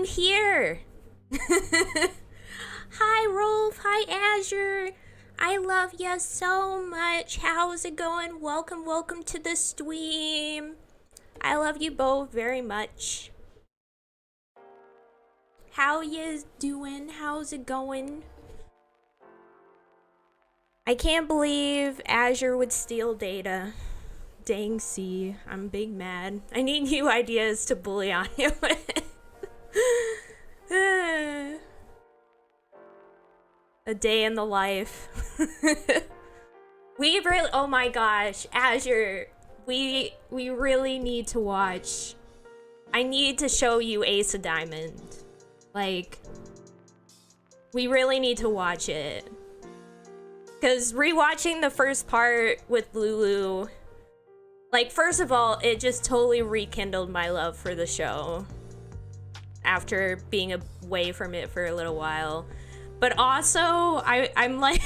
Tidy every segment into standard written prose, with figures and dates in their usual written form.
here? Hi, Rolf. Hi, Azure. I love ya so much. How's it going? Welcome to the stream. I love you both very much. How you doing? How's it going? I can't believe Azure would steal data. Dang C, I'm big mad. I need new ideas to bully on you with. A day in the life. We really, oh my gosh, Azure, we really need to watch. I need to show you Ace of Diamond. Like, we really need to watch it. Because rewatching the first part with Lulu, like, first of all, it just totally rekindled my love for the show after being away from it for a little while. But also, I'm like,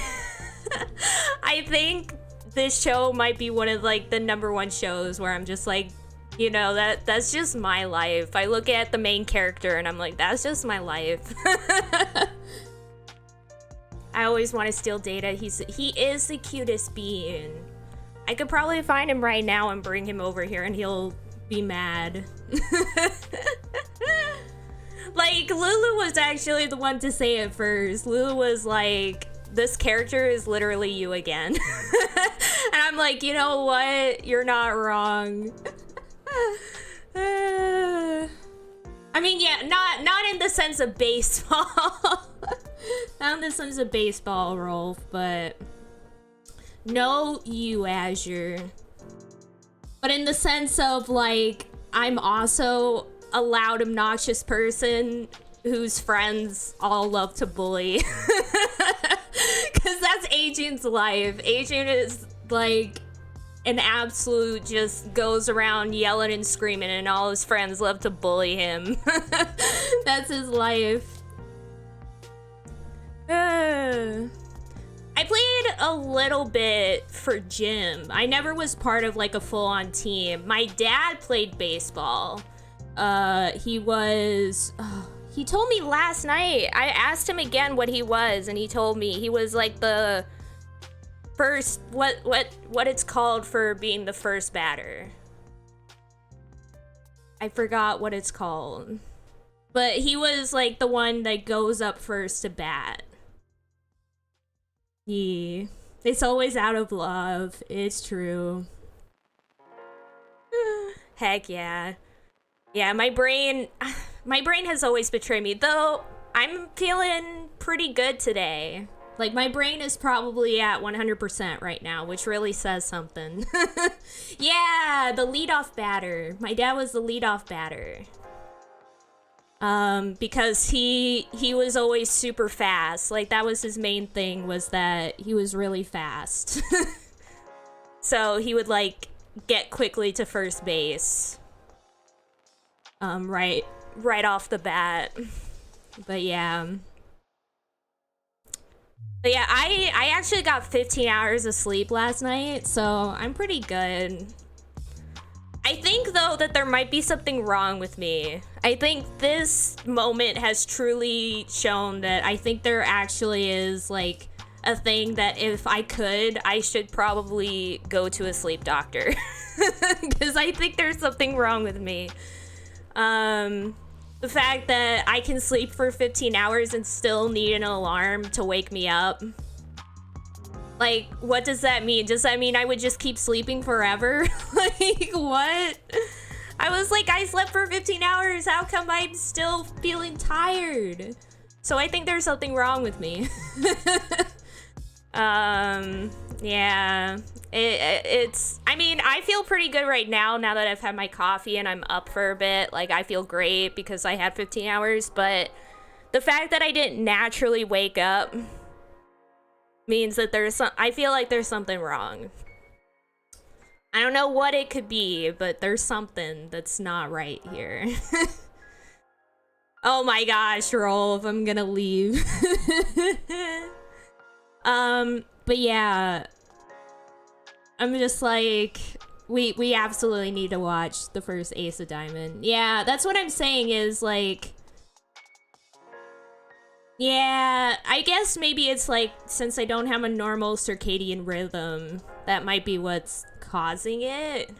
I think this show might be one of, like, the #1 shows where I'm just like, you know, that's just my life. I look at the main character and I'm like, that's just my life. I always want to steal data. He is the cutest being. I could probably find him right now and bring him over here and he'll be mad. Like, Lulu was actually the one to say it first. Lulu was like, this character is literally you again. And I'm like, you know what? You're not wrong. I mean, yeah, not in the sense of baseball. Not in the sense of baseball, Rolf, but no, you, Azure. But in the sense of, like, I'm also a loud, obnoxious person whose friends all love to bully. Because that's Agent's life. Agent is, like, an absolute just goes around yelling and screaming, and all his friends love to bully him. That's his life. I played a little bit for gym. I never was part of, like, a full-on team. My dad played baseball. He told me last night. I asked him again what he was, and he told me he was, like, the first, what it's called for being the first batter. I forgot what it's called. But he was, like, the one that goes up first to bat. Yeah. It's always out of love. It's true. Heck yeah. Yeah, my brain has always betrayed me, though I'm feeling pretty good today. Like, my brain is probably at 100% right now, which really says something. Yeah, the leadoff batter. My dad was the leadoff batter. Because he was always super fast. Like, that was his main thing, was that he was really fast. So he would, like, get quickly to first base. Right off the bat. But yeah. I actually got 15 hours of sleep last night, so I'm pretty good. I think, though, that there might be something wrong with me. I think this moment has truly shown that I think there actually is, like, a thing that if I could, I should probably go to a sleep doctor. Because I think there's something wrong with me. The fact that I can sleep for 15 hours and still need an alarm to wake me up. Like, what does that mean? Does that mean I would just keep sleeping forever? Like, what? I was like, I slept for 15 hours. How come I'm still feeling tired? So I think there's something wrong with me. Yeah. I mean, I feel pretty good right now that I've had my coffee and I'm up for a bit. Like, I feel great because I had 15 hours, but the fact that I didn't naturally wake up means that I feel like there's something wrong. I don't know what it could be, but there's something that's not right here. Oh my gosh, Rolf, I'm gonna leave. But yeah, I'm just like, we absolutely need to watch the first Ace of Diamond. Yeah, that's what I'm saying is, like, Yeah, I guess maybe it's like, since I don't have a normal circadian rhythm, that might be what's causing it.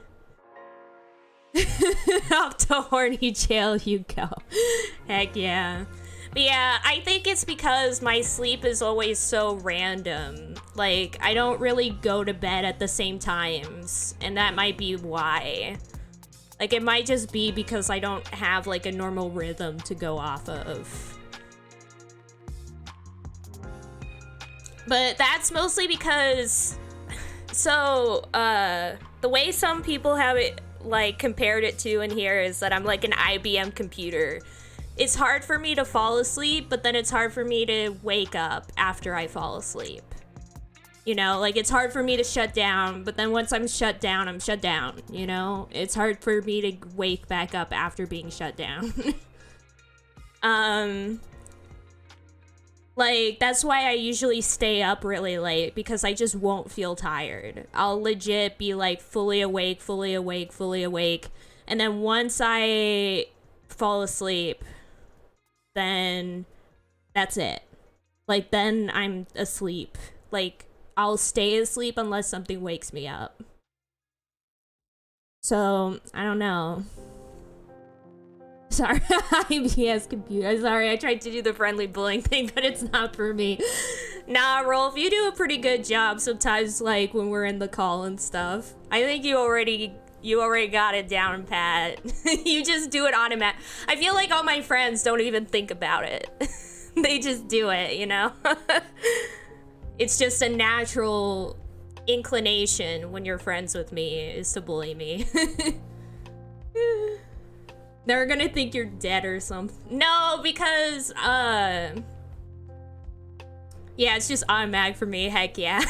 Off to horny jail you go. Heck yeah. But yeah, I think it's because my sleep is always so random. Like, I don't really go to bed at the same times, and that might be why. Like, it might just be because I don't have, like, a normal rhythm to go off of. But that's mostly because... So, the way some people have it, like, compared it to in here is that I'm like an IBM computer. It's hard for me to fall asleep, but then it's hard for me to wake up after I fall asleep. You know, like, it's hard for me to shut down, but then once I'm shut down, I'm shut down, you know? It's hard for me to wake back up after being shut down. Like, that's why I usually stay up really late, because I just won't feel tired. I'll legit be, like, fully awake, fully awake, fully awake. And then once I fall asleep, then that's it. Like, then I'm asleep. Like, I'll stay asleep unless something wakes me up. So, I don't know. Sorry, IBS computer. Sorry, I tried to do the friendly bullying thing, but it's not for me. Nah, Rolf, you do a pretty good job sometimes, like, when we're in the call and stuff. I think you already got it down pat. You just do it automatic. I feel like all my friends don't even think about it. They just do it, you know? It's just a natural inclination when you're friends with me is to bully me. They're gonna think you're dead or something. No, because, yeah, it's just automatic for me, heck yeah.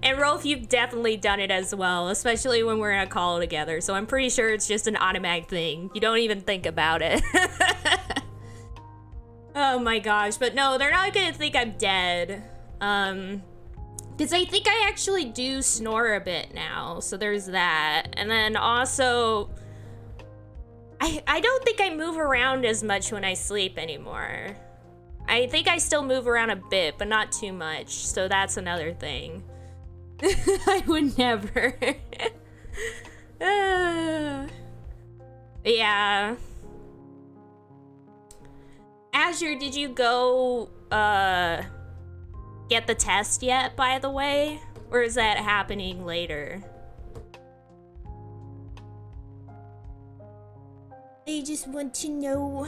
And Rolf, you've definitely done it as well, especially when we're in a call together, so I'm pretty sure it's just an automatic thing. You don't even think about it. Oh my gosh, but no, they're not gonna think I'm dead. Because I think I actually do snore a bit now, so there's that. And then also... I don't think I move around as much when I sleep anymore. I think I still move around a bit, but not too much. So that's another thing. I would never. Yeah. Azure, did you go get the test yet, by the way? Or is that happening later? I just want to know.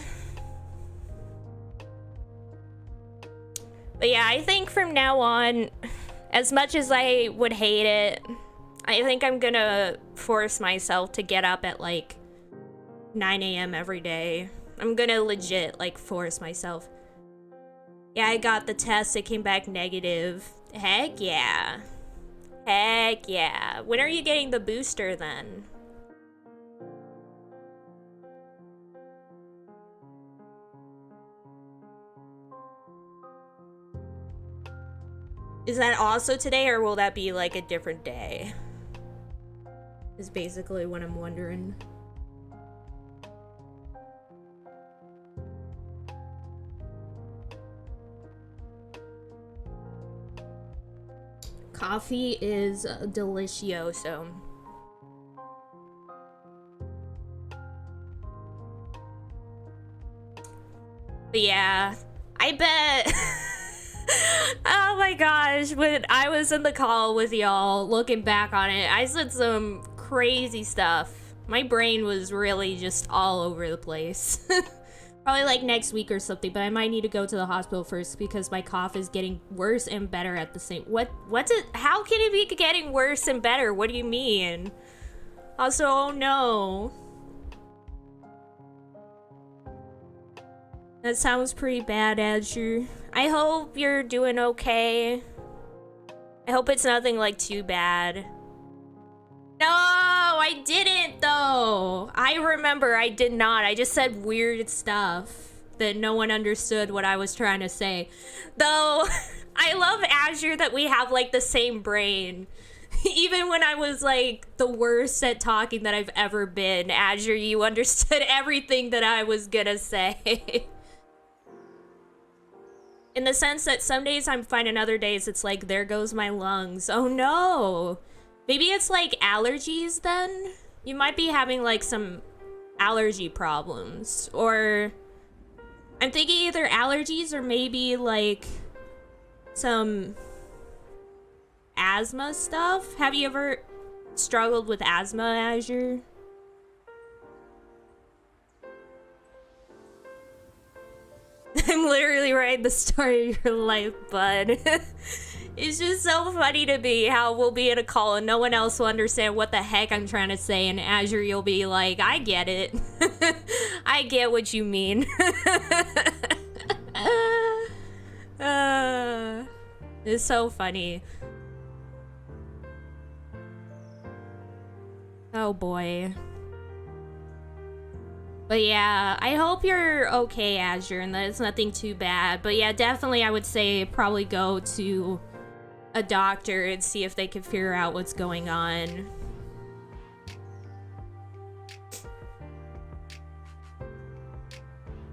But yeah, I think from now on, as much as I would hate it, I think I'm gonna force myself to get up at like 9 a.m. every day. I'm gonna legit like force myself. Yeah, I got the test, it came back negative. Heck yeah. Heck yeah. When are you getting the booster then? Is that also today, or will that be like a different day? Is basically what I'm wondering. Coffee is delicioso. But yeah, I bet... Oh my gosh, when I was in the call with y'all, looking back on it, I said some crazy stuff. My brain was really just all over the place. Probably like next week or something, but I might need to go to the hospital first because my cough is getting worse and better at the same... What's it? How can it be getting worse and better? What do you mean? Also, oh no. That sounds pretty bad, Azure. I hope you're doing okay. I hope it's nothing like too bad. No, I didn't though. I remember I did not. I just said weird stuff that no one understood what I was trying to say. Though, I love Azure that we have like the same brain. Even when I was like the worst at talking that I've ever been, Azure, you understood everything that I was gonna say. In the sense that some days I'm fine and other days it's like, there goes my lungs. Oh no. Maybe it's like allergies then? You might be having like some allergy problems. Or I'm thinking either allergies or maybe like some asthma stuff. Have you ever struggled with asthma, Azure? I'm literally writing the story of your life, bud. It's just so funny to me how we'll be in a call and no one else will understand what the heck I'm trying to say, and Azure, you'll be like, I get it. I get what you mean. It's so funny. Oh boy. But yeah, I hope you're okay, Azure, and that it's nothing too bad. But yeah, definitely I would say probably go to a doctor and see if they can figure out what's going on.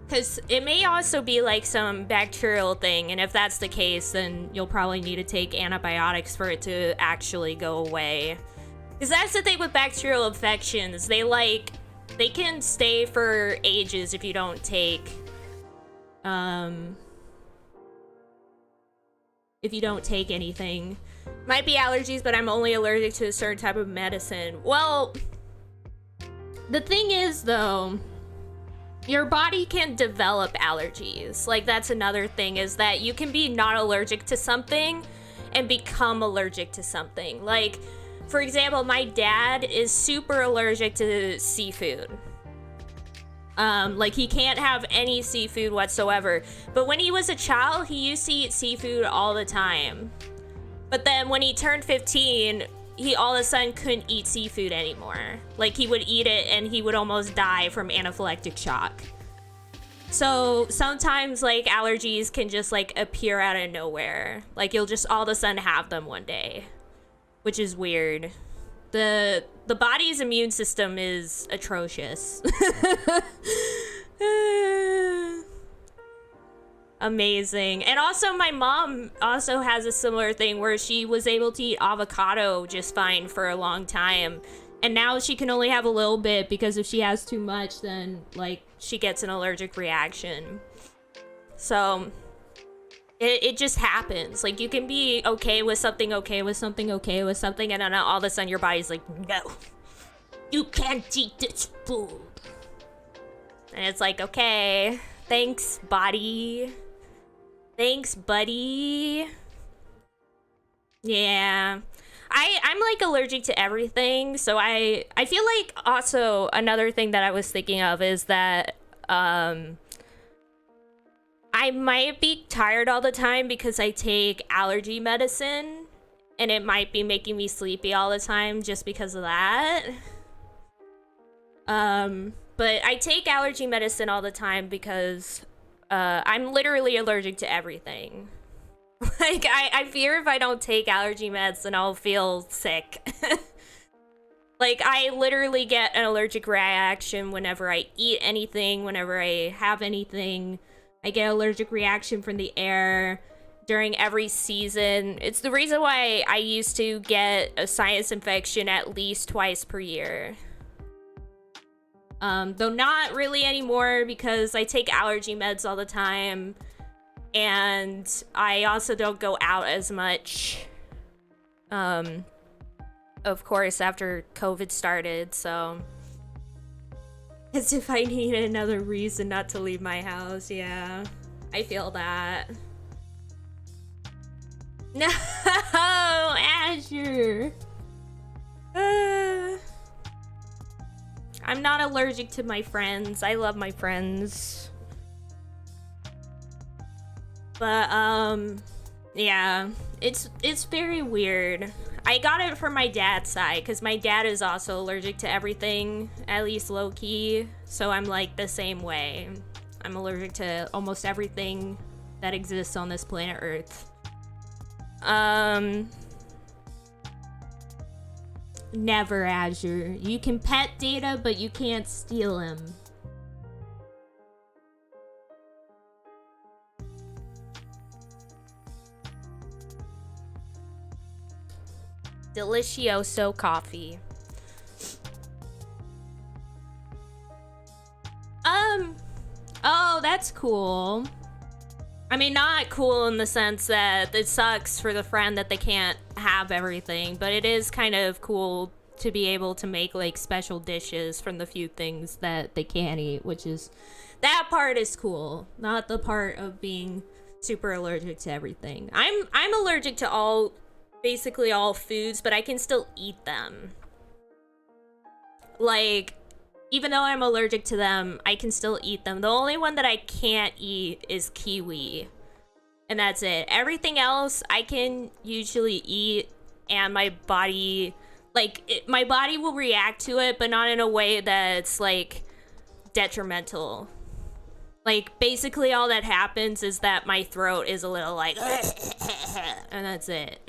Because it may also be like some bacterial thing, and if that's the case, then you'll probably need to take antibiotics for it to actually go away. Because that's the thing with bacterial infections. They can stay for ages if you don't take, anything. Might be allergies, but I'm only allergic to a certain type of medicine. Well, the thing is, though, your body can develop allergies. Like, that's another thing, is that you can be not allergic to something and become allergic to something. Like, for example, my dad is super allergic to seafood. Like, he can't have any seafood whatsoever. But when he was a child, he used to eat seafood all the time. But then when he turned 15, he all of a sudden couldn't eat seafood anymore. Like, he would eat it and he would almost die from anaphylactic shock. So sometimes, like, allergies can just, like, appear out of nowhere. Like, you'll just all of a sudden have them one day, which is weird. The body's immune system is atrocious. Amazing. And also, my mom also has a similar thing where she was able to eat avocado just fine for a long time. And now she can only have a little bit because if she has too much, then, like, she gets an allergic reaction. So it just happens. Like, you can be okay with something, and then all of a sudden your body's like, no, you can't eat this food. And it's like, okay, thanks, body. Thanks, buddy. Yeah. I'm like allergic to everything, so I feel like also another thing that I was thinking of is that I might be tired all the time because I take allergy medicine, and it might be making me sleepy all the time just because of that. But I take allergy medicine all the time because I'm literally allergic to everything. Like, I fear if I don't take allergy meds, then I'll feel sick. Like, I literally get an allergic reaction whenever I eat anything, whenever I have anything. I get an allergic reaction from the air during every season. It's the reason why I used to get a sinus infection at least twice per year. Though not really anymore because I take allergy meds all the time. And I also don't go out as much. Of course, after COVID started, so. As if I need another reason not to leave my house, yeah. I feel that. No, Azure. I'm not allergic to my friends. I love my friends. But, yeah. It's very weird. I got it from my dad's side, because my dad is also allergic to everything, at least low-key. So I'm like the same way. I'm allergic to almost everything that exists on this planet Earth. Never, Azure. You can pet Data, but you can't steal him. Delicioso coffee. Oh, that's cool. I mean, not cool in the sense that it sucks for the friend that they can't have everything, but it is kind of cool to be able to make like special dishes from the few things that they can eat, which is, that part is cool. Not the part of being super allergic to everything. I'm allergic to basically all foods, but I can still eat them. Like, even though I'm allergic to them, I can still eat them. The only one that I can't eat is kiwi. And that's it. Everything else I can usually eat, and my body, my body will react to it, but not in a way that's, like, detrimental. Like, basically all that happens is that my throat is a little like, and that's it.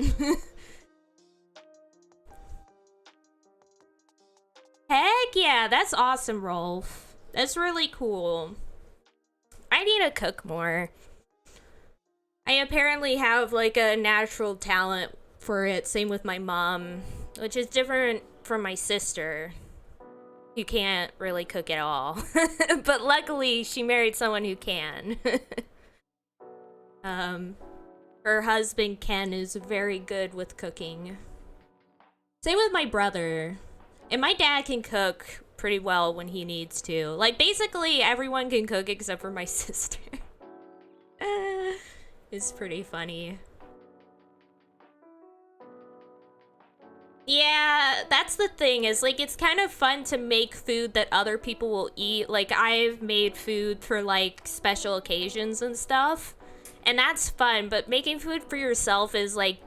Heck yeah, that's awesome, Rolf. That's really cool. I need to cook more. I apparently have like a natural talent for it, same with my mom, which is different from my sister, who can't really cook at all. But luckily, she married someone who can. Her husband, Ken, is very good with cooking. Same with my brother. And my dad can cook pretty well when he needs to. Like, basically, everyone can cook except for my sister. It's pretty funny. Yeah, that's the thing, is, like, it's kind of fun to make food that other people will eat. Like, I've made food for, like, special occasions and stuff. And that's fun, but making food for yourself is, like,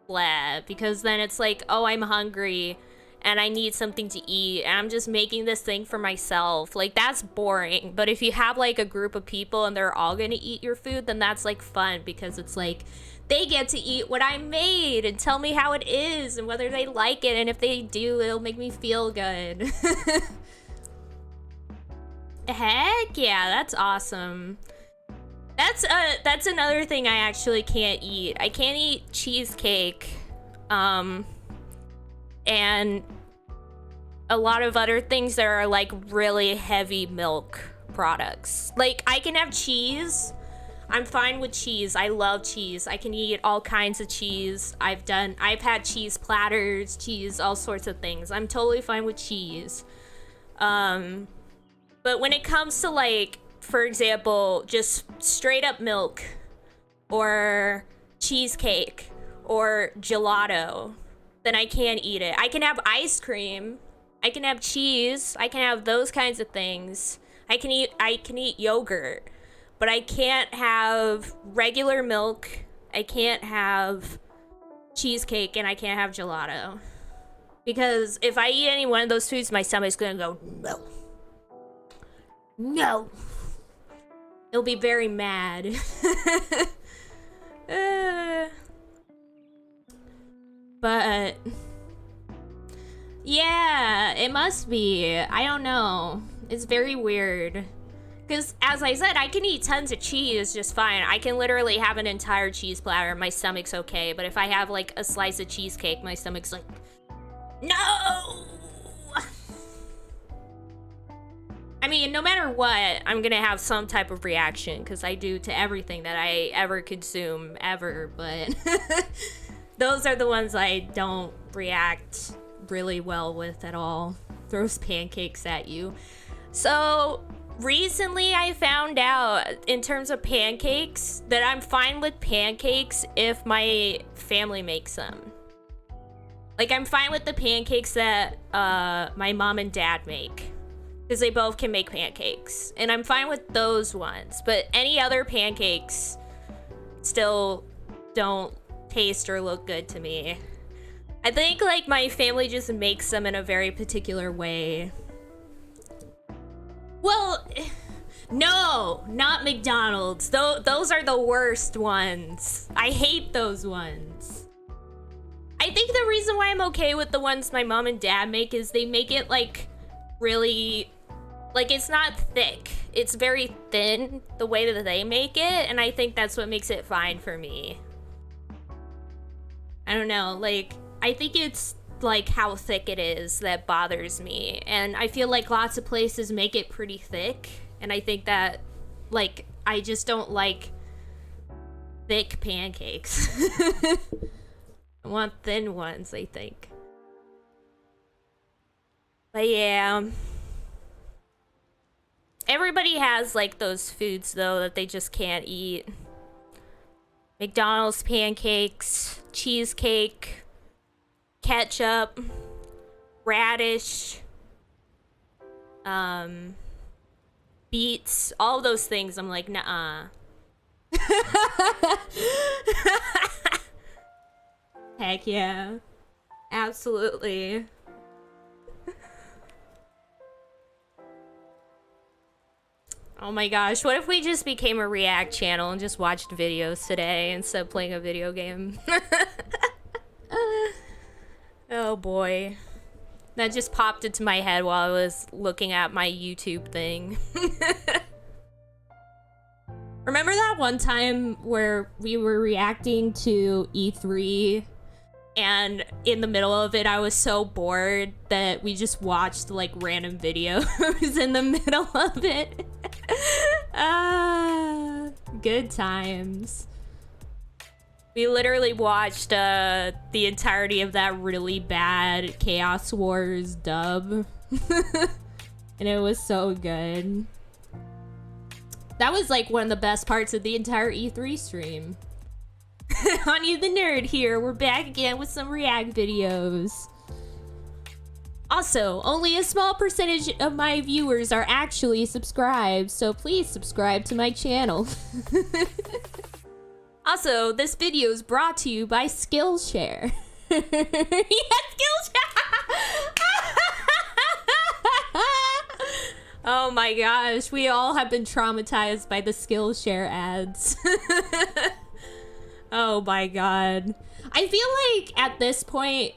blah. Because then it's like, oh, I'm hungry and I need something to eat, and I'm just making this thing for myself. Like, that's boring. But if you have, like, a group of people and they're all gonna eat your food, then that's, like, fun, because it's like, they get to eat what I made and tell me how it is and whether they like it, and if they do, it'll make me feel good. Heck yeah, that's awesome. That's another thing I actually can't eat. I can't eat cheesecake, and a lot of other things that are like really heavy milk products. Like, I can have cheese. I'm fine with cheese. I love cheese. I can eat all kinds of cheese. I've had cheese platters, cheese, all sorts of things. I'm totally fine with cheese. But when it comes to, like, for example, just straight up milk or cheesecake or gelato, then I can't eat it. I can have ice cream, I can have cheese, I can have those kinds of things. I can eat yogurt, but I can't have regular milk, I can't have cheesecake, and I can't have gelato. Because if I eat any one of those foods, my stomach's gonna go, no. No. It'll be very mad. But yeah, it must be. I don't know. It's very weird. Because, as I said, I can eat tons of cheese just fine. I can literally have an entire cheese platter, my stomach's okay. But if I have, like, a slice of cheesecake, my stomach's like, no! I mean, no matter what, I'm gonna have some type of reaction, because I do to everything that I ever consume, ever. But those are the ones I don't react really well with at all. Throws pancakes at you. So recently I found out, in terms of pancakes, that I'm fine with pancakes if my family makes them. Like, I'm fine with the pancakes that my mom and dad make, because they both can make pancakes. And I'm fine with those ones. But any other pancakes still don't taste or look good to me. I think, like, my family just makes them in a very particular way. Well, no, not McDonald's. Those are the worst ones. I hate those ones. I think the reason why I'm okay with the ones my mom and dad make is they make it, like, really, like, it's not thick. It's very thin, the way that they make it, and I think that's what makes it fine for me. I don't know, like, I think it's like how thick it is that bothers me, and I feel like lots of places make it pretty thick, and I think that, like, I just don't like thick pancakes. I want thin ones, I think. But yeah, everybody has like those foods though that they just can't eat. McDonald's pancakes, cheesecake, ketchup, radish, beets, all of those things. I'm like, nuh-uh. Heck yeah. Absolutely. Oh my gosh, what if we just became a React channel and just watched videos today instead of playing a video game? Oh boy. That just popped into my head while I was looking at my YouTube thing. Remember that one time where we were reacting to E3 and in the middle of it I was so bored that we just watched like random videos in the middle of it? Good times. We literally watched the entirety of that really bad Chaos Wars dub. And it was so good. That was like one of the best parts of the entire E3 stream. Anya the Nerd here. We're back again with some React videos. Also, only a small percentage of my viewers are actually subscribed, so please subscribe to my channel. Also, this video is brought to you by Skillshare. Yeah, Skillshare! Oh my gosh, we all have been traumatized by the Skillshare ads. Oh my god. I feel like at this point,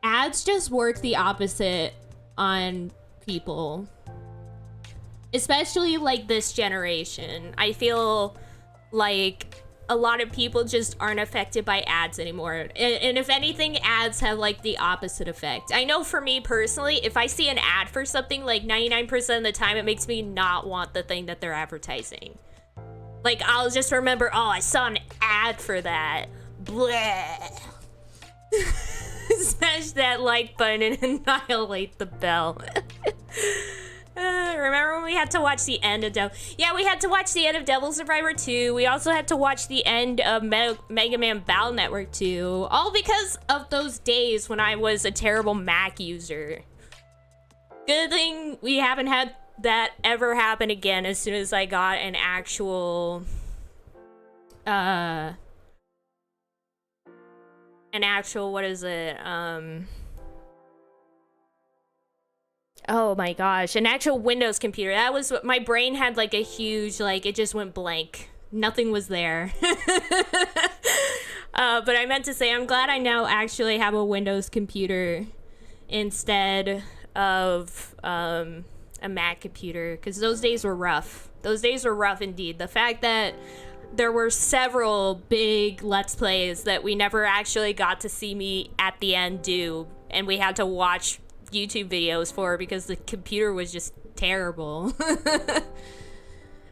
ads just work the opposite on people. Especially like this generation. I feel like a lot of people just aren't affected by ads anymore. And if anything, ads have like the opposite effect. I know for me personally, if I see an ad for something, like 99% of the time, it makes me not want the thing that they're advertising. Like, I'll just remember, oh, I saw an ad for that. Bleh. Smash that like button and annihilate the bell. Remember when we had to watch the end of Yeah, we had to watch the end of Devil Survivor 2. We also had to watch the end of Mega Man Battle Network 2. All because of those days when I was a terrible Mac user. Good thing we haven't had that ever happen again as soon as I got an actual... what is it? Oh my gosh, an actual Windows computer. That was what my brain had, like a huge, like, it just went blank. Nothing was there. But I meant to say, I'm glad I now actually have a Windows computer instead of a Mac computer, because those days were rough. Those days were rough indeed. The fact that there were several big Let's Plays that we never actually got to see me at the end do, and we had to watch YouTube videos for because the computer was just terrible.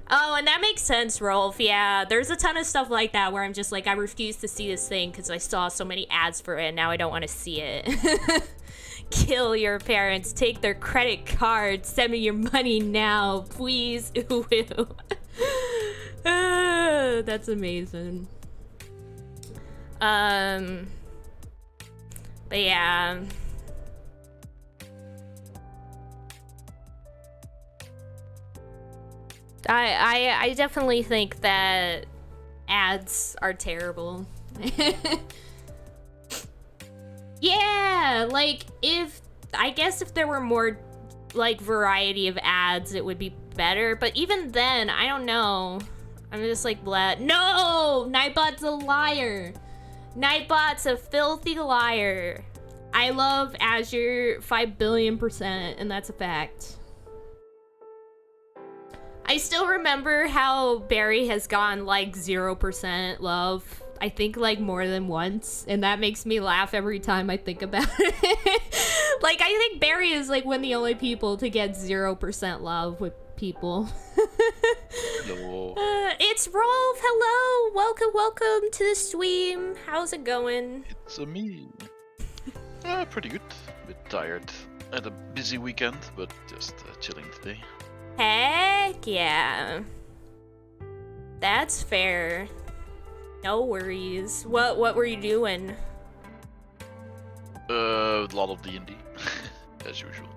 Oh, and that makes sense, Rolf. Yeah, there's a ton of stuff like that where I'm just like, I refuse to see this thing because I saw so many ads for it and now I don't want to see it. Kill your parents, take their credit card, send me your money now, please. Ooh, ooh. That's amazing. But yeah. I definitely think that ads are terrible. Yeah, like, I guess if there were more, like, variety of ads, it would be better. But even then, I don't know. I'm just like, blah. No! Nightbot's a liar. Nightbot's a filthy liar. I love Azure 5 billion %, and that's a fact. I still remember how Barry has gotten like 0% love. I think like more than once, and that makes me laugh every time I think about it. Like, I think Barry is like one of the only people to get 0% love with people. Hello. It's Rolf. Hello. Welcome to the stream. How's it going? It's me. Pretty good. A bit tired. Had a busy weekend, but just chilling today. Heck yeah. That's fair. No worries. What were you doing? A lot of D&D, as usual.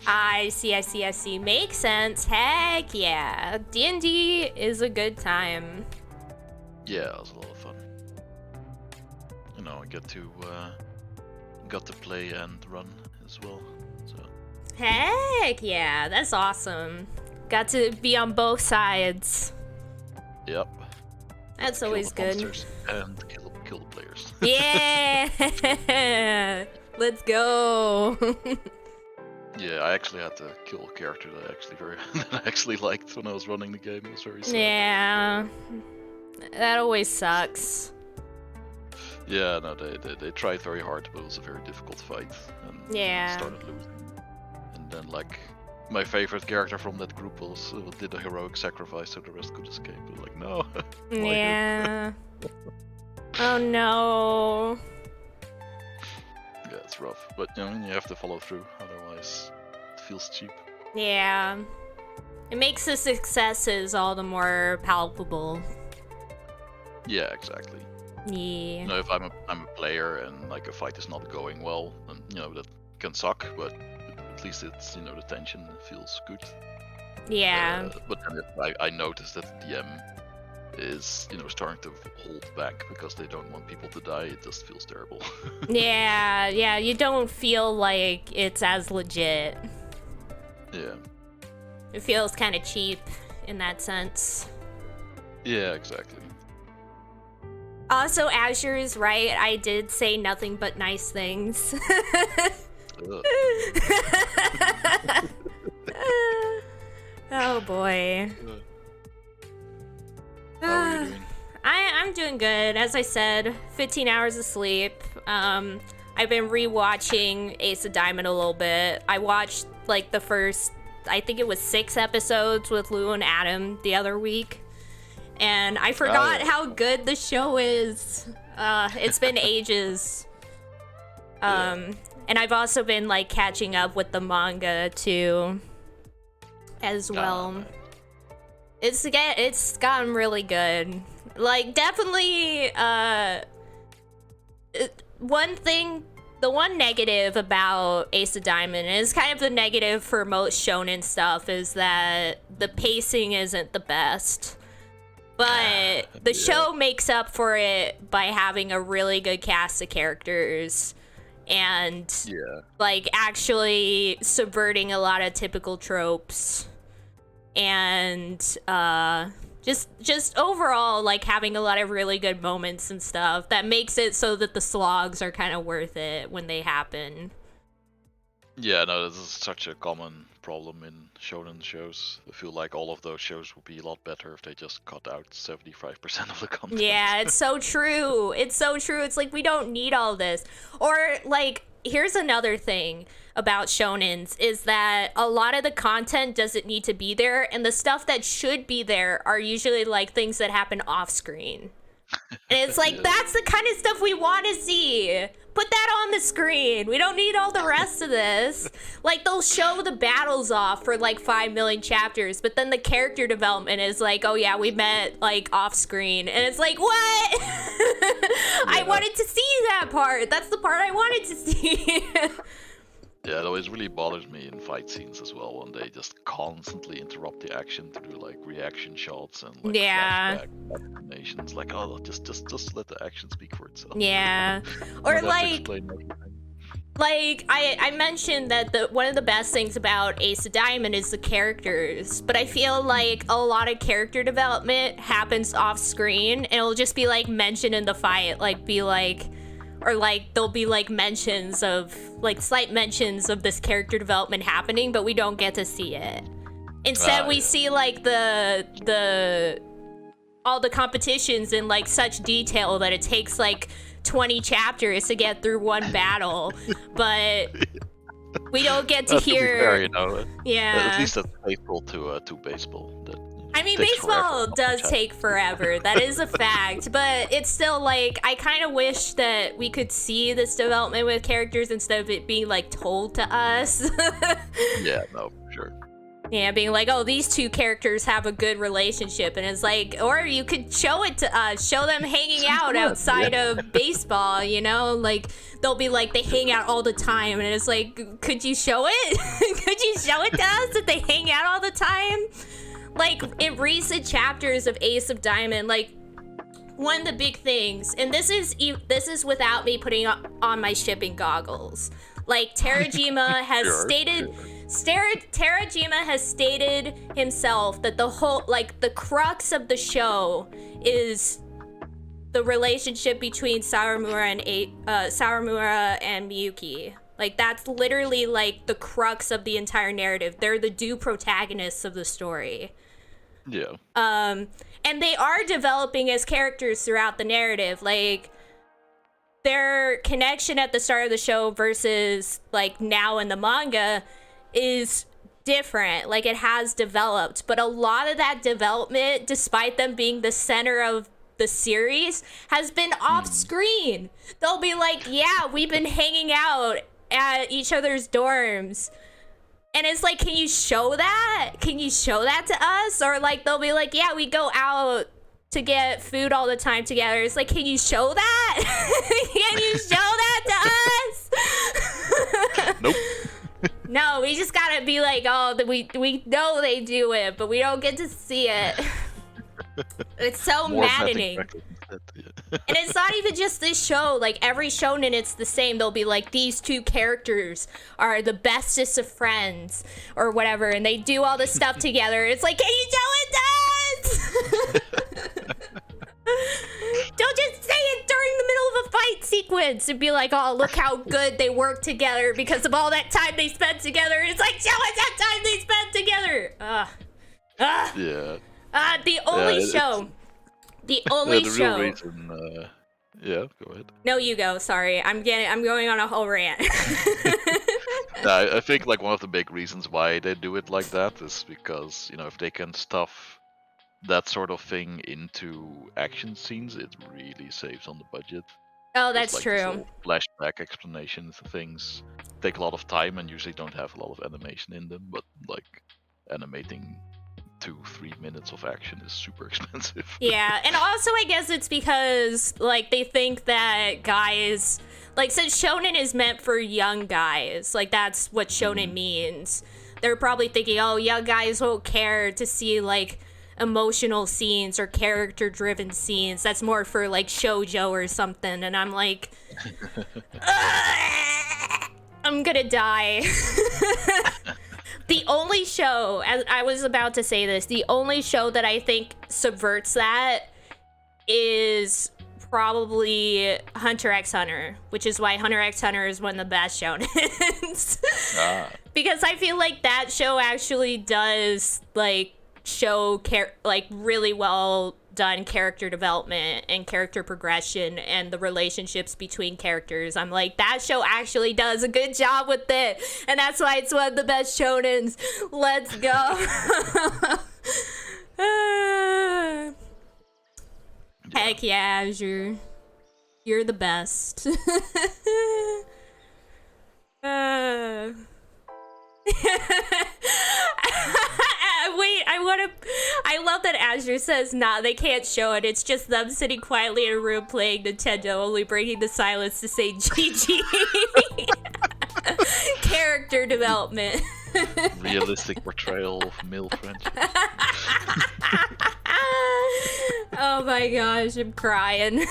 I see. Makes sense. Heck yeah. D&D is a good time. Yeah, it was a lot of fun. You know, I got to play and run as well. So. Heck yeah. That's awesome. Got to be on both sides. Yep. That's always good. And kill the players. Yeah. Let's go. Yeah, I actually had to kill a character that I actually liked when I was running the game. It was very sad. Yeah. That always sucks. Yeah, no, they tried very hard, but it was a very difficult fight. And started losing. And then, like, my favorite character from that group did a heroic sacrifice so the rest could escape. But like, no. Yeah. Oh no. Yeah, it's rough. But you know, you have to follow through, otherwise it feels cheap. Yeah. It makes the successes all the more palpable. Yeah, exactly. Yeah. You know, if I'm a player and like a fight is not going well, then you know that can suck, but at least it's, you know, the tension feels good. Yeah. But then I noticed that the DM is, you know, starting to hold back because they don't want people to die. It just feels terrible. Yeah, you don't feel like it's as legit. Yeah. It feels kind of cheap in that sense. Yeah, exactly. Also, Azure is right. I did say nothing but nice things. Oh boy. How are you doing? I'm doing good. As I said, 15 hours of sleep. I've been rewatching Ace of Diamond a little bit. I watched like the first, I think it was 6 episodes with Lou and Adam the other week. And I forgot how good the show is. It's been ages. And I've also been like catching up with the manga too, as well. It's gotten really good. Like, definitely, the one negative about Ace of Diamond, and it's kind of the negative for most shonen stuff, is that the pacing isn't the best. But the show makes up for it by having a really good cast of characters and like actually subverting a lot of typical tropes, and just overall like having a lot of really good moments and stuff that makes it so that the slogs are kind of worth it when they happen. Yeah, no, this is such a common problem in shonen shows. I feel like all of those shows would be a lot better if they just cut out 75% of the content. Yeah, it's so true. It's like, we don't need all this. Or like, here's another thing about shonens, is that a lot of the content doesn't need to be there, and the stuff that should be there are usually like things that happen off screen. And it's like, that's the kind of stuff we want to see. Put that on the screen. We don't need all the rest of this. Like, they'll show the battles off for like 5 million chapters, but then the character development is like, oh yeah, we met like off screen. And it's like, what? I wanted to see that part. That's the part I wanted to see. Yeah, it always really bothers me in fight scenes as well when they just constantly interrupt the action to do like reaction shots and like flashback explanations. Like, oh, just let the action speak for itself. Yeah, or like I mentioned that one of the best things about Ace of Diamond is the characters, but I feel like a lot of character development happens off screen, and it'll just be like mentioned in the fight, like be like. Or like there'll be like slight mentions of this character development happening, but we don't get to see it. Instead, we see like the all the competitions in like such detail that it takes like 20 chapters to get through one battle, but we don't get to hear. Fair, you know, yeah. At least that's faithful to baseball. I mean, baseball does take forever. That is a fact, but it's still like I kind of wish that we could see this development with characters instead of it being like told to us. Yeah, no, for sure. Yeah, being like, oh, these two characters have a good relationship, and it's like, or you could show it to us, show them hanging out outside of baseball, you know, like they'll be like they hang out all the time, and it's like, could you show it? Could you show it to us that they hang out all the time? Like in recent chapters of Ace of Diamond, like one of the big things, and this is without me putting on my shipping goggles. Like Terajima has Terajima has stated himself that the whole, like, the crux of the show is the relationship between Sawamura and Miyuki. Like, that's literally, like, the crux of the entire narrative. They're the two protagonists of the story. Yeah. And they are developing as characters throughout the narrative. Like, their connection at the start of the show versus, like, now in the manga is different. Like, it has developed, but a lot of that development, despite them being the center of the series, has been off screen. They'll be like, yeah, we've been hanging out at each other's dorms, and it's like, can you show that? Can you show that to us? Or like they'll be like, yeah, we go out to get food all the time together. It's like, can you show that? Can you show that to us? Nope. No, we just gotta be like, oh, we know they do it, but we don't get to see it. It's so maddening. And it's not even just this show. Like, every shonen, it's the same. They'll be like, these two characters are the bestest of friends, or whatever, and they do all this stuff together. It's like, can you show it to us? Don't just say it during the middle of a fight sequence and be like, oh, look how good they work together because of all that time they spent together. It's like, show us that time they spent together. Yeah. The only show. The only the show. Real reason, yeah, go ahead. No, you go. Sorry, I'm going on a whole rant. I think like one of the big reasons why they do it like that is because, you know, if they can stuff that sort of thing into action scenes, it really saves on the budget. Oh, that's like, true. Flashback explanations and things take a lot of time and usually don't have a lot of animation in them, but like animating 2-3 minutes of action is super expensive. Yeah, and also I guess it's because like they think that guys, like, since shonen is meant for young guys, like that's what shonen means, they're probably thinking, oh, young guys won't care to see like emotional scenes or character driven scenes. That's more for like shoujo or something. And I'm like, I'm gonna die. The only show, as I was about to say this, the only show that I think subverts that is probably Hunter x Hunter, which is why Hunter x Hunter is one of the best shonens. Because I feel like that show actually does like show like really well done character development and character progression and the relationships between characters. I'm like, that show actually does a good job with it, and that's why it's one of the best shonens. Let's go. Heck yeah, Azure, you're the best. Wait, I love that Azure says, nah, they can't show it. It's just them sitting quietly in a room playing Nintendo, only breaking the silence to say GG. Character development. Realistic portrayal of male friendship. Oh my gosh, I'm crying.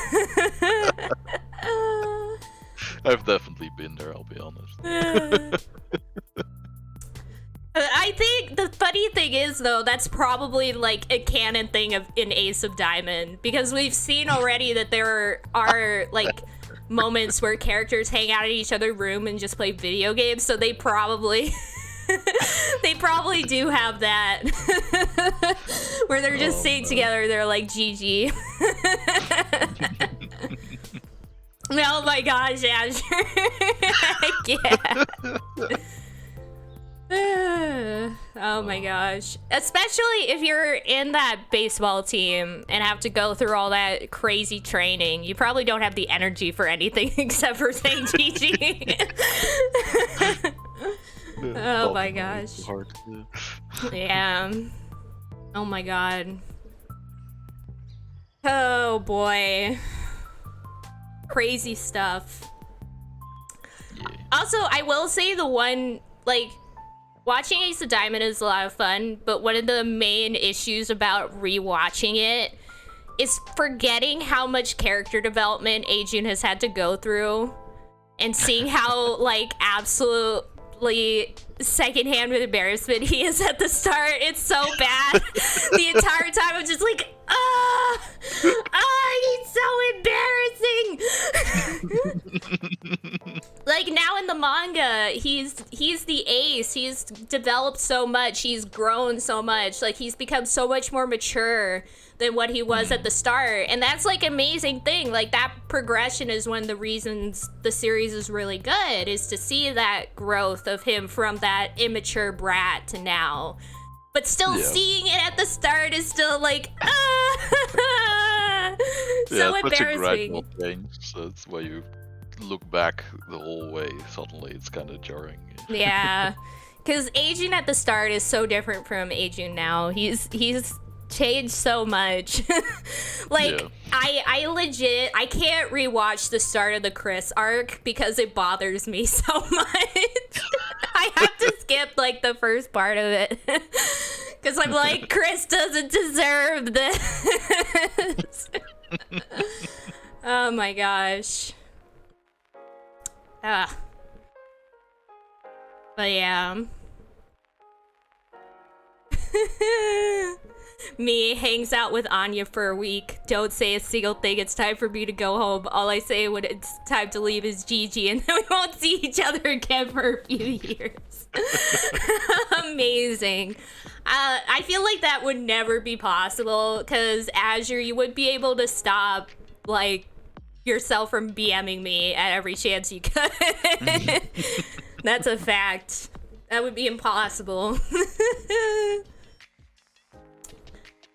I've definitely been there, I'll be honest. I think the funny thing is, though, that's probably like a canon thing in Ace of Diamond, because we've seen already that there are like moments where characters hang out in each other's room and just play video games, so they probably They probably do have that. Where they're just sitting together, they're like, GG. Oh my gosh, Azure. Yeah. Oh my gosh. Especially if you're in that baseball team and have to go through all that crazy training. You probably don't have the energy for anything except for saying GG. Oh my gosh. Yeah. Oh my god. Oh boy. Crazy stuff. Yeah. Also, I will say the one, like, watching Ace of Diamond is a lot of fun, but one of the main issues about rewatching it is forgetting how much character development Ajun has had to go through and seeing how, like, absolutely secondhand with embarrassment he is at the start. It's so bad. The entire time I'm just like, he's so embarrassing. Like, now in the manga, he's the ace. He's developed so much. He's grown so much. Like, he's become so much more mature than what he was at the start. And that's, like, amazing thing. Like, that progression is one of the reasons the series is really good, is to see that growth of him from that immature brat to now. But still seeing it at the start is still like, so it's such a embarrassing. gradual change, so it's why you look back the whole way, suddenly it's kind of jarring. Yeah, because Ajun at the start is so different from Ajun now. He's changed so much. Like, I legit, I can't rewatch the start of the Chris arc because it bothers me so much. I have to skip, like, the first part of it. Because I'm like, Chris doesn't deserve this. Oh my gosh. But yeah. Me hangs out with Anya for a week. Don't say a single thing. It's time for me to go home. All I say when it's time to leave is GG, and then we won't see each other again for a few years. Amazing. I feel like that would never be possible, because Azure, you would be able to stop, like, yourself from BMing me at every chance you could. That's a fact. That would be impossible.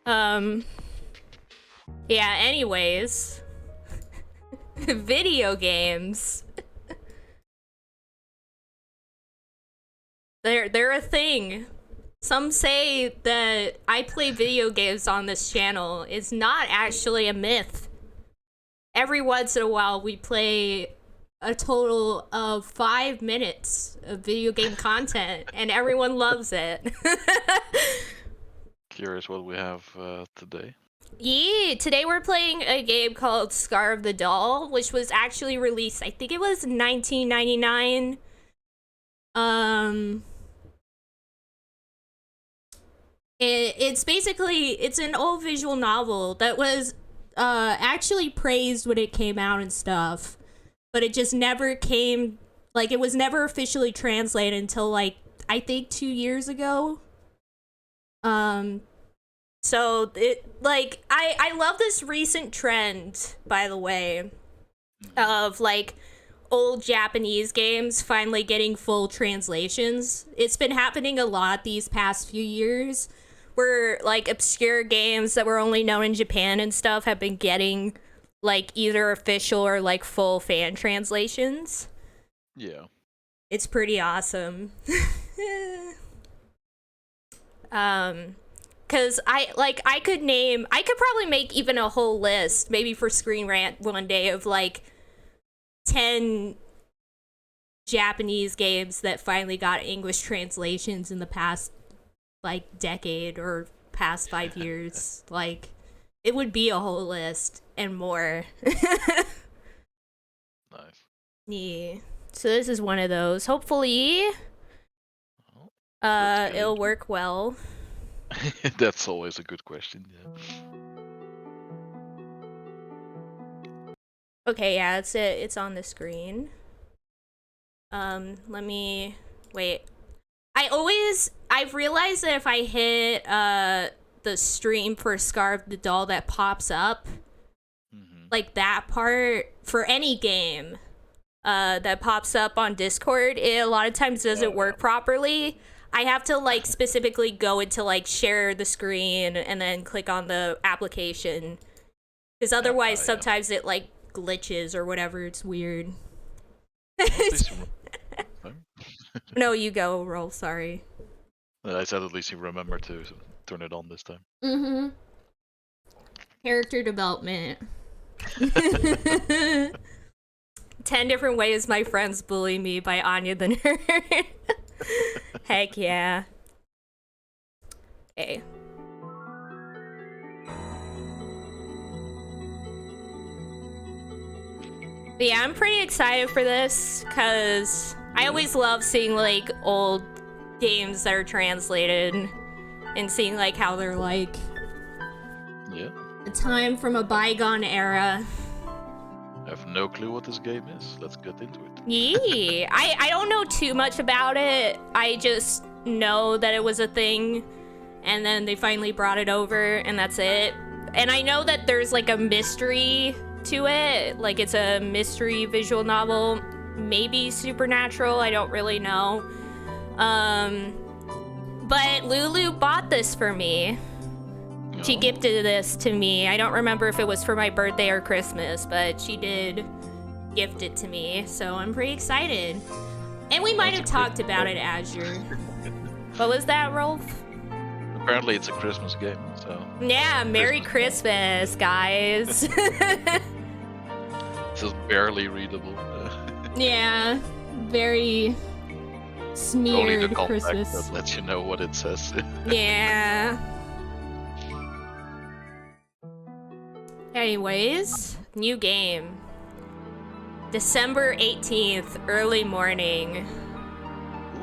Yeah, anyways. Video games. They're a thing. Some say that I play video games on this channel is not actually a myth. Every once in a while we play a total of 5 minutes of video game content and everyone loves it. Curious what we have today. Yeah, today we're playing a game called Scar of the Doll, which was actually released, I think it was 1999. It's basically, it's an old visual novel that was actually praised when it came out and stuff, but it just never came, like, it was never officially translated until, like, I think 2 years ago. So it, like, I love this recent trend, by the way, of, like, old Japanese games finally getting full translations. It's been happening a lot these past few years, where, like, obscure games that were only known in Japan and stuff have been getting, like, either official or, like, full fan translations. Yeah. It's pretty awesome. Because I could probably make even a whole list, maybe for Screen Rant one day, of, like, 10 Japanese games that finally got English translations in the past, like, decade or past 5 years. Like, it would be a whole list and more. Nice. Yeah. So this is one of those. Hopefully, it'll work well. That's always a good question, yeah. Okay, yeah, it's it. It's on the screen. Let me wait. I've realized that if I hit the stream for Scarf the doll that pops up, like that part for any game that pops up on Discord, it a lot of times doesn't work properly. I have to like specifically go into like share the screen and then click on the application, because otherwise sometimes it like glitches or whatever. It's weird. No, you go, Rolf. Sorry. I said at least you remember to turn it on this time. Mm-hmm. Character development. 10 different ways my friends bully me by Anya the Nerd. Heck yeah. Okay. But yeah, I'm pretty excited for this because I always love seeing like old games that are translated and seeing like how they're like a time from a bygone era. I have no clue what this game is. Let's get into it. Yeah, I don't know too much about it. I just know that it was a thing, and then they finally brought it over, and that's it. And I know that there's like a mystery to it, like it's a mystery visual novel, maybe supernatural, I don't really know. But Lulu bought this for me. She gifted this to me. I don't remember if it was for my birthday or Christmas, but she did gift it to me, so I'm pretty excited. And we might have talked about it, Azure. What was that, Rolf? Apparently it's a Christmas game, so... Yeah, Merry Christmas, guys. This is barely readable. Yeah, very smeared Only the context Christmas. that lets you know what it says. Yeah. Anyways, new game. December 18th, early morning.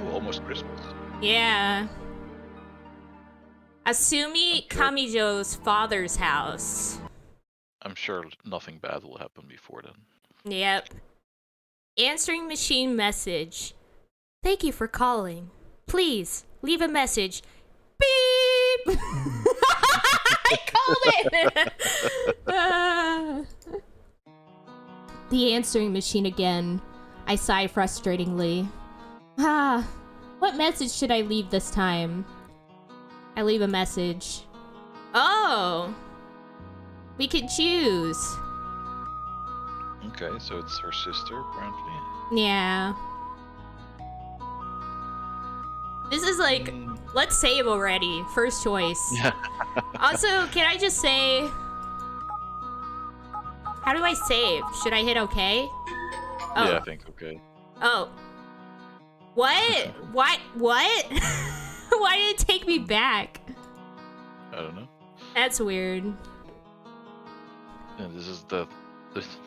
Ooh, almost Christmas. Yeah. Asumi Kamijo's father's house. I'm sure nothing bad will happen before then. Yep. Answering machine message. Thank you for calling. Please, leave a message. Beep! I called it! The answering machine again. I sigh frustratingly. What message should I leave this time? I leave a message. Oh! We could choose. Okay, so it's her sister, apparently. Yeah. This is like, let's save already. First choice. Yeah. Also, can I just say... How do I save? Should I hit OK? Oh. Yeah, I think okay. Oh. What? What? Why did it take me back? I don't know. That's weird. And this is the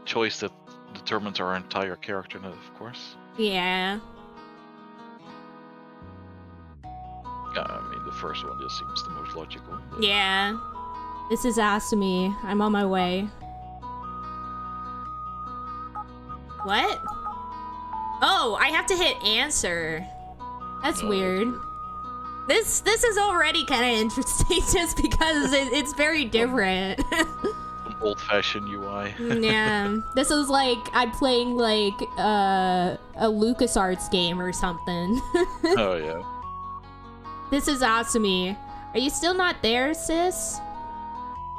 choice that determines our entire character, of course. Yeah. Yeah, I mean, the first one just seems the most logical. But... Yeah. This is Asumi. I'm on my way. What? Oh, I have to hit answer. That's weird. This is already kind of interesting just because it's very different. Some old-fashioned UI. Yeah. This is like I'm playing like a LucasArts game or something. Oh yeah. This is Asumi. Are you still not there, sis?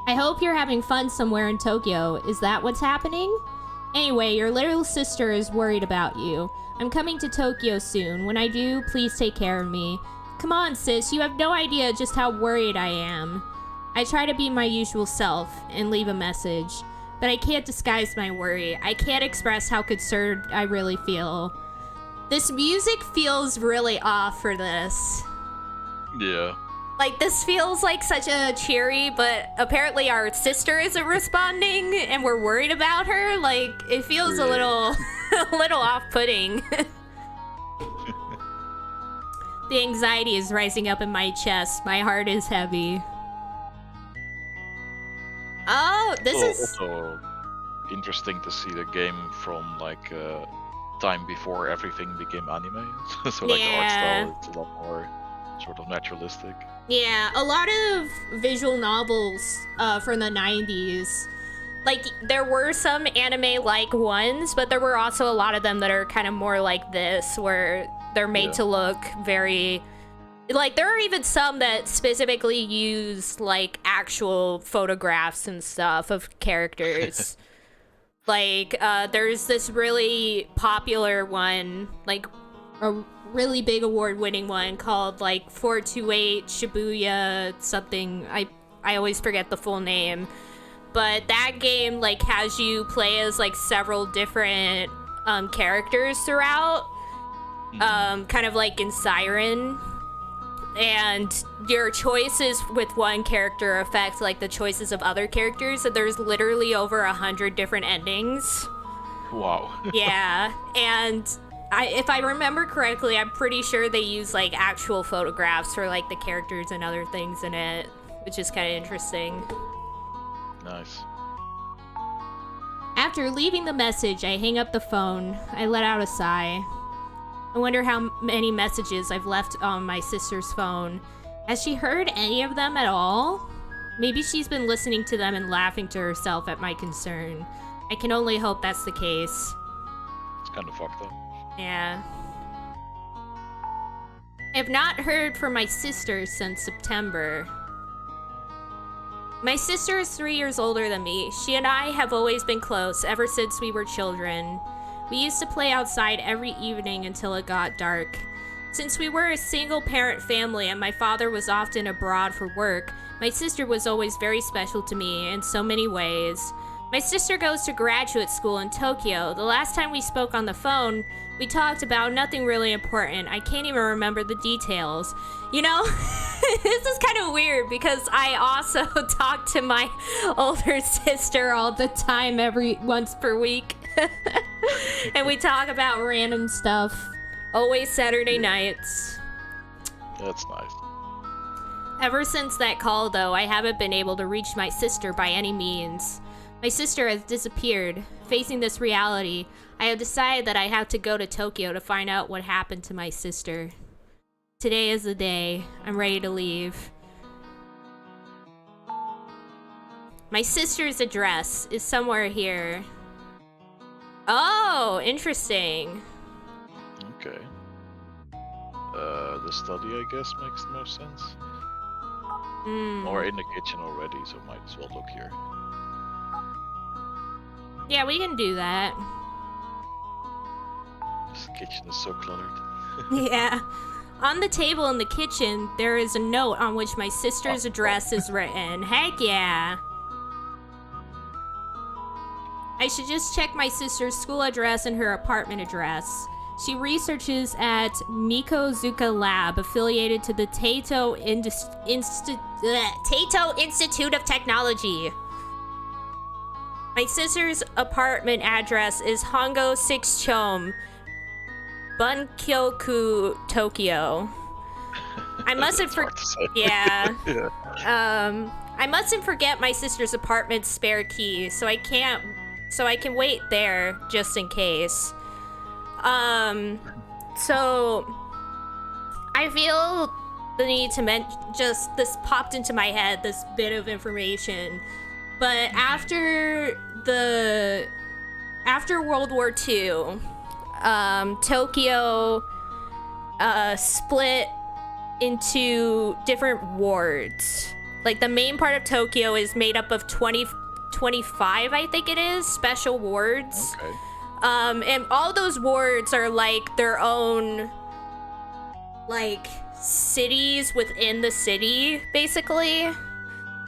I hope you're having fun somewhere in Tokyo. Is that what's happening? Anyway, your little sister is worried about you. I'm coming to Tokyo soon. When I do, please take care of me. Come on, sis. You have no idea just how worried I am. I try to be my usual self and leave a message, but I can't disguise my worry. I can't express how concerned I really feel. This music feels really off for this. Yeah. Like, this feels like such a cheery, but apparently our sister isn't responding, and we're worried about her. Like, it feels a little, a little off-putting. The anxiety is rising up in my chest. My heart is heavy. Oh, this is also interesting to see the game from like time before everything became anime. So like the art style is a lot more sort of naturalistic. Yeah, a lot of visual novels from the 90s. Like, there were some anime-like ones, but there were also a lot of them that are kind of more like this, where they're made to look very... Like, there are even some that specifically use, like, actual photographs and stuff of characters. Like, there's this really popular one, like, a really big award-winning one called, like, 428 Shibuya something. I always forget the full name. But that game, like, has you play as, like, several different characters throughout. Kind of like in Siren. And your choices with one character affect, like, the choices of other characters. And there's literally over 100 different endings. Wow. Yeah, and if I remember correctly, I'm pretty sure they use, like, actual photographs for, like, the characters and other things in it, which is kind of interesting. Nice. After leaving the message, I hang up the phone. I let out a sigh. I wonder how many messages I've left on my sister's phone. Has she heard any of them at all? Maybe she's been listening to them and laughing to herself at my concern. I can only hope that's the case. It's kind of fucked up. Yeah. I have not heard from my sister since September. My sister is 3 years older than me. She and I have always been close ever since we were children. We used to play outside every evening until it got dark. Since we were a single-parent family and my father was often abroad for work, my sister was always very special to me in so many ways. My sister goes to graduate school in Tokyo. The last time we spoke on the phone, we talked about nothing really important. I can't even remember the details. You know, this is kind of weird because I also talk to my older sister all the time, once per week. And we talk about random stuff. Always Saturday nights. That's nice. Ever since that call, though, I haven't been able to reach my sister by any means. My sister has disappeared. Facing this reality, I have decided that I have to go to Tokyo to find out what happened to my sister. Today is the day. I'm ready to leave. My sister's address is somewhere here. Oh, interesting. Okay. The study, I guess, makes the most sense. Or in the kitchen already, so might as well look here. Yeah, we can do that. This kitchen is so cluttered. Yeah. On the table in the kitchen, there is a note on which my sister's address is written. Heck yeah. I should just check my sister's school address and her apartment address. She researches at Mikozuka Lab, affiliated to the Taito Institute of Technology. My sister's apartment address is Hongo 6 Chom, Bunkyoku, Tokyo. I mustn't Yeah. I mustn't forget my sister's apartment's spare key, so I can wait there just in case. So I feel the need to just this popped into my head, this bit of information. But after World War II, Tokyo split into different wards. Like, the main part of Tokyo is made up of 25, I think it is, special wards. Okay. And all those wards are like their own, like, cities within the city, basically.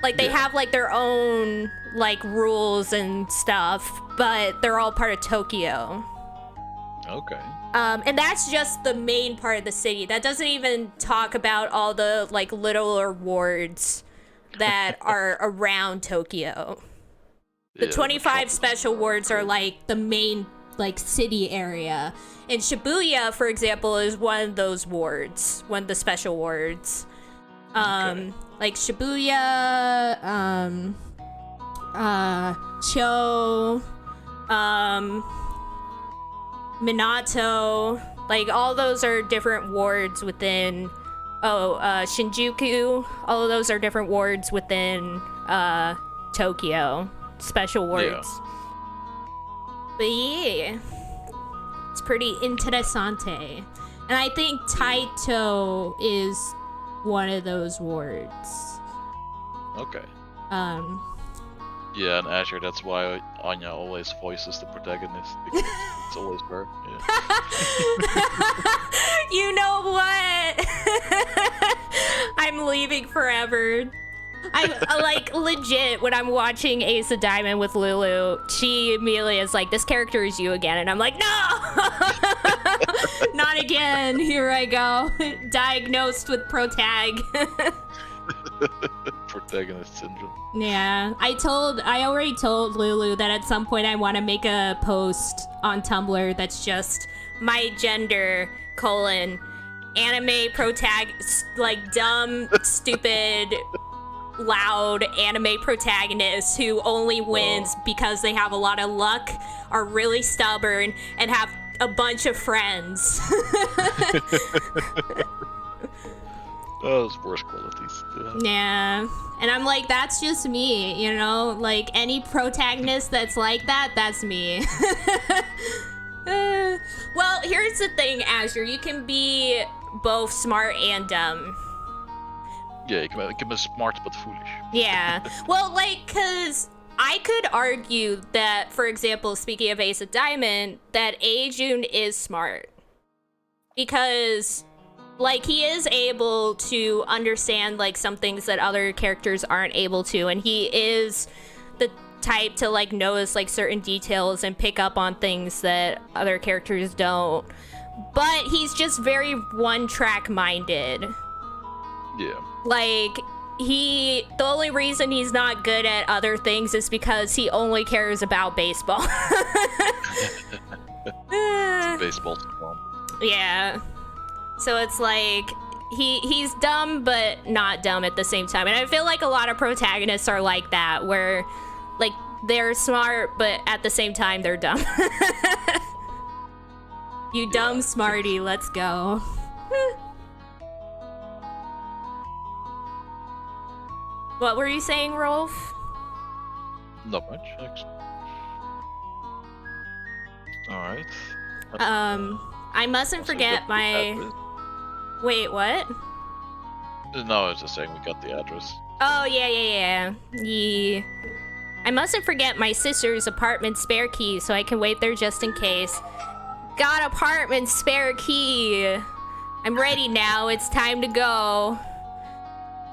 Like, they have, like, their own, like, rules and stuff, but they're all part of Tokyo. Okay. And that's just the main part of the city. That doesn't even talk about all the, like, littler wards that are around Tokyo. The 25 special wards are, like, the main, like, city area. And Shibuya, for example, is one of those wards. One of the special wards. Like Shibuya, Cho, Minato, like all those are different wards within Shinjuku, all of those are different wards within Tokyo, special wards. But yeah, it's pretty interessante. And I think Taito is one of those wards. Okay. Yeah, and Azure, that's why Anya always voices the protagonist, because it's always her. Yeah. You know what? I'm leaving forever. I'm like legit when I'm watching Ace of Diamond with Lulu, she immediately is like, this character is you again, and I'm like, no! Not again. Here I go. Diagnosed with protag. Protagonist syndrome. Yeah, I already told Lulu that at some point I want to make a post on Tumblr that's just my gender, anime like dumb, stupid, loud anime protagonists who only wins because they have a lot of luck, are really stubborn, and have a bunch of friends. Those worst qualities. Yeah. And I'm like, that's just me, you know? Like, any protagonist that's like that, that's me. Well, here's the thing, Azure. You can be both smart and dumb. Yeah, you can be smart but foolish. Yeah. Well, like, because I could argue that, for example, speaking of Ace of Diamond, that Aejun is smart. Because, like, he is able to understand, like, some things that other characters aren't able to, and he is the type to, like, notice, like, certain details and pick up on things that other characters don't. But he's just very one-track minded. Yeah. Like, the only reason he's not good at other things is because he only cares about baseball. It's a baseball club. Yeah. So it's like, he's dumb, but not dumb at the same time. And I feel like a lot of protagonists are like that, where, like, they're smart, but at the same time, they're dumb. You dumb smarty, let's go. What were you saying, Rolf? Not much, actually. Alright. I mustn't forget my... Wait, what? No, I was just saying we got the address. Oh, yeah. I mustn't forget my sister's apartment spare key, so I can wait there just in case. Got apartment spare key. I'm ready now. It's time to go.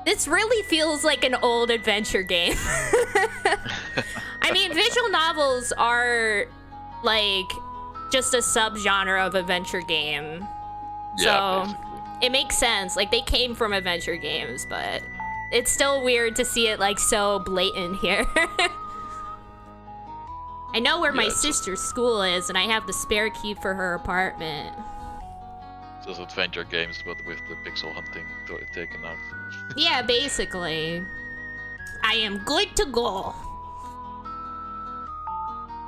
This really feels like an old adventure game. I mean, visual novels are, like, just a subgenre of adventure game. Yeah, so basically. It makes sense. Like, they came from adventure games, but it's still weird to see it, like, so blatant here. I know where my sister's school is, and I have the spare key for her apartment. Just adventure games, but with the pixel hunting taken out. Yeah, basically. I am good to go.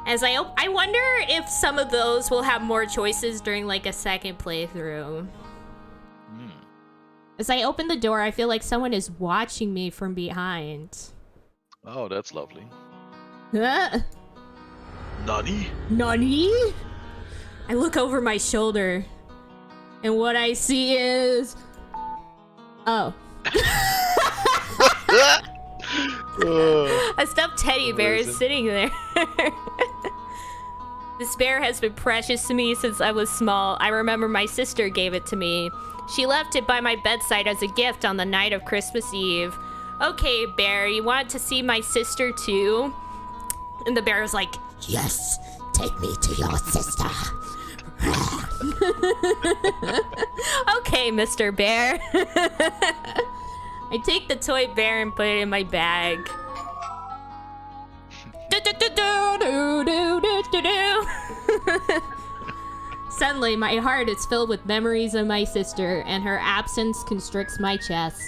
As I wonder if some of those will have more choices during, like, a second playthrough. As I open the door, I feel like someone is watching me from behind. Oh, that's lovely. Nani? Nani? I look over my shoulder, and what I see is... Oh. A stuffed teddy bear is sitting there. This bear has been precious to me since I was small. I remember my sister gave it to me. She left it by my bedside as a gift on the night of Christmas Eve. Okay, bear, you want to see my sister too? And the bear was like, yes, take me to your sister. Okay, Mr. Bear. I take the toy bear and put it in my bag. Suddenly, my heart is filled with memories of my sister, and her absence constricts my chest.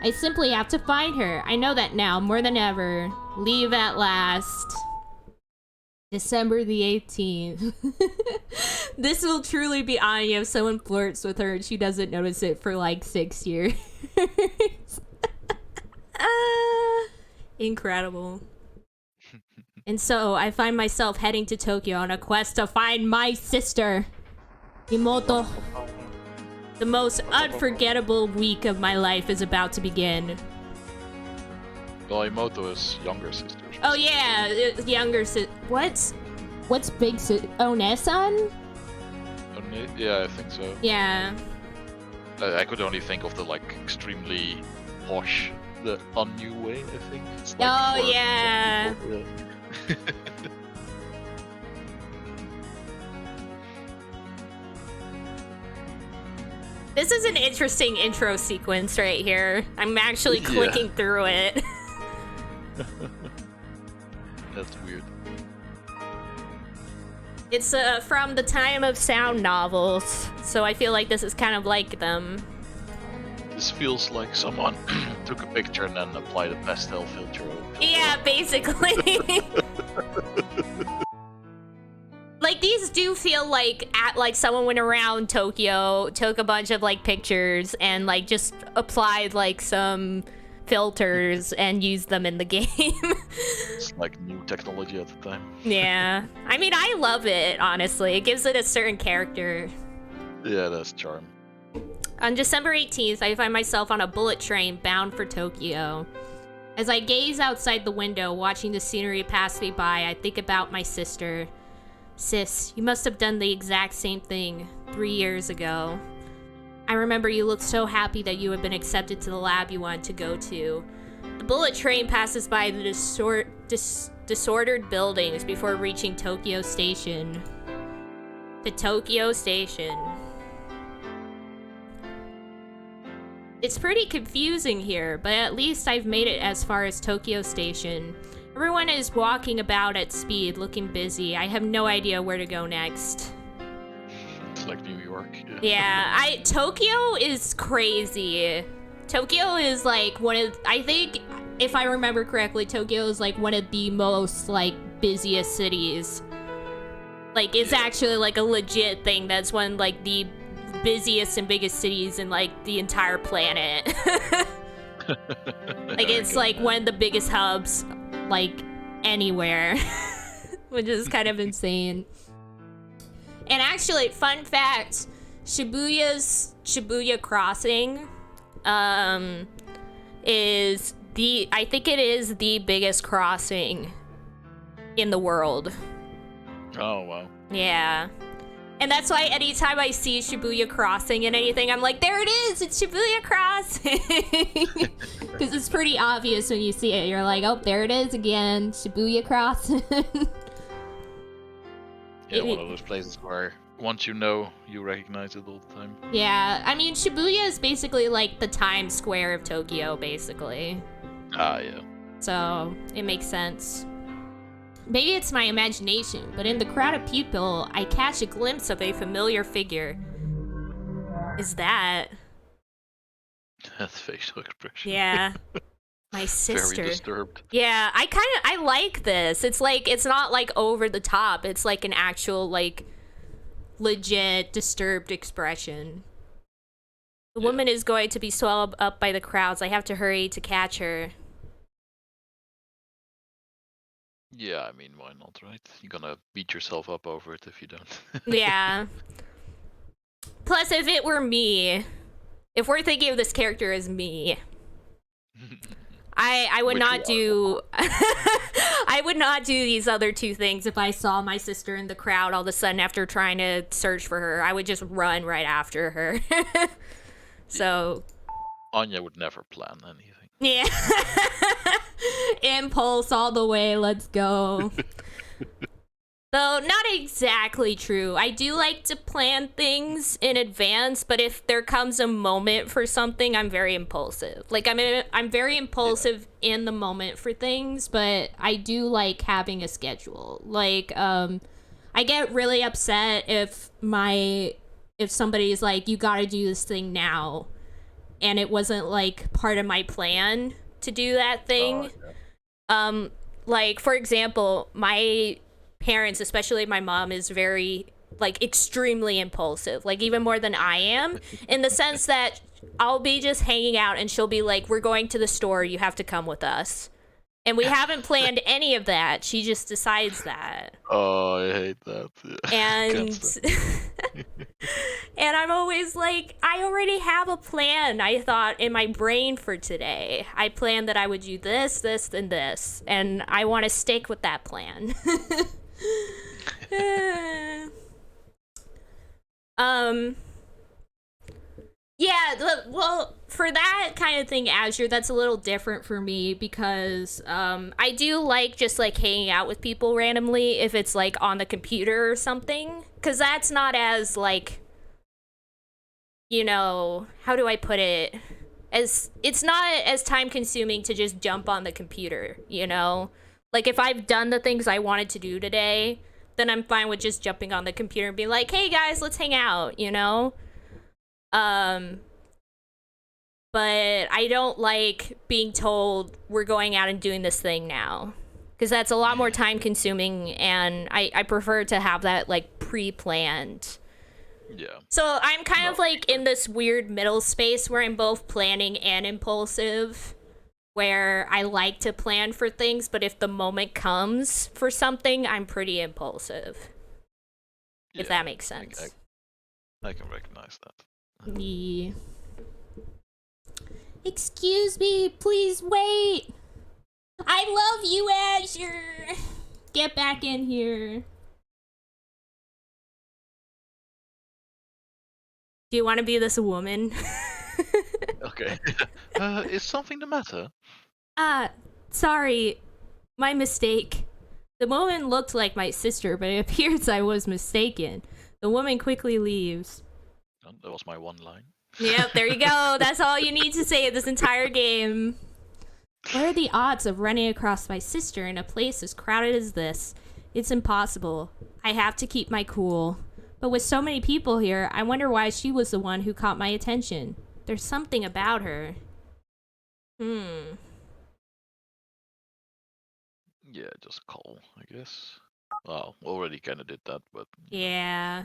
I simply have to find her. I know that now more than ever. Leave at last. December the 18th. This will truly be Anya if someone flirts with her and she doesn't notice it for like 6 years. Incredible. And so I find myself heading to Tokyo on a quest to find my sister, Imoto. The most unforgettable week of my life is about to begin. Well, Imoto is younger sister. Oh yeah, younger sister. What's big sister? Onesan? Yeah, I think so. Yeah. I could only think of the like extremely posh, the Anya way. I think. It's like oh yeah. This is an interesting intro sequence right here. I'm actually clicking through it. That's weird. It's from the time of sound novels, so I feel like this is kind of like them. This feels like someone took a picture and then applied a pastel filter over. Yeah, basically. Like, these do feel like someone went around Tokyo, took a bunch of like pictures and like just applied like some filters and used them in the game. It's like new technology at the time. Yeah. I mean, I love it, honestly. It gives it a certain character. Yeah, that's charm. On December 18th, I find myself on a bullet train bound for Tokyo. As I gaze outside the window, watching the scenery pass me by, I think about my sister. Sis, you must have done the exact same thing 3 years ago. I remember you looked so happy that you had been accepted to the lab you wanted to go to. The bullet train passes by the disordered buildings before reaching Tokyo Station. To Tokyo Station. It's pretty confusing here, but at least I've made it as far as Tokyo Station. Everyone is walking about at speed, looking busy. I have no idea where to go next. It's like New York. Yeah, Tokyo is crazy. Tokyo is like I think, if I remember correctly, Tokyo is like one of the most like busiest cities. Like, it's actually like a legit thing. That's one like the busiest and biggest cities in like the entire planet. Like, it's like one of the biggest hubs like anywhere. Which is kind of insane. And actually, fun fact, Shibuya Crossing is I think it is the biggest crossing in the world. Oh, wow. Yeah. And that's why anytime I see Shibuya Crossing in anything, I'm like, there it is! It's Shibuya Crossing! Because it's pretty obvious when you see it. You're like, oh, there it is again. Shibuya Crossing. Yeah, one of those places where once you know, you recognize it all the time. Yeah, I mean, Shibuya is basically like the Times Square of Tokyo, basically. Ah, yeah. So, it makes sense. Maybe it's my imagination, but in the crowd of people, I catch a glimpse of a familiar figure. Is that? That's facial expression. Yeah. My sister. Very disturbed. Yeah, I like this. It's like, it's not like over the top. It's like an actual, like, legit disturbed expression. The woman is going to be swallowed up by the crowds. I have to hurry to catch her. Yeah, I mean, why not, right? You're gonna beat yourself up over it if you don't. Yeah. Plus, if it were me, if we're thinking of this character as me, I would not do I would not do these other two things if I saw my sister in the crowd all of a sudden after trying to search for her. I would just run right after her. So Anya would never plan anything. Yeah. Impulse all the way, let's go. Though not exactly true. I do like to plan things in advance, but if there comes a moment for something, I'm very impulsive. Like, I'm very impulsive in the moment for things, but I do like having a schedule. Like, I get really upset if somebody's like, you gotta do this thing now, and it wasn't like part of my plan to do that thing. Oh, yeah. Like, for example, my parents, especially my mom, is very, like, extremely impulsive, like, even more than I am, in the sense that I'll be just hanging out and she'll be like, we're going to the store, you have to come with us. And we haven't planned any of that. She just decides that. Oh, I hate that. Yeah. And and I'm always like, I already have a plan, I thought, in my brain for today. I planned that I would do this, this, and this. And I want to stick with that plan. Yeah, well, for that kind of thing, Azure, that's a little different for me because I do like just like hanging out with people randomly if it's like on the computer or something, because that's not as like, you know, how do I put it? As it's not as time consuming to just jump on the computer, you know? Like if I've done the things I wanted to do today, then I'm fine with just jumping on the computer and being like, hey guys, let's hang out, you know? But I don't like being told we're going out and doing this thing now, because that's a lot more time consuming, and I prefer to have that like pre-planned. Yeah. So I'm kind of like in this weird middle space where I'm both planning and impulsive, where I like to plan for things, but if the moment comes for something, I'm pretty impulsive. Yeah, if that makes sense. I can recognize that. Yeah. Excuse me, please wait. I love you, Azure. Get back in here. Do you want to be this woman? Okay. Is something the matter? Sorry. My mistake. The woman looked like my sister, but it appears I was mistaken. The woman quickly leaves. That was my one line. Yep, there you go. That's all you need to say this entire game. What are the odds of running across my sister in a place as crowded as this? It's impossible. I have to keep my cool. But with so many people here, I wonder why she was the one who caught my attention. There's something about her. Yeah, just call, I guess. Well, already kind of did that, but... Yeah.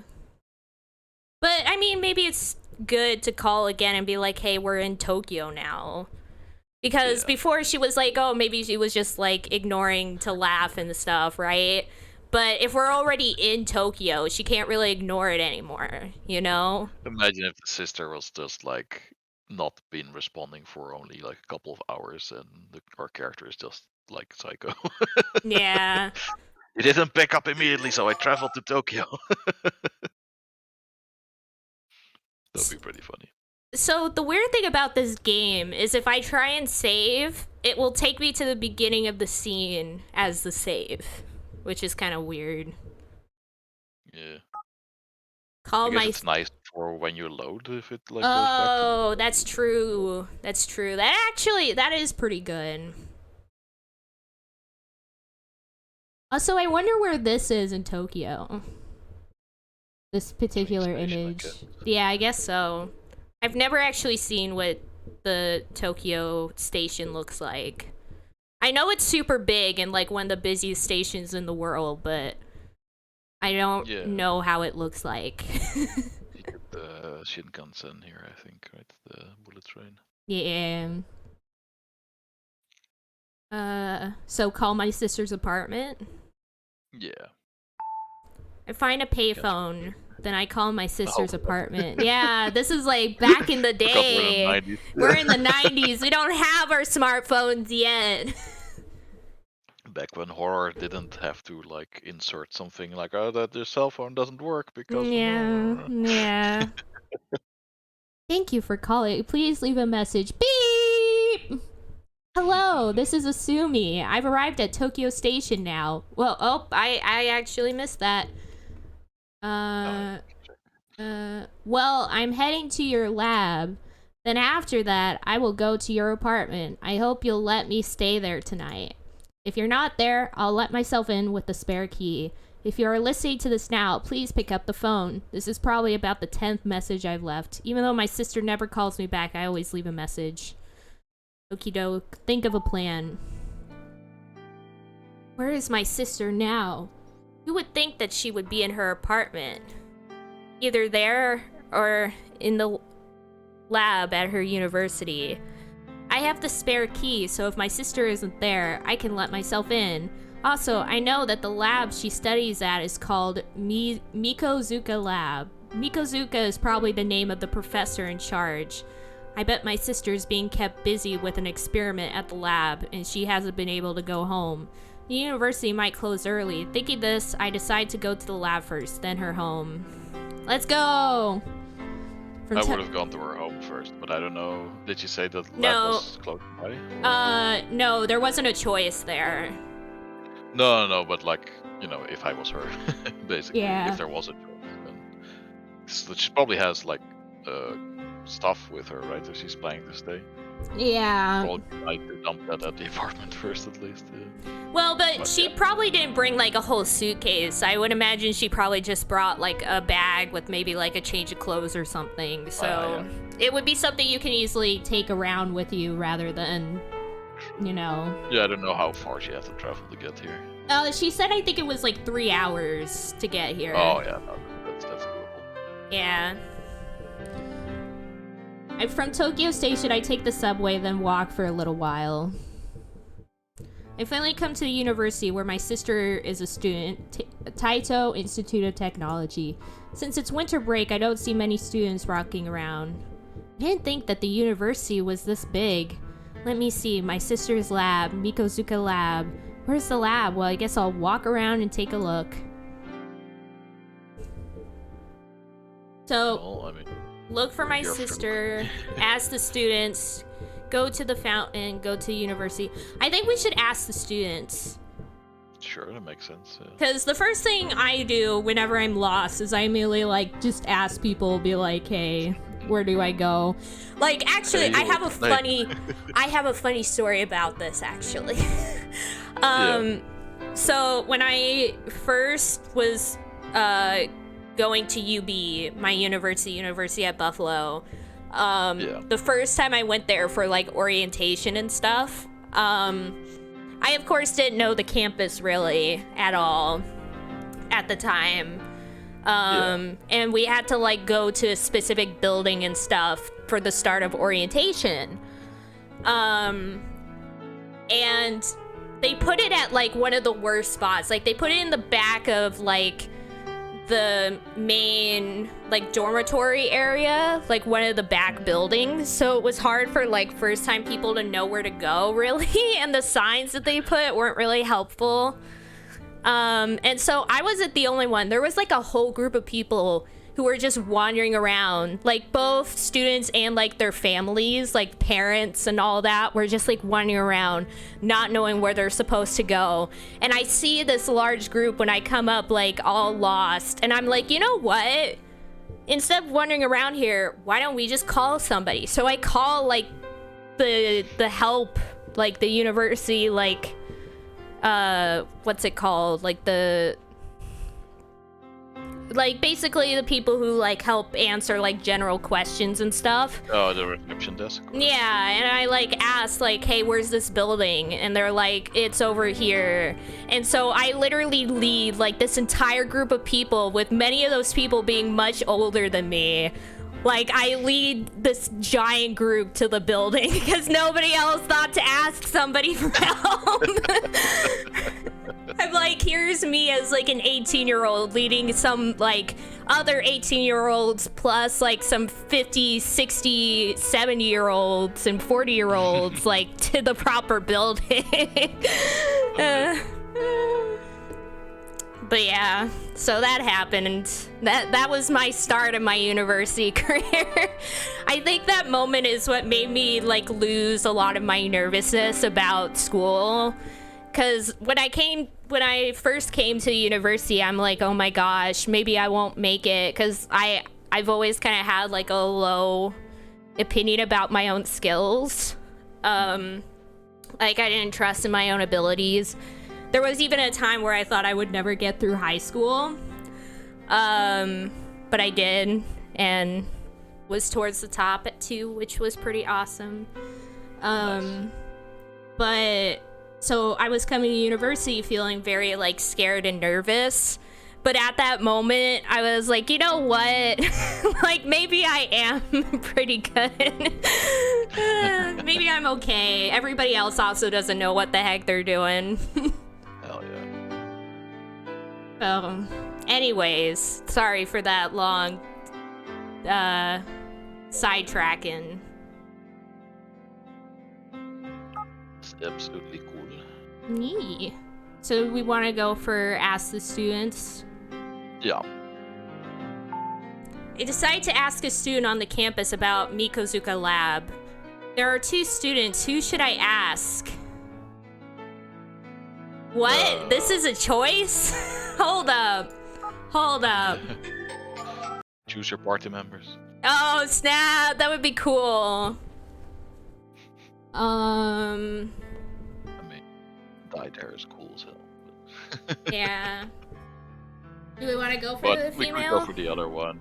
But, I mean, maybe it's good to call again and be like, hey, we're in Tokyo now. Because before she was like, oh, maybe she was just, like, ignoring to laugh and stuff, right? But if we're already in Tokyo, she can't really ignore it anymore, you know? Imagine if the sister was just, like, not been responding for only, like, a couple of hours, and our character is just, like, psycho. Yeah. You didn't pick up immediately, so I traveled to Tokyo. That'd be pretty funny. So the weird thing about this game is if I try and save, it will take me to the beginning of the scene as the save, which is kind of weird. Yeah. I guess it's nice for when you load if it like goes back to... Oh, that's true. That's true. That is pretty good. Also, I wonder where this is in Tokyo. This particular image. Yeah, I guess so. I've never actually seen what the Tokyo station looks like. I know it's super big and like one of the busiest stations in the world, but I don't know how it looks like. You get the Shinkansen here, I think, right? The bullet train. Yeah. So call my sister's apartment? Yeah. I find a payphone, then I call my sister's apartment. Yeah, this is like back in the day. We're in the 90s. We don't have our smartphones yet. Back when horror didn't have to like insert something like, oh, that your cell phone doesn't work because... Yeah. Thank you for calling. Please leave a message. Beep! Hello, this is Asumi. I've arrived at Tokyo Station now. Well, I actually missed that. Well, I'm heading to your lab. Then after that, I will go to your apartment. I hope you'll let me stay there tonight. If you're not there, I'll let myself in with the spare key. If you are listening to this now, please pick up the phone. This is probably about the 10th message I've left. Even though my sister never calls me back, I always leave a message. Okie doke. Think of a plan. Where is my sister now? You would think that she would be in her apartment, either there or in the lab at her university. I have the spare key, so if my sister isn't there, I can let myself in. Also, I know that the lab she studies at is called Mikozuka Lab. Mikozuka is probably the name of the professor in charge. I bet my sister's being kept busy with an experiment at the lab, and she hasn't been able to go home. The university might close early. Thinking this, I decide to go to the lab first, then her home. Let's go! I would have gone to her home first, but I don't know. Did you say that lab was close by? No, there wasn't a choice there. No, but like, you know, if I was her, basically, yeah. If there was a choice, then so she probably has like stuff with her, right? If she's planning to stay. Yeah. Well, I could dump that at the apartment first, at least. Yeah. Well, but she probably didn't bring like a whole suitcase. I would imagine she probably just brought like a bag with maybe like a change of clothes or something. So it would be something you can easily take around with you rather than, you know. Yeah, I don't know how far she had to travel to get here. She said I think it was like 3 hours to get here. Oh yeah, no, that's doable. Yeah. From Tokyo Station, I take the subway, then walk for a little while. I finally come to the university where my sister is a student, Taito Institute of Technology. Since it's winter break, I don't see many students walking around. I didn't think that the university was this big. Let me see, my sister's lab, Mikozuka Lab. Where's the lab? Well, I guess I'll walk around and take a look. So, well, I mean, look for my sister, ask the students, go to the fountain, go to university. I think we should ask the students. Sure, that makes sense. Because the first thing I do whenever I'm lost is I immediately like just ask people, be like, hey, where do I go? Like, actually, I have a funny story about this, actually. So when I first was going to UB, my university at Buffalo, the first time I went there for like orientation and stuff, I of course didn't know the campus really at all at the time. And we had to like go to a specific building and stuff for the start of orientation. And they put it at like one of the worst spots. Like they put it in the back of like the main like dormitory area, like one of the back buildings. So it was hard for like first time people to know where to go really. And the signs that they put weren't really helpful. And so I wasn't the only one. There was like a whole group of people who were just wandering around, like both students and like their families, like parents and all that were just like wandering around, not knowing where they're supposed to go. And I see this large group when I come up like all lost, and I'm like, you know what? Instead of wandering around here, why don't we just call somebody? So I call like the help, like the university, like what's it called? Like basically the people who like help answer like general questions and stuff. Oh, the reception desk. Yeah, and I like asked like, hey, where's this building? And they're like, it's over here. And so I literally lead like this entire group of people, with many of those people being much older than me. Like, I lead this giant group to the building because nobody else thought to ask somebody for help. I'm like, here's me as like an 18-year-old leading some like other 18-year-olds plus like some 50, 60, 70-year-olds and 40-year-olds like to the proper building. But yeah, so that happened, and that was my start of my university career. I think that moment is what made me like lose a lot of my nervousness about school. Cause when I first came to university, I'm like, oh my gosh, maybe I won't make it. Cause I've always kind of had like a low opinion about my own skills. Like I didn't trust in my own abilities. There was even a time where I thought I would never get through high school. But I did, and was towards the top at 2, which was pretty awesome. Nice. But So I was coming to university feeling very like scared and nervous. But at that moment, I was like, you know what? Like, maybe I am pretty good. Maybe I'm okay. Everybody else also doesn't know what the heck they're doing. Hell yeah. Anyways, sorry for that long sidetracking. It's absolutely cool. Nee. So we want to go for Ask the Students? Yeah. I decided to ask a student on the campus about Mikozuka Lab. There are 2 students. Who should I ask? What? This is a choice? Hold up. Choose your party members. Oh, snap. That would be cool. I mean, dyed hair is cool as hell. Yeah. Do we want to go for the we female? could go for the other one.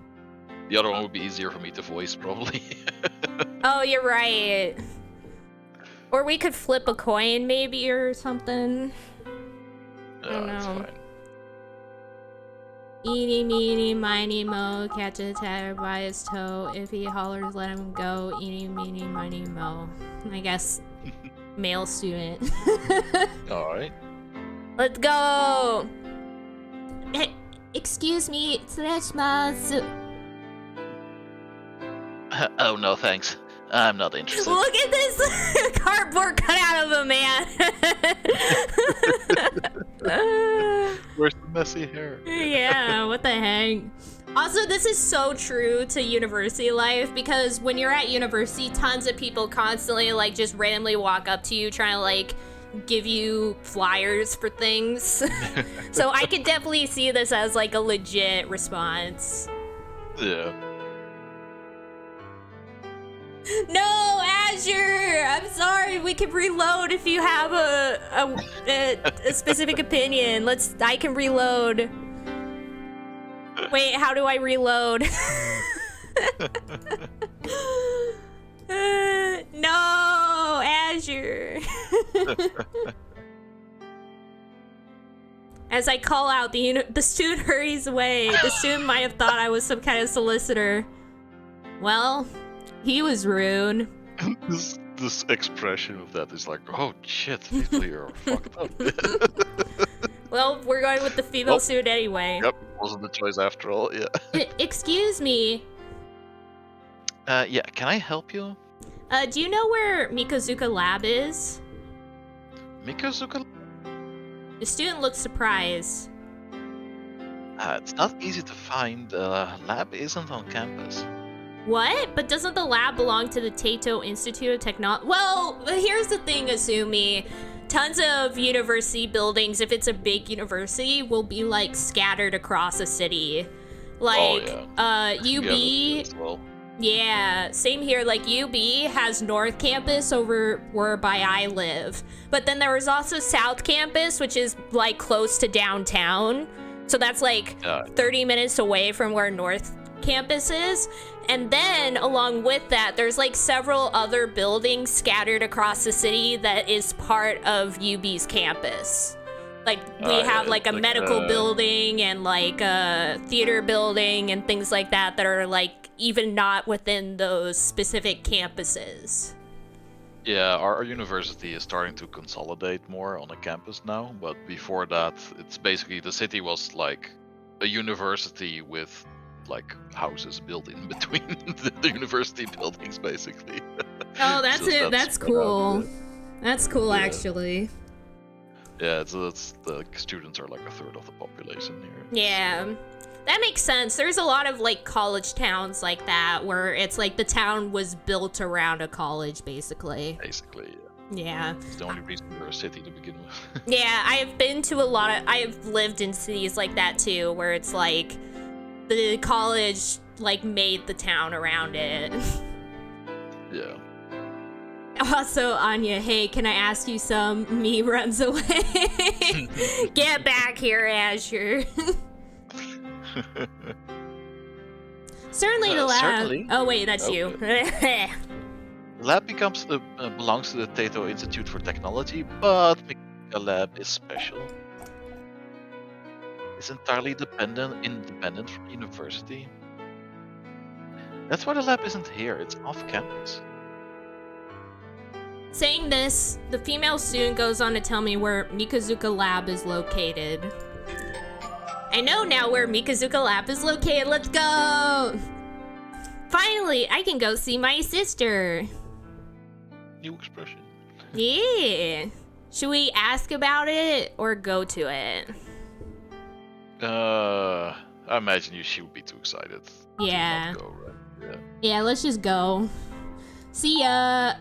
The other one would be easier for me to voice, probably. Oh, you're right. Or we could flip a coin, maybe, or something. I don't know. It's fine. Eeny, meeny, miny, mo, catch a tatter by his toe. If he hollers, let him go. Eeny, meeny, miny, mo. I guess male student. Alright. Let's go! Excuse me, tsureshimasu. Oh, no, thanks. I'm not interested. Look at this cardboard cutout of a man. Where's the messy hair? Yeah, what the heck? Also, this is so true to university life because when you're at university, tons of people constantly like just randomly walk up to you trying to like give you flyers for things. So I could definitely see this as like a legit response. Yeah. No, Azure! I'm sorry, we can reload if you have a specific opinion. I can reload. Wait, how do I reload? No, Azure. As I call out, the student hurries away. The student might have thought I was some kind of solicitor. Well, he was rude. This expression of that is like, oh shit, people here are fucked up. Well, we're going with the female student anyway. Yep, wasn't the choice after all, yeah. Excuse me. Yeah, can I help you? Do you know where Mikozuka Lab is? Mikozuka? The student looks surprised. It's not easy to find. Lab isn't on campus. What? But doesn't the lab belong to the Taito Institute of Technology? Well, here's the thing, Azumi. Tons of university buildings, if it's a big university, will be like scattered across a city. Like, UB. Yeah, same here. Like UB has North Campus over whereby I live. But then there was also South Campus, which is like close to downtown. So that's like 30 minutes away from where North Campus is. And then along with that, there's like several other buildings scattered across the city that is part of UB's campus. Like we have like a medical building and like a theater building and things like that are like even not within those specific campuses. Yeah, our university is starting to consolidate more on a campus now, but before that, it's basically the city was like a university with like houses built in between the university buildings, basically. Oh, that's so it. That's cool. That's cool, actually. Yeah, it's the students are like a third of the population here. Yeah, that makes sense. There's a lot of like college towns like that where it's like the town was built around a college, basically. Basically, yeah. Yeah. It's the only reason we're a city to begin with. Yeah, I've been to I've lived in cities like that too, where it's like the college like made the town around it. Yeah. Also, Anya, hey, can I ask you some? Me runs away. Get back here, Azure. Certainly the lab. Certainly. Oh wait, that's you. The lab belongs to the Taito Institute for Technology, but Mikazuka lab is special? It's entirely independent from the university? That's why the lab isn't here, it's off campus. Saying this, the female student goes on to tell me where Mikazuka Lab is located. I know now where Mikazuka Lab is located, let's go! Finally, I can go see my sister. New expression. Yeah. Should we ask about it or go to it? I imagine she would be too excited. Yeah. To not go, right? Yeah, let's just go. See ya.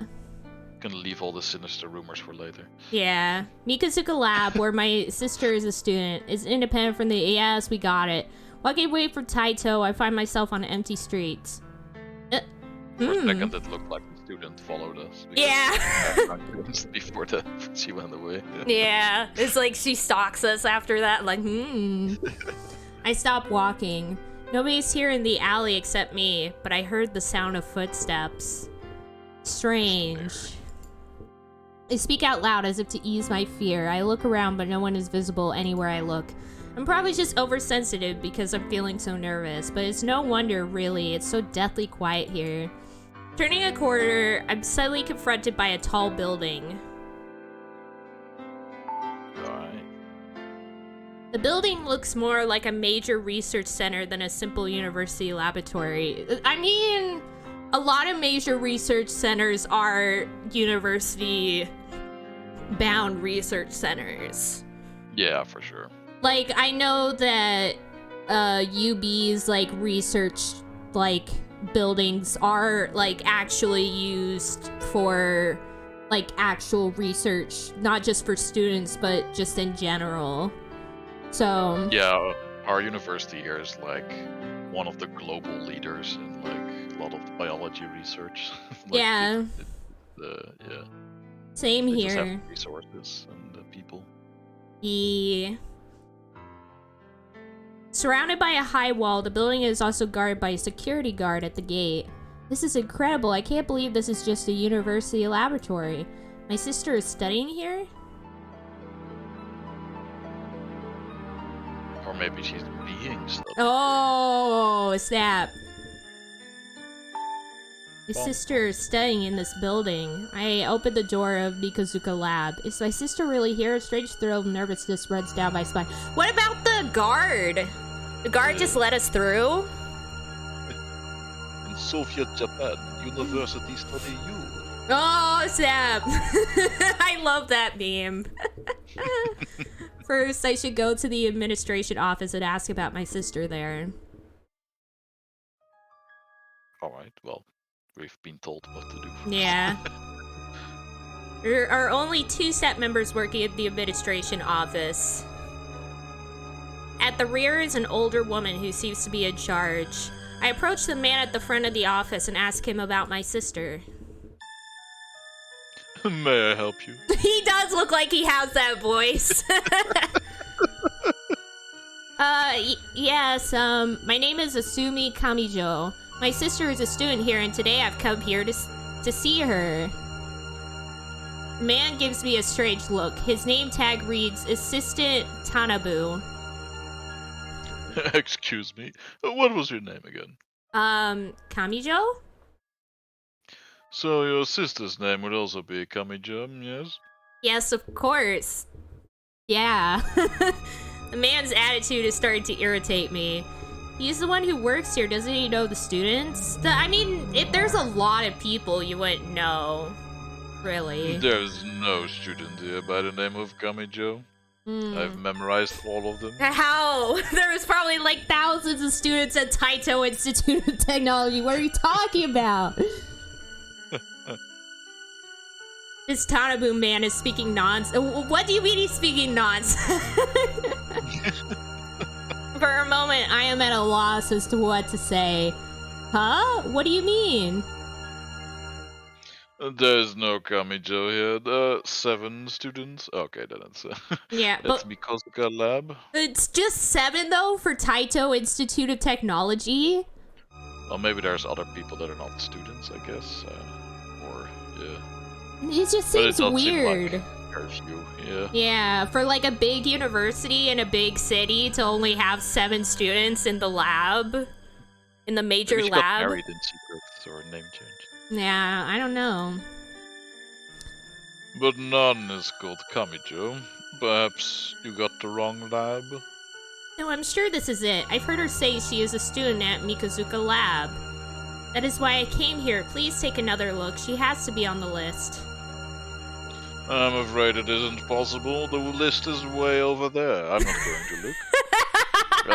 Gonna leave all the sinister rumors for later. Yeah. Mikazuka Lab, where my sister is a student, is independent from the... Yes, we got it. Walking away from Taito, I find myself on empty streets. For a second, it looked like the student followed us. Yeah. Before she went away. Yeah. It's like she stalks us after that. Like, I stop walking. Nobody's here in the alley except me, but I heard the sound of footsteps. Strange. I speak out loud as if to ease my fear. I look around, but no one is visible anywhere I look. I'm probably just oversensitive because I'm feeling so nervous, but it's no wonder, really. It's so deathly quiet here. Turning a corner, I'm suddenly confronted by a tall building. Alright. The building looks more like a major research center than a simple university laboratory. I mean, a lot of major research centers are university-bound research centers. Yeah, for sure. Like, I know that UB's, like, research, like, buildings are, like, actually used for, like, actual research. Not just for students, but just in general. So... Yeah, our university here is, like, one of the global leaders in, like, a lot of biology research. Like, yeah. Yeah. Same they here. Just have resources and people. Yeah. Surrounded by a high wall, the building is also guarded by a security guard at the gate. This is incredible. I can't believe this is just a university laboratory. My sister is studying here? Or maybe she's being studied. Oh, snap. My Well. sister is studying in this building. I open the door of Mikazuka Lab. Is my sister really here? A strange thrill of nervousness runs down my spine. What about the guard? The guard just let us through? In Soviet Japan, university study you. Oh, snap. I love that meme. First, I should go to the administration office and ask about my sister there. Alright, well, we've been told what to do. Yeah. There are only 2 staff members working at the administration office. At the rear is an older woman who seems to be in charge. I approach the man at the front of the office and ask him about my sister. May I help you? He does look like he has that voice. Yes, my name is Asumi Kamijo. My sister is a student here, and today I've come here to see her. The man gives me a strange look. His name tag reads Assistant Tanabu. Excuse me, what was your name again? Kamijo? So your sister's name would also be Kamijo, yes? Yes, of course. Yeah. The man's attitude is starting to irritate me. He's the one who works here, doesn't he know the students? I mean, if there's a lot of people, you wouldn't know. Really. There's no student here by the name of Kamijo. I've memorized all of them. How? There was probably like thousands of students at Taito Institute of Technology. What are you talking about? This Tanabu man is speaking nonsense. What do you mean he's speaking nonsense? For a moment, I am at a loss as to what to say. Huh? What do you mean? There's no Kamijo here. 7 students. Okay, then it's yeah, it's but Mikazuka Lab. It's just 7 though for Taito Institute of Technology. Well, maybe there's other people that are not students, I guess. Or yeah. It just seems weird. very few, yeah. Yeah, for like a big university in a big city to only have 7 students in the lab, in the major Maybe she lab. got married in secret or name changed. Yeah, I don't know. But none is called Kamijo. Perhaps you got the wrong lab? No, I'm sure this is it. I've heard her say she is a student at Mikazuka Lab. That is why I came here. Please take another look. She has to be on the list. I'm afraid it isn't possible. The list is way over there. I'm not going to look.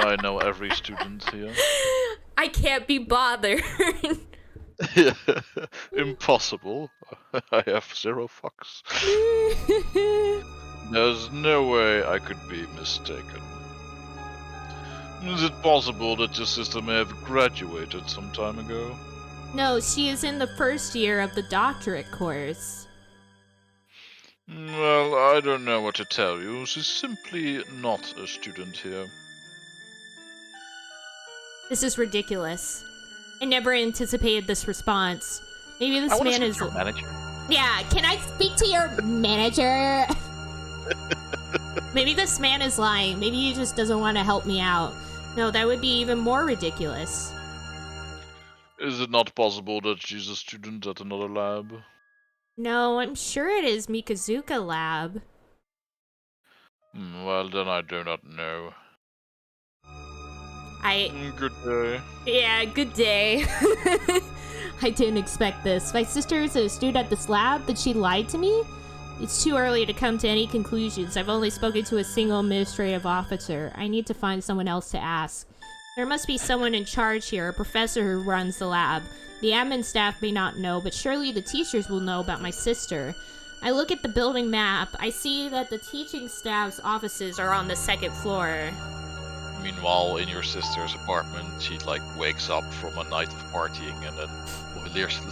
I know every student here. I can't be bothered. Impossible. I have 0 fucks. There's no way I could be mistaken. Is it possible that your sister may have graduated some time ago? No, she is in the first year of the doctorate course. Well, I don't know what to tell you. She's simply not a student here. This is ridiculous. I never anticipated this response. Maybe this man is... your manager. Yeah, can I speak to your manager? Maybe this man is lying. Maybe he just doesn't want to help me out. No, that would be even more ridiculous. Is it not possible that she's a student at another lab? No, I'm sure it is Mikazuka Lab. Well, then I do not know. Good day. Yeah, good day. I didn't expect this. My sister is a student at this lab, but she lied to me? It's too early to come to any conclusions. I've only spoken to a single administrative officer. I need to find someone else to ask. There must be someone in charge here, a professor who runs the lab. The admin staff may not know, but surely the teachers will know about my sister. I look at the building map. I see that the teaching staff's offices are on the 2nd floor. Meanwhile, in your sister's apartment, she wakes up from a night of partying and then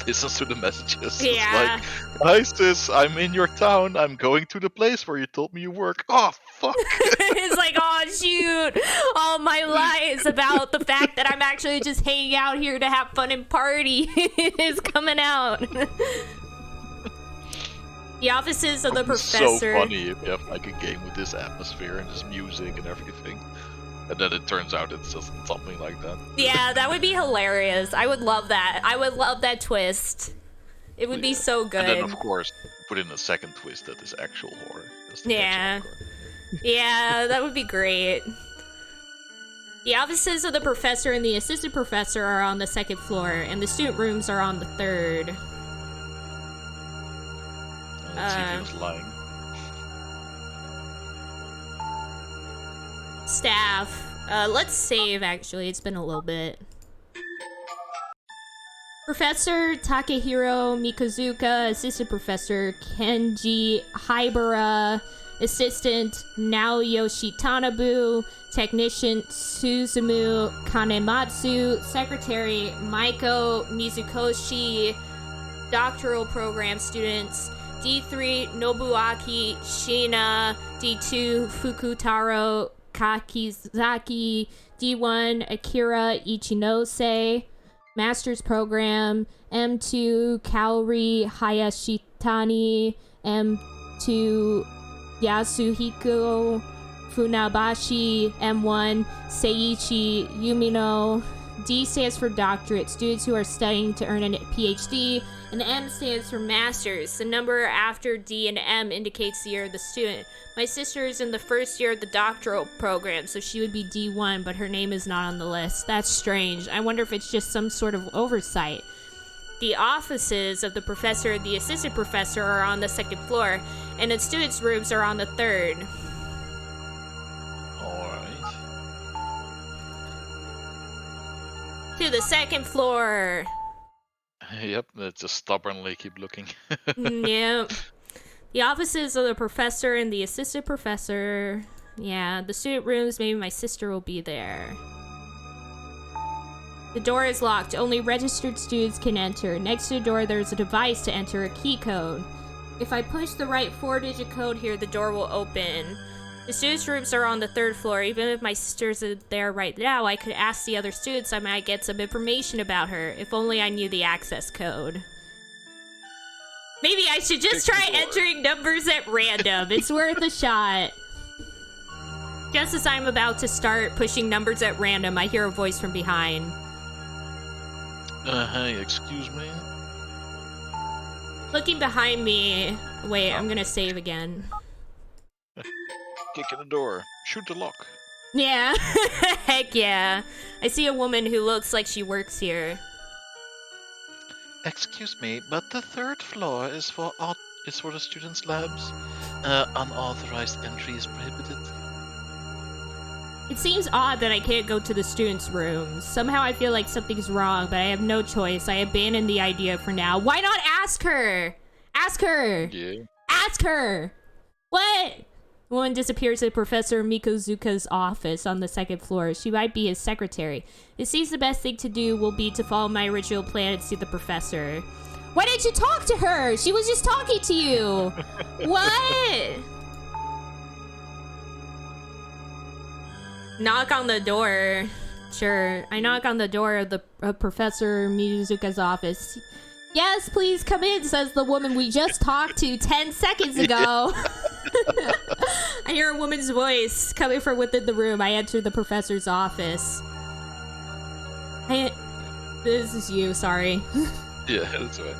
listens to the messages. Yeah. It's like, hi sis, I'm in your town. I'm going to the place where you told me you work. Oh, fuck. It's like, oh, shoot. All my lies about the fact that I'm actually just hanging out here to have fun and party is coming out. The offices of the professor. It's so funny if you have a game with this atmosphere and this music and everything. And then it turns out it's just something like that. Yeah, that would be hilarious. I would love that. I would love that twist. It would be so good. And then, of course, put in a second twist that is actual horror. Yeah. Yeah, that would be great. The offices of the professor and the assistant professor are on the 2nd floor, and the student rooms are on the 3rd. Let's see if he was lying. Staff. Let's save, actually. It's been a little bit. Professor Takehiro Mikazuka, Assistant Professor Kenji Haibara, Assistant Naoyoshi Tanabu, Technician Suzumu Kanematsu, Secretary Maiko Mizukoshi, Doctoral Program Students D3 Nobuaki Shina, D2 Fukutaro Kakizaki, D1 Akira Ichinose, Master's Program M2 Kaori Hayashitani, M2 Yasuhiko Funabashi, M1 Seiichi Yumino. D stands for doctorate, students who are studying to earn a PhD, and the M stands for masters. The number after D and M indicates the year of the student. My sister is in the first year of the doctoral program, so she would be D1, but her name is not on the list. That's strange. I wonder if it's just some sort of oversight. The offices of the professor and the assistant professor are on the 2nd floor, and the students' rooms are on the 3rd. Alright. To the 2nd floor. Yep, just stubbornly keep looking. Yep. The offices of the professor and the assistant professor. Yeah, the student rooms, maybe my sister will be there. The door is locked. Only registered students can enter. Next to the door, there's a device to enter a key code. If I push the right 4-digit code here, the door will open. The students' rooms are on the 3rd floor. Even if my sister's there right now, I could ask the other students. I might get some information about her. If only I knew the access code. Maybe I should just try entering numbers at random. It's worth a shot. Just as I'm about to start pushing numbers at random, I hear a voice from behind. Hey, excuse me? Looking behind me... Wait, I'm gonna save again. Kick in the door. Shoot the lock. Yeah. Heck yeah. I see a woman who looks like she works here. Excuse me, but the 3rd floor is for the students' labs. Unauthorized entry is prohibited. It seems odd that I can't go to the students' rooms. Somehow I feel like something's wrong, but I have no choice. I abandon the idea for now. Why not ask her? Ask her! Yeah. Ask her! What? The woman disappears to Professor Mikozuka's office on the 2nd floor. She might be his secretary. It seems the best thing to do will be to follow my original plan and see the professor. Why didn't you talk to her? She was just talking to you. What? Knock on the door. Sure. I knock on the door of the Professor Mizuka's office. Yes, please come in, says the woman we just talked to 10 seconds ago. I hear a woman's voice coming from within the room. I enter the professor's office. This is you, sorry. Yeah, that's right.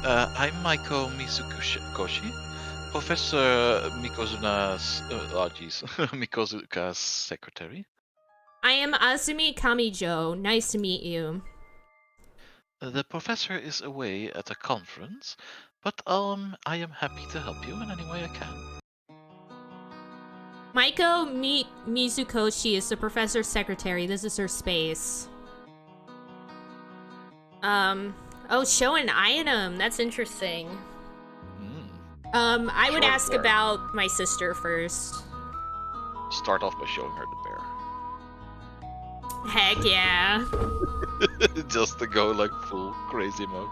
I'm Maiko Mizukoshi, Professor Mikozuka's secretary. I am Asumi Kamijo. Nice to meet you. The professor is away at a conference, but I am happy to help you in any way I can. Maiko Mizukoshi is the professor's secretary. This is her space. Oh, show an item. That's interesting. I would ask about my sister first. Start off by showing her the bear. Heck yeah. Just to go like full crazy mode.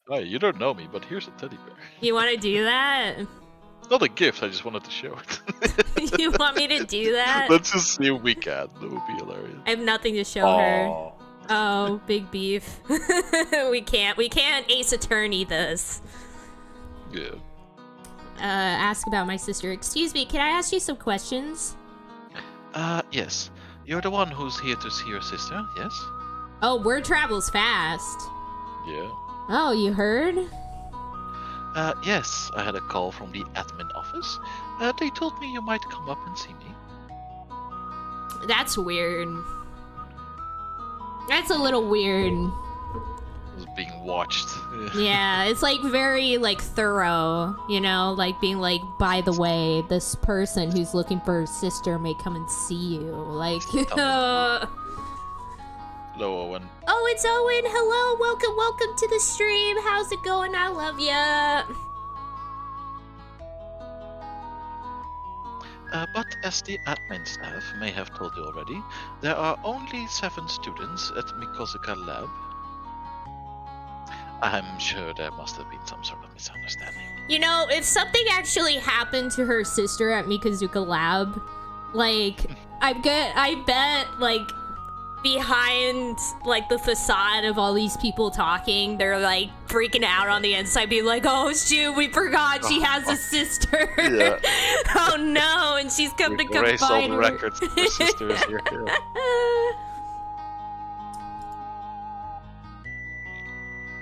Hi, you don't know me, but here's a teddy bear. You want to do that? Not a gift, I just wanted to show it. You want me to do that? Let's just see if we can. That would be hilarious. I have nothing to show her. Oh, big beef. We can't Ace Attorney this. Yeah. Ask about my sister. Excuse me, can I ask you some questions? Yes. You're the one who's here to see your sister, yes? Oh, word travels fast. Yeah. Oh, you heard? Yes. I had a call from the admin office. They told me you might come up and see me. That's weird. That's a little weird. Was being watched. Yeah, it's like very like thorough, you know, like being like, by the way, this person who's looking for her sister may come and see you. Like, Hello, Owen. Oh, it's Owen. Hello, welcome to the stream. How's it going? I love ya. But as the admin staff may have told you already, there are only 7 students at Mikozuka Lab. I'm sure there must have been some sort of misunderstanding. You know, if something actually happened to her sister at Mikozuka Lab, like, I bet, like, behind, like, the facade of all these people talking, they're, like, freaking out on the inside, being like, oh, shoot, we forgot she has a sister. Yeah. Oh, no, and she's come to come find her. Records, her sister is here. Yeah.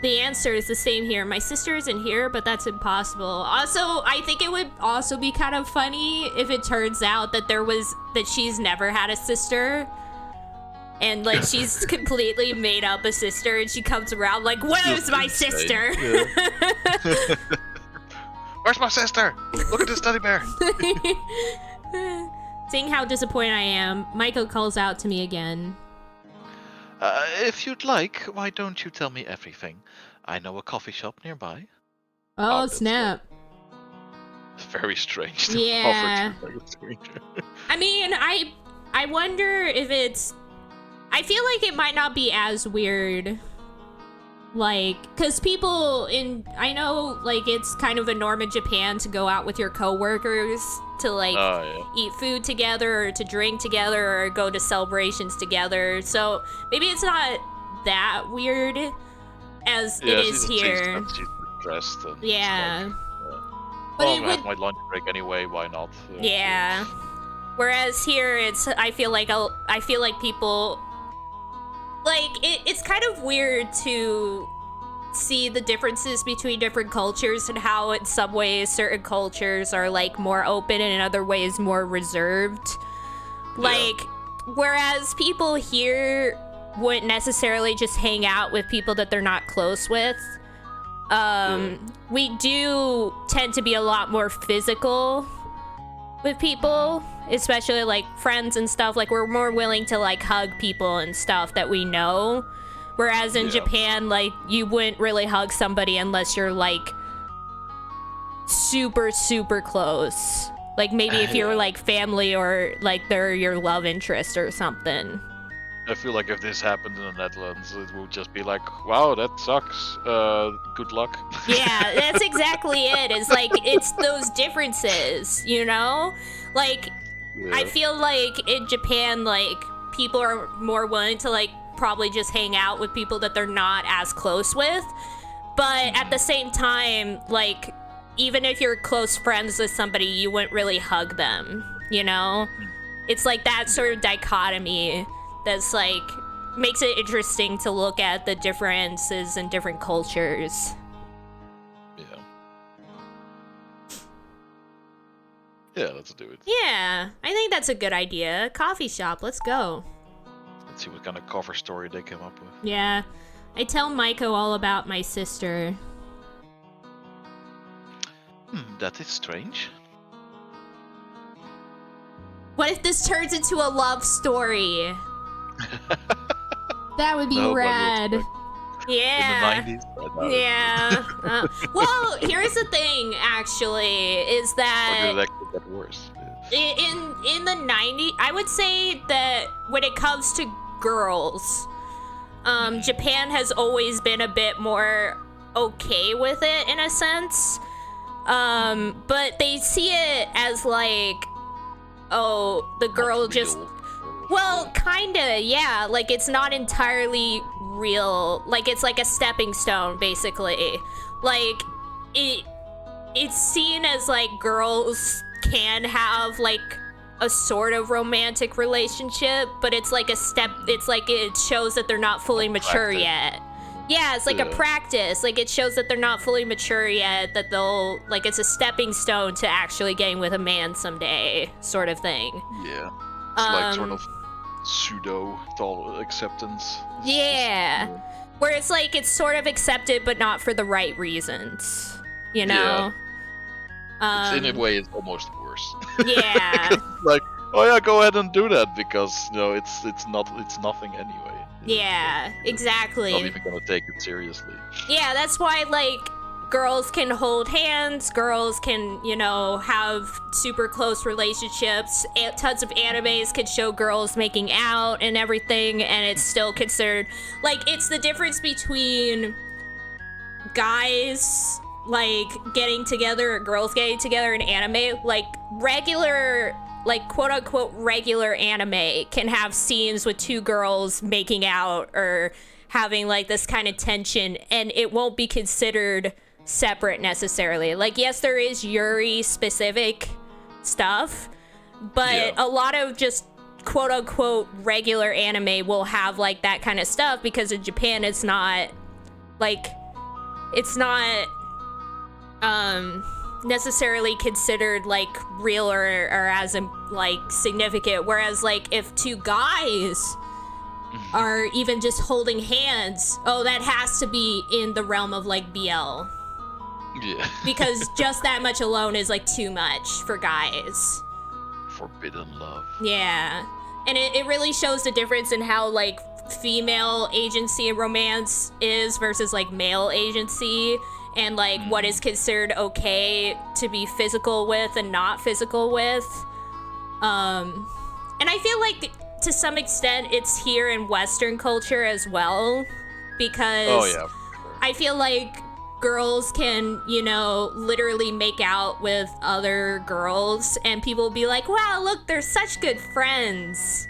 The answer is the same here. My sister isn't here, but that's impossible. Also, I think it would also be kind of funny if it turns out that she's never had a sister. And, like, she's completely made up a sister, and she comes around like, where's my sister? Yeah. Where's my sister? Look at this teddy bear. Seeing how disappointed I am, Maiko calls out to me again. If you'd like, why don't you tell me everything? I know a coffee shop nearby. Oh, snap. It's very strange to yeah. offer to like a stranger. I mean, I wonder if it's... I feel like it might not be as weird. Like, because people I know, like, it's kind of a norm in Japan to go out with your coworkers to, like, eat food together or to drink together or go to celebrations together. So maybe it's not that weird as it is here. She's dressed. And yeah. But it would have my lunch break anyway. Why not? Yeah. Whereas here, I feel like people, like, it's kind of weird to see the differences between different cultures and how in some ways certain cultures are like more open and in other ways more reserved. Like, whereas people here wouldn't necessarily just hang out with people that they're not close with. We do tend to be a lot more physical with people, especially like friends and stuff. Like, we're more willing to like hug people and stuff that we know. Whereas in Japan, like, you wouldn't really hug somebody unless you're like super, super close. Like, maybe if you're like family or like they're your love interest or something. I feel like if this happened in the Netherlands, it would just be like, wow, that sucks. Good luck. Yeah, that's exactly it. It's like, it's those differences, you know? Like, I feel like in Japan, like, people are more willing to like probably just hang out with people that they're not as close with. But at the same time, like, even if you're close friends with somebody, you wouldn't really hug them, you know? It's like that sort of dichotomy that's like makes it interesting to look at the differences in different cultures. Yeah, let's do it. Yeah, I think that's a good idea. Coffee shop, let's go. Let's see what kind of cover story they came up with. Yeah, I tell Maiko all about my sister. That is strange. What if this turns into a love story? That would be rad. Yeah. In the 90s? Yeah. Well, here's the thing, actually, is that... Or did it actually get worse? In the 90s, I would say that when it comes to girls, Japan has always been a bit more okay with it, in a sense. But they see it as like, oh, the girl just... Well, kinda, yeah. Like, it's not entirely real. Like, it's like a stepping stone, basically. Like, it's seen as, like, girls can have, like, a sort of romantic relationship, but it's like a step, it's like it shows that they're not fully mature yet. Yeah, it's like a practice. Like, it shows that they're not fully mature yet, that they'll, like, it's a stepping stone to actually getting with a man someday, sort of thing. Yeah. It's like sort of pseudo acceptance. Yeah. Where it's like, it's sort of accepted, but not for the right reasons. You know? Yeah. In a way, it's almost worse. Yeah. Like, oh yeah, go ahead and do that, because, you know, it's nothing anyway. Yeah, exactly. Not even gonna take it seriously. Yeah, that's why, like, girls can hold hands, girls can, you know, have super close relationships. Tons of animes can show girls making out and everything, and it's still considered, like, it's the difference between guys, like, getting together or girls getting together in anime. Like, regular, like, quote-unquote regular anime can have scenes with two girls making out or having, like, this kind of tension, and it won't be considered separate necessarily. Like, yes, there is Yuri specific stuff, but a lot of just quote-unquote regular anime will have, like, that kind of stuff, because in Japan it's not, like, it's not necessarily considered, like, real or as like significant. Whereas, like, if two guys are even just holding hands, oh, that has to be in the realm of, like, BL. Yeah. Because just that much alone is, like, too much for guys. Forbidden love. Yeah. And it really shows the difference in how, like, female agency in romance is versus, like, male agency, and, like, what is considered okay to be physical with and not physical with. And I feel like, to some extent, it's here in Western culture as well, because I feel like girls can, you know, literally make out with other girls, and people will be like, wow, look, they're such good friends.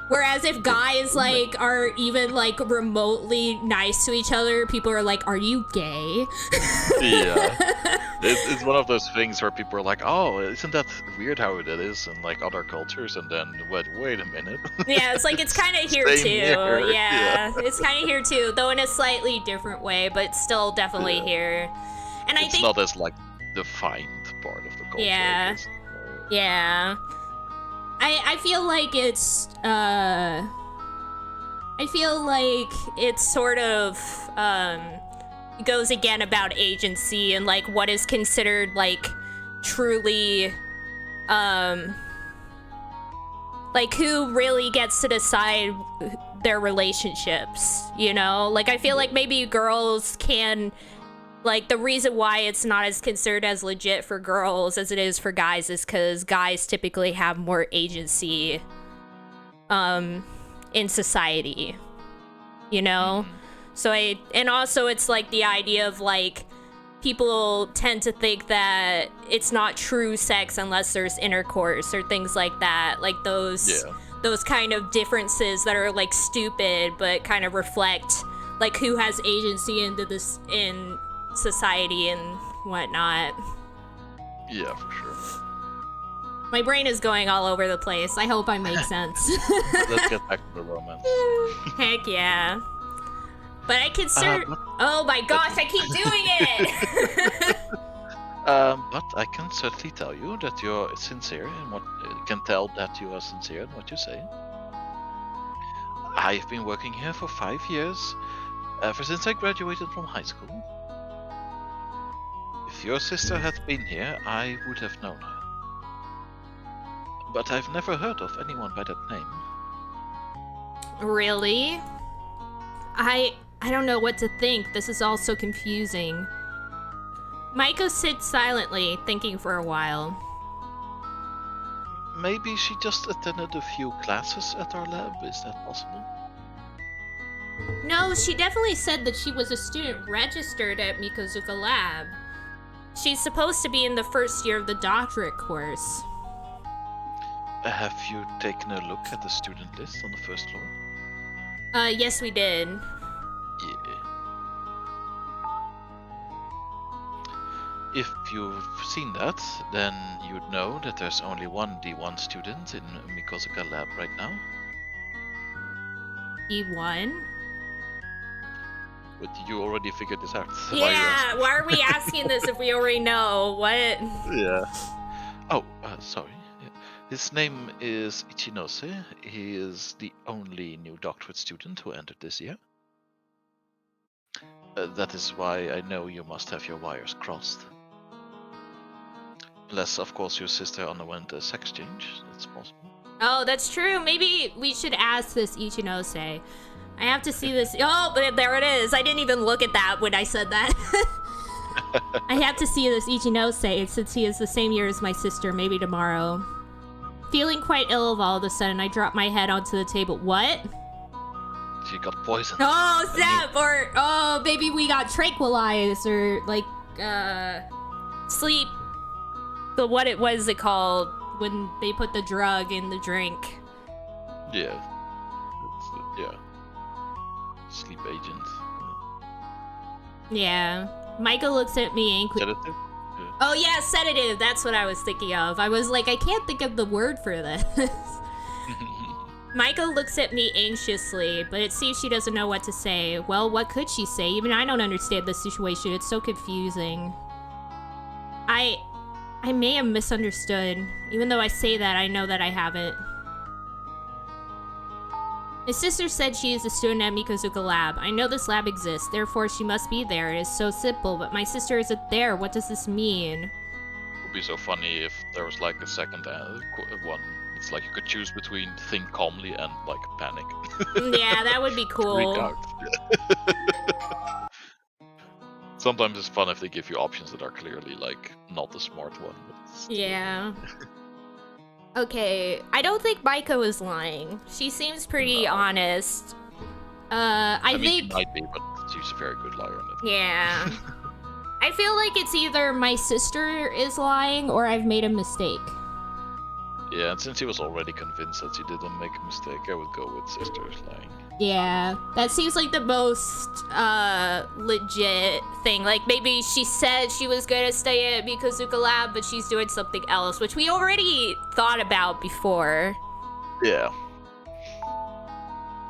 Whereas if guys like are even like remotely nice to each other, people are like, "Are you gay?" Yeah, it's one of those things where people are like, "Oh, isn't that weird how it is in like other cultures?" And then wait a minute. Yeah, it's like it's kind of here Same too. here. Yeah, it's kind of here too, though in a slightly different way, but still definitely here. And I It's think not as like defined part of the culture. Yeah. I guess. Yeah. I feel like it's sort of goes again about agency and like what is considered like truly like who really gets to decide their relationships, you know? Like I feel like maybe girls can, like the reason why it's not as considered as legit for girls as it is for guys is because guys typically have more agency in society, you know? So and also it's like the idea of like people tend to think that it's not true sex unless there's intercourse or things like that, like those kind of differences that are like stupid but kind of reflect like who has agency into this in society and whatnot. Yeah, for sure. My brain is going all over the place. I hope I make sense. Let's get back to the romance. Heck yeah. But I consider... oh my gosh, I keep doing it! But I can certainly tell you that you're sincere in what... can tell that you are sincere in what you say. I've been working here for 5 years, ever since I graduated from high school. If your sister had been here, I would have known her. But I've never heard of anyone by that name. Really? I don't know what to think. This is all so confusing. Maiko sits silently, thinking for a while. Maybe she just attended a few classes at our lab, is that possible? No, she definitely said that she was a student registered at Mikozuka Lab. She's supposed to be in the first year of the doctorate course. Have you taken a look at the student list on the first floor? Yes we did. Yeah. If you've seen that, then you'd know that there's only one D1 student in Mikozuka Lab right now. D1? But you already figured this out. Yeah, why are we asking this if we already know? What? Yeah. Oh, sorry. His name is Ichinose. He is the only new doctorate student who entered this year. That is why I know you must have your wires crossed. Unless, of course, your sister underwent a sex change. That's possible. Oh, that's true. Maybe we should ask this Ichinose. I have to see this. Oh, but there it is. I didn't even look at that when I said that. I have to see this Ichinose since he is the same year as my sister, maybe tomorrow. Feeling quite ill all of a sudden, I dropped my head onto the table. What? She got poisoned. Oh, snap! Or, oh, maybe we got tranquilized, or, like, sleep. What was it called when they put the drug in the drink? Yeah. Yeah. Sleep agent. Yeah. Micah looks at me Sedative? Yeah. Oh yeah, sedative. That's what I was thinking of. I was like, I can't think of the word for this. Micah looks at me anxiously, but it seems she doesn't know what to say. Well, what could she say? Even I don't understand the situation. It's so confusing. I may have misunderstood. Even though I say that, I know that I haven't. My sister said she is a student at Mikozuka Lab. I know this lab exists, therefore she must be there. It is so simple, but my sister isn't there. What does this mean? It would be so funny if there was like a second one. It's like you could choose between think calmly and like panic. Yeah, that would be cool. Freak out. Sometimes it's fun if they give you options that are clearly like not the smart one. But yeah. Okay, I don't think Maiko is lying. She seems pretty honest. I think... she might be, but she's a very good liar in it. Yeah. I feel like it's either my sister is lying or I've made a mistake. Yeah, and since he was already convinced that she didn't make a mistake, I would go with sisters lying. Yeah, that seems like the most legit thing. Like, maybe she said she was gonna stay at Mikozuka Lab, but she's doing something else, which we already thought about before. Yeah.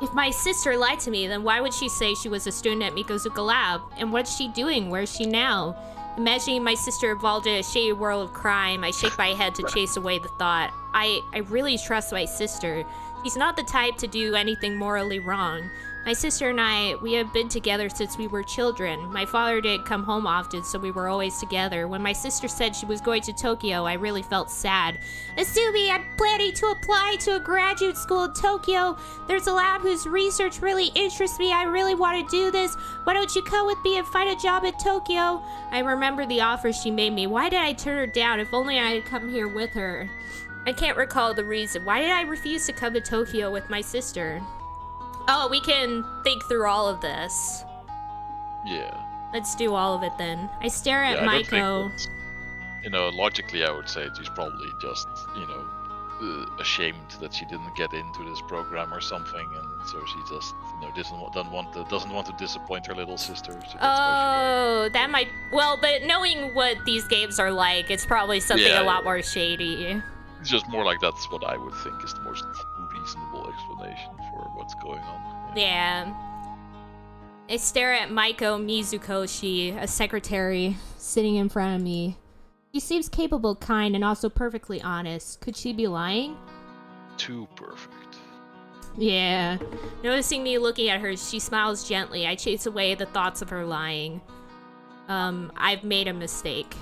If my sister lied to me, then why would she say she was a student at Mikozuka Lab? And what's she doing? Where's she now? Imagining my sister involved in a shady world of crime, I shake my head to chase away the thought. I really trust my sister. She's not the type to do anything morally wrong. My sister and I, we have been together since we were children. My father didn't come home often, so we were always together. When my sister said she was going to Tokyo, I really felt sad. Assuming I'm planning to apply to a graduate school in Tokyo. There's a lab whose research really interests me. I really want to do this. Why don't you come with me and find a job in Tokyo? I remember the offer she made me. Why did I turn her down? If only I had come here with her. I can't recall the reason. Why did I refuse to come to Tokyo with my sister? Oh, we can think through all of this. Yeah. Let's do all of it then. I stare at Maiko. Logically I would say she's probably just, ashamed that she didn't get into this program or something, and so she just, doesn't want to disappoint her little sister. So that might. Well, but knowing what these games are like, it's probably something a lot more shady. It's just more like that's what I would think is the most reasonable explanation for what's going on. Yeah. I stare at Maiko Mizukoshi, a secretary, sitting in front of me. She seems capable, kind, and also perfectly honest. Could she be lying? Too perfect. Yeah. Noticing me looking at her, she smiles gently. I chase away the thoughts of her lying. I've made a mistake.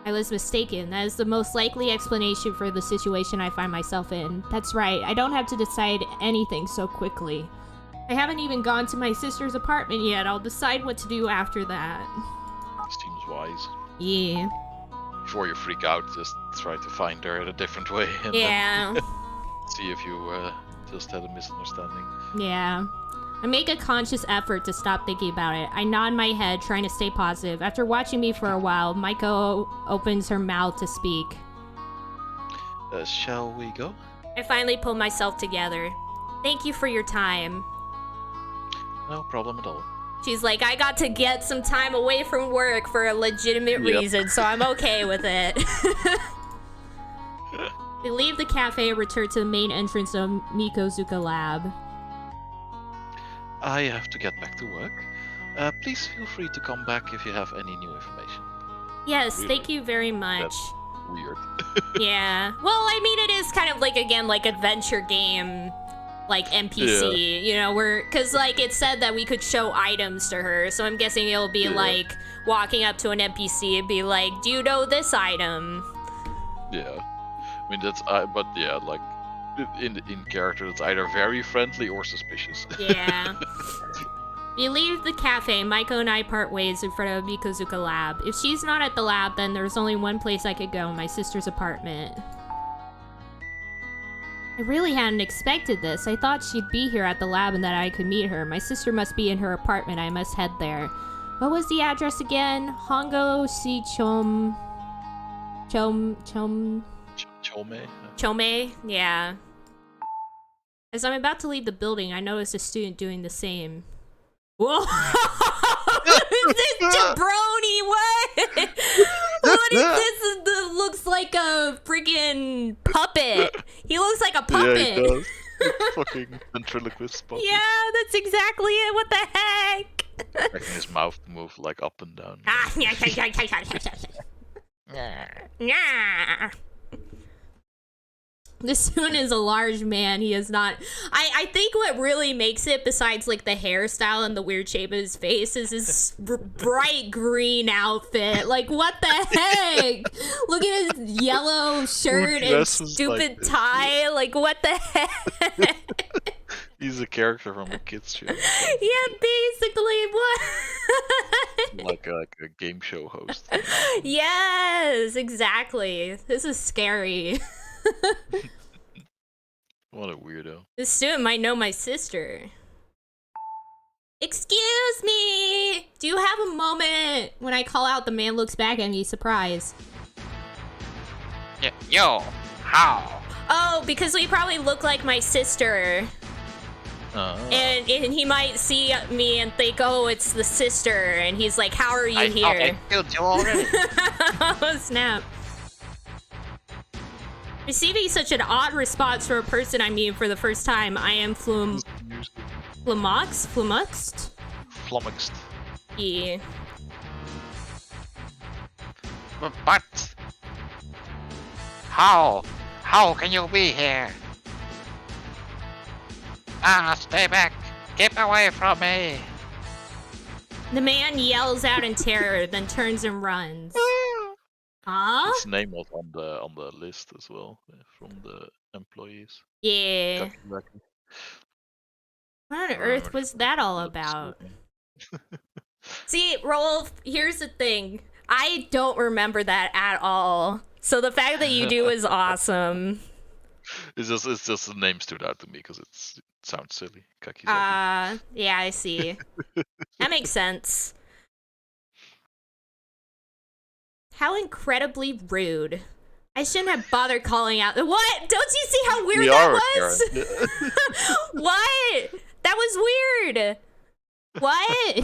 I was mistaken. That is the most likely explanation for the situation I find myself in. That's right. I don't have to decide anything so quickly. I haven't even gone to my sister's apartment yet. I'll decide what to do after that. Seems wise. Yeah. Before you freak out, just try to find her in a different way. And yeah. Then see if you just had a misunderstanding. Yeah. I make a conscious effort to stop thinking about it. I nod my head, trying to stay positive. After watching me for a while, Maiko opens her mouth to speak. Shall we go? I finally pull myself together. Thank you for your time. No problem at all. She's like, I got to get some time away from work for a legitimate reason, so I'm okay with it. We leave the cafe and return to the main entrance of Mikozuka Lab. I have to get back to work. Please feel free to come back if you have any new information. Yes, really? Thank you very much. That's weird. Yeah. Well, I mean, it is kind of like, again, like adventure game, like NPC, because like it said that we could show items to her, so I'm guessing it'll be like walking up to an NPC and be like, do you know this item? Yeah. I mean, but yeah, like, in character, it's either very friendly or suspicious. Yeah. We leave the cafe. Maiko and I part ways in front of Mikozuka Lab. If she's not at the lab, then there's only one place I could go, my sister's apartment. I really hadn't expected this. I thought she'd be here at the lab and that I could meet her. My sister must be in her apartment. I must head there. What was the address again? Hongo Si Chome? Chome? Yeah. As I'm about to leave the building, I notice a student doing the same. Whoa! This jabroni, what? What is this? This looks like a freaking puppet. He looks like a puppet. Yeah, he does. Fucking ventriloquist puppet. Yeah, that's exactly it. What the heck? Making his mouth move like up and down. Yeah. This student is a large man. He is not. I think what really makes it, besides like the hairstyle and the weird shape of his face, is his bright green outfit. Like, what the heck? Look at his yellow shirt and stupid tie. Like, what the heck? He's a character from a kid's show. Yeah, basically. What? like a game show host. Yes, exactly. This is scary. What a weirdo. This student might know my sister. Excuse me! Do you have a moment? When I call out, the man looks back at me, surprised. Yo, how? Oh, because we probably look like my sister. And he might see me and think, oh, it's the sister. And he's like, how are you here? I killed you already. Oh, snap. Receiving such an odd response from a person I meet for the first time. I am flummoxed? Flummoxed. Yeah. But how? How can you be here? Stay back. Keep away from me. The man yells out in terror, then turns and runs. Huh? His name was on the list as well from the employees. Yeah. What on earth was that all about? See, Rolf, here's the thing. I don't remember that at all. So the fact that you do is awesome. It's just the name stood out to me because it sounds silly. Kakizaki. Yeah, I see. That makes sense. How incredibly rude. I shouldn't have bothered calling out. What? Don't you see how weird that was? What? That was weird. What?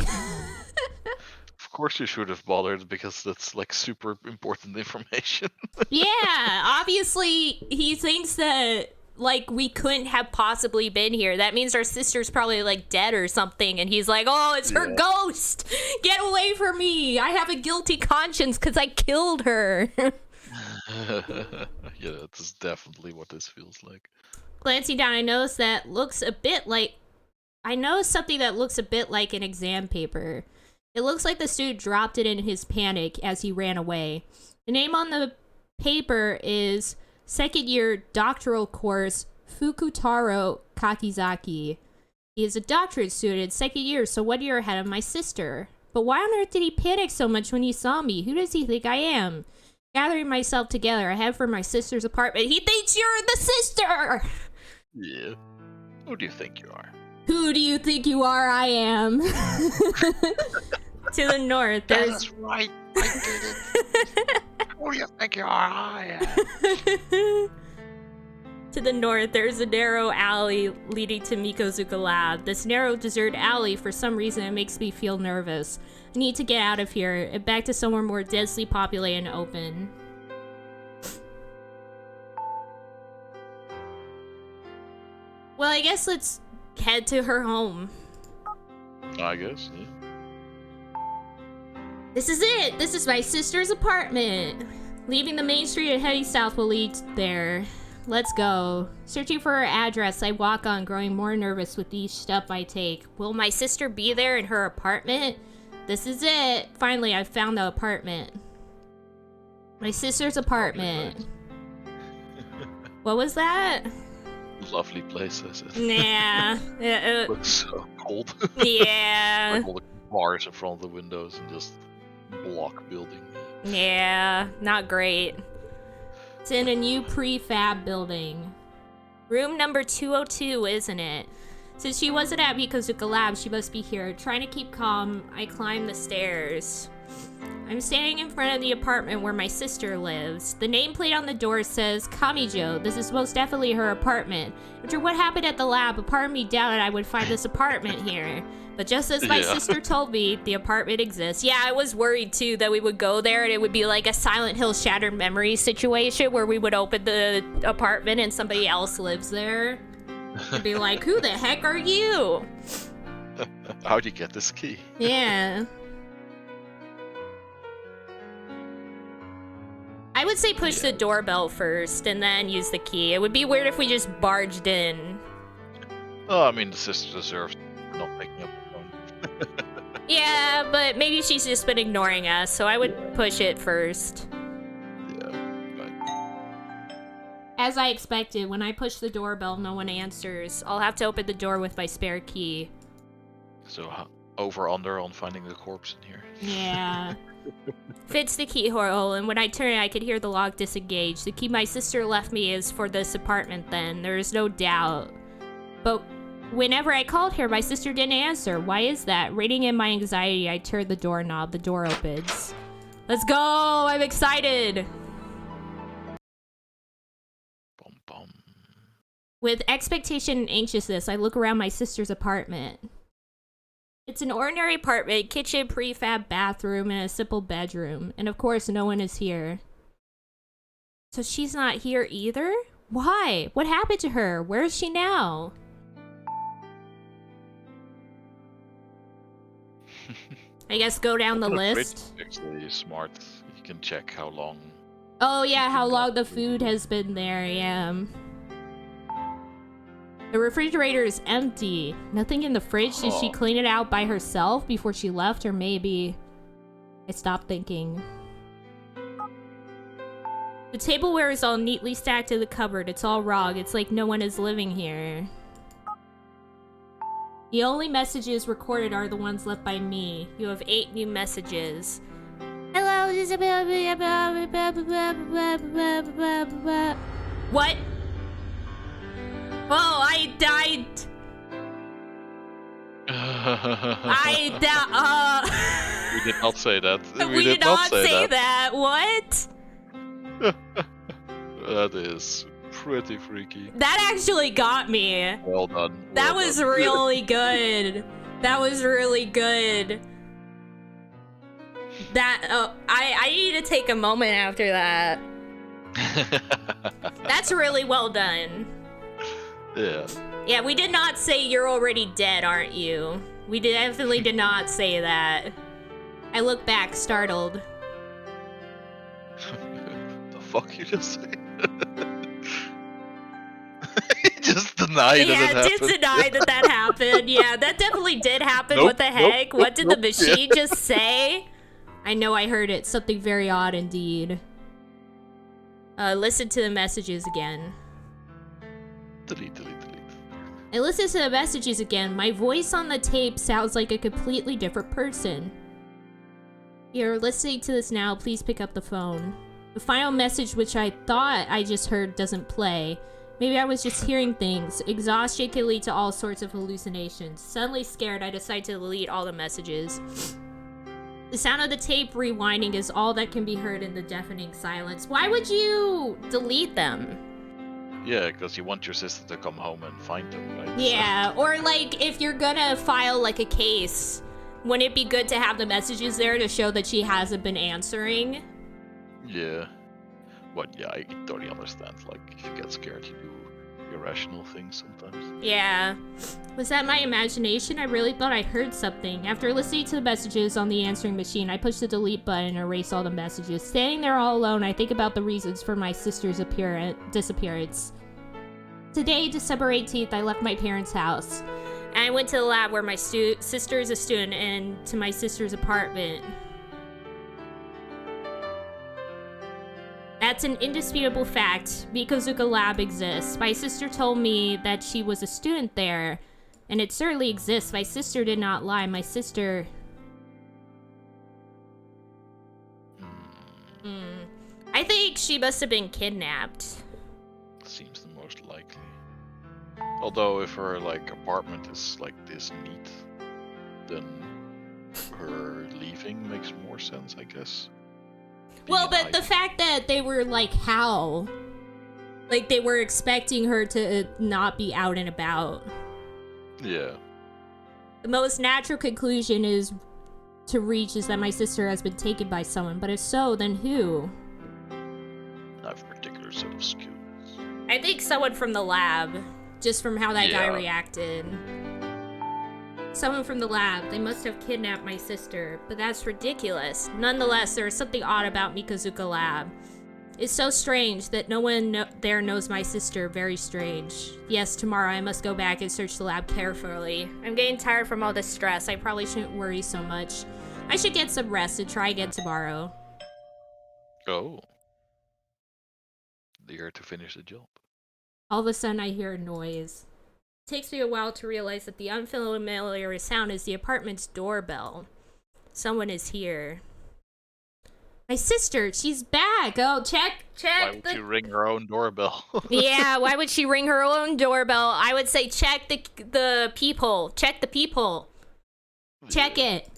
Of course you should have bothered because that's like super important information. Yeah, obviously he thinks that like we couldn't have possibly been here. That means our sister's probably like dead or something, and he's like, oh, it's her ghost. Get away from me. I have a guilty conscience because I killed her. Yeah, that's definitely what this feels like. Glancing down, I noticed something that looks a bit like an exam paper. It looks like the student dropped it in his panic as he ran away. The name on the paper is second year doctoral course Fukutaro Kakizaki. He is a doctorate student, second year, so 1 year ahead of my sister. But why on earth did he panic so much when he saw me? Who does he think I am? Gathering myself together, I head for my sister's apartment. He thinks you're the sister! Yeah. Who do you think you are? Who do you think you are? I am. To the north, there's... That's right. I did it. Who do you think you are? I am. To the north, there's a narrow alley leading to Mikozuka Lab. This narrow, deserted alley, for some reason, it makes me feel nervous. I need to get out of here and back to somewhere more densely populated and open. Well, I guess let's head to her home. I guess, yeah. This is it! This is my sister's apartment! Leaving the main street and heading south will lead there. Let's go. Searching for her address, I walk on, growing more nervous with each step I take. Will my sister be there in her apartment? This is it! Finally, I found the apartment. My sister's apartment. What was that? Lovely place, I said. Nah. It looks so cold. Yeah. Like all the bars in front of the windows and just block building. Yeah, not great. It's in a new prefab building. Room number 202, isn't it? Since she wasn't at Mikozuka Lab, she must be here. Trying to keep calm, I climb the stairs. I'm standing in front of the apartment where my sister lives. The nameplate on the door says Kamijo. This is most definitely her apartment. After what happened at the lab, a part of me doubted I would find this apartment here. But just as my sister told me, the apartment exists. Yeah, I was worried too that we would go there and it would be like a Silent Hill Shattered Memories situation where we would open the apartment and somebody else lives there. And be like, who the heck are you? How'd you get this key? Yeah. I would say push the doorbell first and then use the key. It would be weird if we just barged in. Oh, I mean, the sister deserves not picking up the phone. Yeah, but maybe she's just been ignoring us, so I would push it first. Yeah, but... As I expected, when I push the doorbell, no one answers. I'll have to open the door with my spare key. So, over-under on finding the corpse in here. Yeah. Fits the keyhole, and when I turn it, I could hear the lock disengage. The key my sister left me is for this apartment then, there is no doubt. But whenever I called her, my sister didn't answer. Why is that? Rating in my anxiety, I turned the doorknob. The door opens. Let's go! I'm excited! Bum bum. With expectation and anxiousness, I look around my sister's apartment. It's an ordinary apartment, kitchen, prefab bathroom, and a simple bedroom. And of course, no one is here. So she's not here either? Why? What happened to her? Where is she now? I guess go down the list. Actually, smart. You can check how long. Oh yeah, how long the food has been there, yeah. The refrigerator is empty. Nothing in the fridge. Did she clean it out by herself before she left? Or maybe... I stopped thinking. The tableware is all neatly stacked in the cupboard. It's all wrong. It's like no one is living here. The only messages recorded are the ones left by me. You have 8 new messages. Hello, what? Oh, I died. We did not say that. We did not say that. What? That is pretty freaky. That actually got me. Well done. That was really good. That was really good. I need to take a moment after that. That's really well done. Yeah. Yeah, we did not say you're already dead, aren't you? We definitely did not say that. I look back, startled. The fuck you just say? He just denied it happened. Yeah, did deny that happened. Yeah, that definitely did happen. What the heck? What did the machine just say? I know I heard it. Something very odd indeed. Listen to the messages again. Delete. I listen to the messages again. My voice on the tape sounds like a completely different person. You're listening to this now. Please pick up the phone. The final message, which I thought I just heard, doesn't play. Maybe I was just hearing things. Exhaustion can lead to all sorts of hallucinations. Suddenly scared, I decide to delete all the messages. The sound of the tape rewinding is all that can be heard in the deafening silence. Why would you delete them? Yeah, because you want your sister to come home and find them, right? Yeah, or like, if you're gonna file like a case, wouldn't it be good to have the messages there to show that she hasn't been answering? Yeah. But yeah, I totally understand. Like, if you get scared, you do irrational things sometimes. Yeah. Was that my imagination? I really thought I heard something. After listening to the messages on the answering machine, I push the delete button and erase all the messages. Standing there all alone, I think about the reasons for my sister's disappearance. Today, December 18th, I left my parents' house. And I went to the lab where my sister is a student and to my sister's apartment. That's an indisputable fact. Mikozuka Lab exists. My sister told me that she was a student there, and it certainly exists. My sister did not lie. My sister... I think she must have been kidnapped. Seems the most likely. Although if her, like, apartment is, like, this neat, then her leaving makes more sense, I guess. Well, but the fact that they were like, how? Like, they were expecting her to not be out and about. Yeah. The most natural conclusion is to reach is that my sister has been taken by someone, but if so, then who? I have a particular set of skills. I think someone from the lab, just from how that guy reacted. Someone from the lab. They must have kidnapped my sister, but that's ridiculous. Nonetheless, there is something odd about Mikozuka Lab. It's so strange that no one there knows my sister. Very strange. Yes, tomorrow I must go back and search the lab carefully. I'm getting tired from all this stress. I probably shouldn't worry so much. I should get some rest and try again tomorrow. Oh. There to finish the job. All of a sudden I hear a noise. It takes me a while to realize that the unfamiliar sound is the apartment's doorbell. Someone is here. My sister, she's back. Oh, check. Why would she ring her own doorbell? Yeah, why would she ring her own doorbell? I would say check the peephole. Check the peephole. Check it.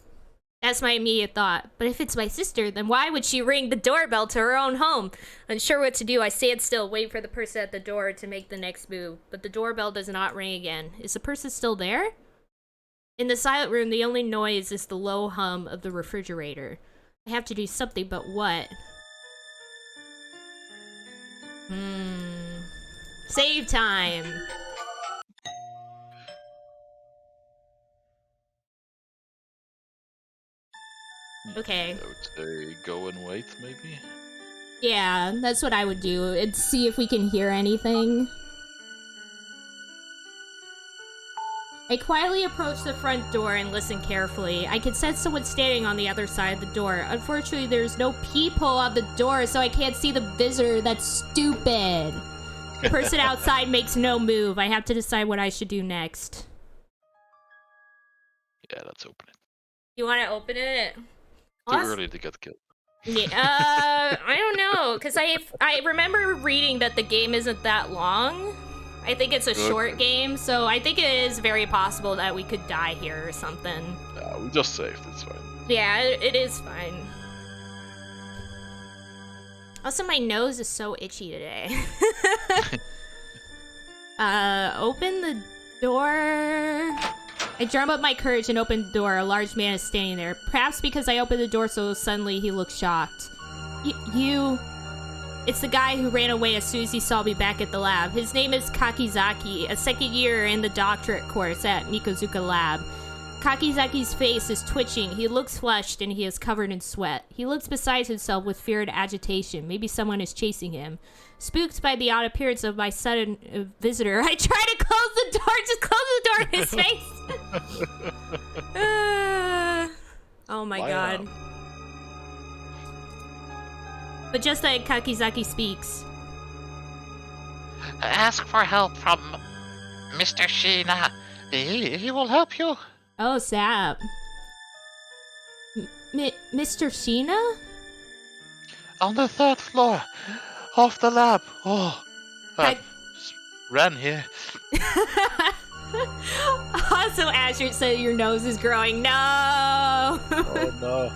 That's my immediate thought. But if it's my sister, then why would she ring the doorbell to her own home? Unsure what to do, I stand still, wait for the person at the door to make the next move. But the doorbell does not ring again. Is the person still there? In the silent room, the only noise is the low hum of the refrigerator. I have to do something, but what? Save time! Okay. I would say go and wait, maybe? Yeah, that's what I would do. And see if we can hear anything. I quietly approach the front door and listen carefully. I can sense someone standing on the other side of the door. Unfortunately, there's no peephole on the door, so I can't see the visitor. That's stupid. The person outside makes no move. I have to decide what I should do next. Yeah, let's open it. You want to open it? Too early to get killed. Yeah, I don't know, because I remember reading that the game isn't that long. I think it's a short game, so I think it is very possible that we could die here or something. Yeah, we just saved, it's fine. Yeah, it is fine. Also, my nose is so itchy today. Open the door. I drum up my courage and open the door. A large man is standing there. Perhaps because I opened the door so suddenly he looks shocked. You... It's the guy who ran away as soon as he saw me back at the lab. His name is Kakizaki, a second year in the doctorate course at Mikozuka Lab. Kakizaki's face is twitching. He looks flushed and he is covered in sweat. He looks beside himself with fear and agitation. Maybe someone is chasing him. Spooked by the odd appearance of my sudden visitor, I try to close the door. Just close the door in his face. Oh my god. But just then, Kakizaki speaks. Ask for help from Mr. Sheena. He will help you. Oh, Sap. Mr. Sheena? On the third floor of the lab. Oh, I ran here. Also, Asher said your nose is growing. No! Oh, no.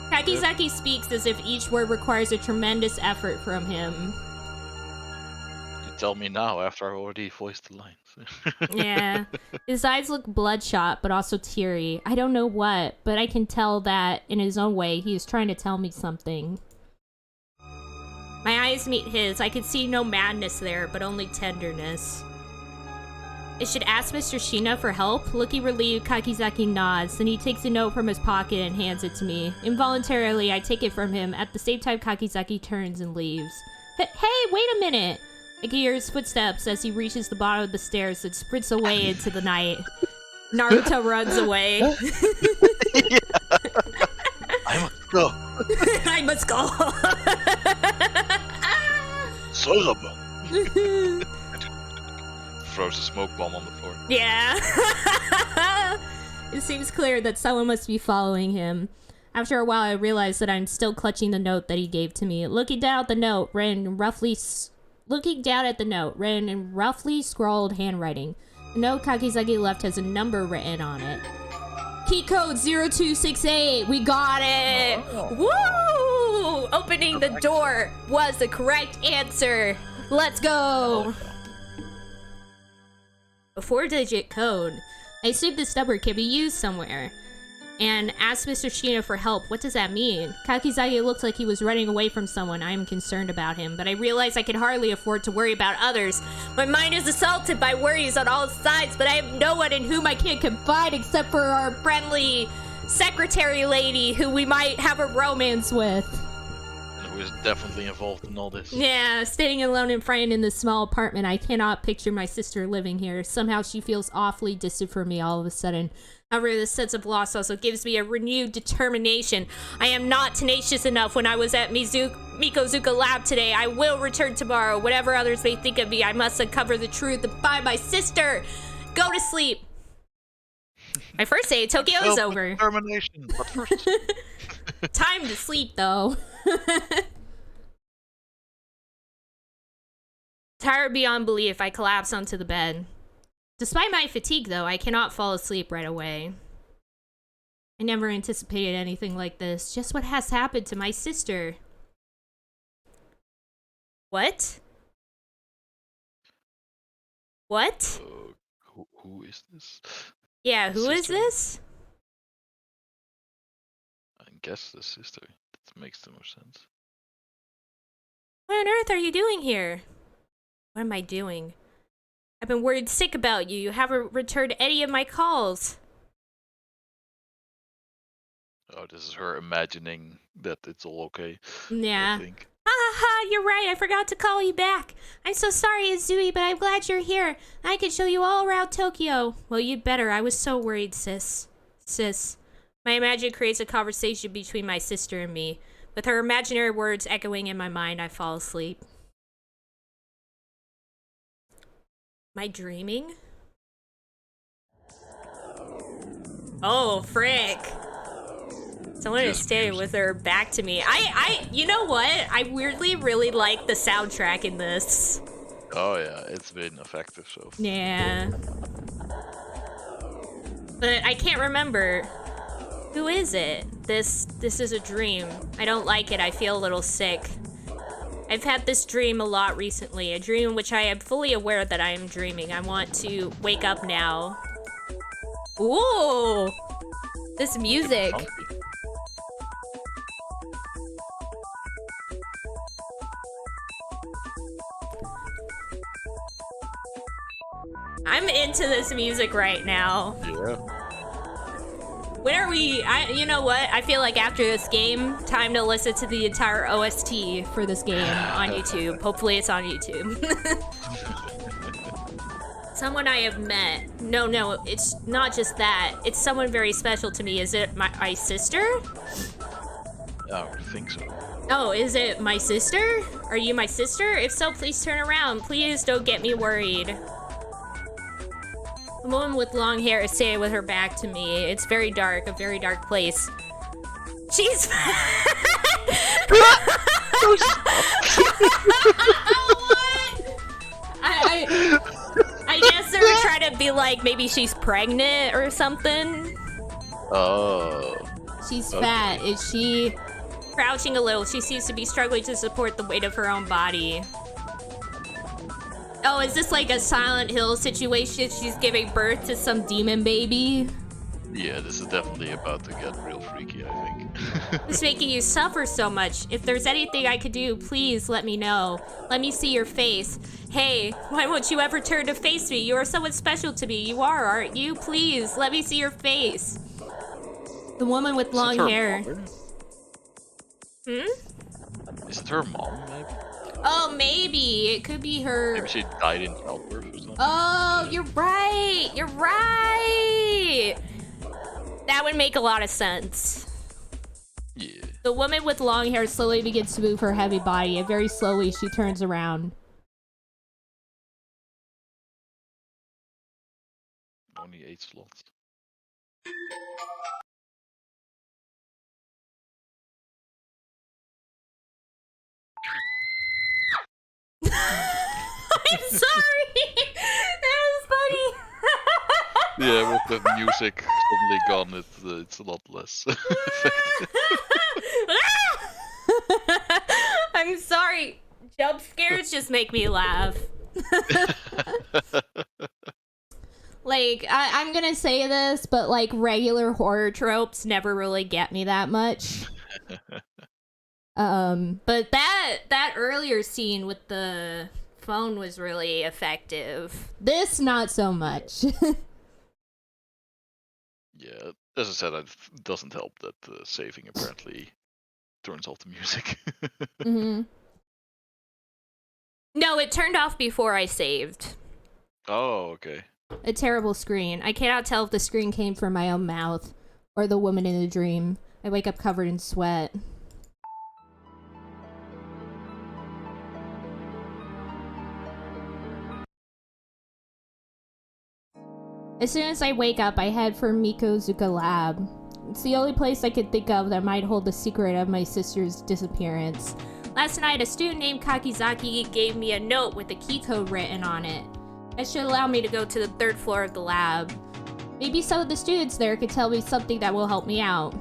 Kakizaki speaks as if each word requires a tremendous effort from him. You tell me now after I already voiced the lines. Yeah. His eyes look bloodshot, but also teary. I don't know what, but I can tell that, in his own way, he is trying to tell me something. My eyes meet his. I can see no madness there, but only tenderness. I should ask Mr. Sheena for help? Looking relieved, Kakizaki nods. Then he takes a note from his pocket and hands it to me. Involuntarily, I take it from him. At the same time, Kakizaki turns and leaves. Hey, wait a minute! I can hear his footsteps as he reaches the bottom of the stairs and sprints away into the night. Naruto runs away. Yeah. I must go. I must go. Sorab. Throws a smoke bomb on the floor. Yeah. It seems clear that someone must be following him. After a while, I realize that I'm still clutching the note that he gave to me. Looking down at the note, ran in roughly scrawled handwriting. The note Kakizaki left has a number written on it. Key code 0268. We got it. Oh. Woo! Opening the door was the correct answer. Let's go. A 4-digit code. I assume this number can be used somewhere. And asked Mr. Sheena for help. What does that mean? Kakizaki looked like he was running away from someone. I am concerned about him, but I realize I can hardly afford to worry about others. My mind is assaulted by worries on all sides, but I have no one in whom I can confide except for our friendly secretary lady who we might have a romance with. And who is definitely involved in all this. Yeah, staying alone and frightened in this small apartment, I cannot picture my sister living here. Somehow she feels awfully distant from me all of a sudden. However, this sense of loss also gives me a renewed determination. I am not tenacious enough when I was at Mikozuka Lab today. I will return tomorrow. Whatever others may think of me, I must uncover the truth and find my sister. Go to sleep. My first day at Tokyo is over. Determination, but first. Time to sleep, though. Tired beyond belief, I collapse onto the bed. Despite my fatigue, though, I cannot fall asleep right away. I never anticipated anything like this. Just what has happened to my sister. What? What? Who is this? Yeah, who is this? I guess the sister. That makes the most sense. What on earth are you doing here? What am I doing? I've been worried sick about you. You haven't returned any of my calls. Oh, this is her imagining that it's all okay. Yeah. I think. You're right. I forgot to call you back. I'm so sorry, Izui, but I'm glad you're here. I can show you all around Tokyo. Well, you'd better. I was so worried, sis. My imagine creates a conversation between my sister and me. With her imaginary words echoing in my mind, I fall asleep. Am I dreaming? Oh, frick. Someone is standing with her back to me. You know what? I weirdly really like the soundtrack in this. Oh yeah, it's been effective so far. Yeah. But I can't remember. Who is it? This is a dream. I don't like it. I feel a little sick. I've had this dream a lot recently. A dream in which I am fully aware that I am dreaming. I want to wake up now. Ooh! This music. I'm into this music right now. Yeah. When are we? You know what? I feel like after this game, time to listen to the entire OST for this game on YouTube. Hopefully it's on YouTube. Someone I have met. No, it's not just that. It's someone very special to me. Is it my sister? I would think so. Oh, is it my sister? Are you my sister? If so, please turn around. Please don't get me worried. The woman with long hair is standing with her back to me. It's very dark, a very dark place. She's what? I guess they're trying to be like maybe she's pregnant or something. Oh. She's fat. Is she crouching a little? She seems to be struggling to support the weight of her own body. Oh, is this like a Silent Hill situation? She's giving birth to some demon baby? Yeah, this is definitely about to get real freaky, I think. It's making you suffer so much. If there's anything I could do, please let me know. Let me see your face. Hey, why won't you ever turn to face me? You are someone special to me. You are, aren't you? Please, let me see your face. The woman with long hair. Mother? Is it her mom, maybe? Oh, maybe. It could be her. Maybe she died in childbirth or something. Oh, you're right. You're right. That would make a lot of sense. Yeah. The woman with long hair slowly begins to move her heavy body, and very slowly she turns around. Only 8 slots. I'm sorry. That was funny. Yeah, with the music suddenly gone, it's a lot less effective. I'm sorry. Jump scares just make me laugh. Like, I'm gonna say this, but like regular horror tropes never really get me that much. But that earlier scene with the phone was really effective. This, not so much. Yeah, as I said, it doesn't help that saving apparently turns off the music. Mm-hmm. No, it turned off before I saved. Oh, okay. A terrible screen. I cannot tell if the screen came from my own mouth or the woman in the dream. I wake up covered in sweat. As soon as I wake up, I head for Mikozuka Lab. It's the only place I could think of that might hold the secret of my sister's disappearance. Last night, a student named Kakizaki gave me a note with a key code written on it. It should allow me to go to the 3rd floor of the lab. Maybe some of the students there could tell me something that will help me out.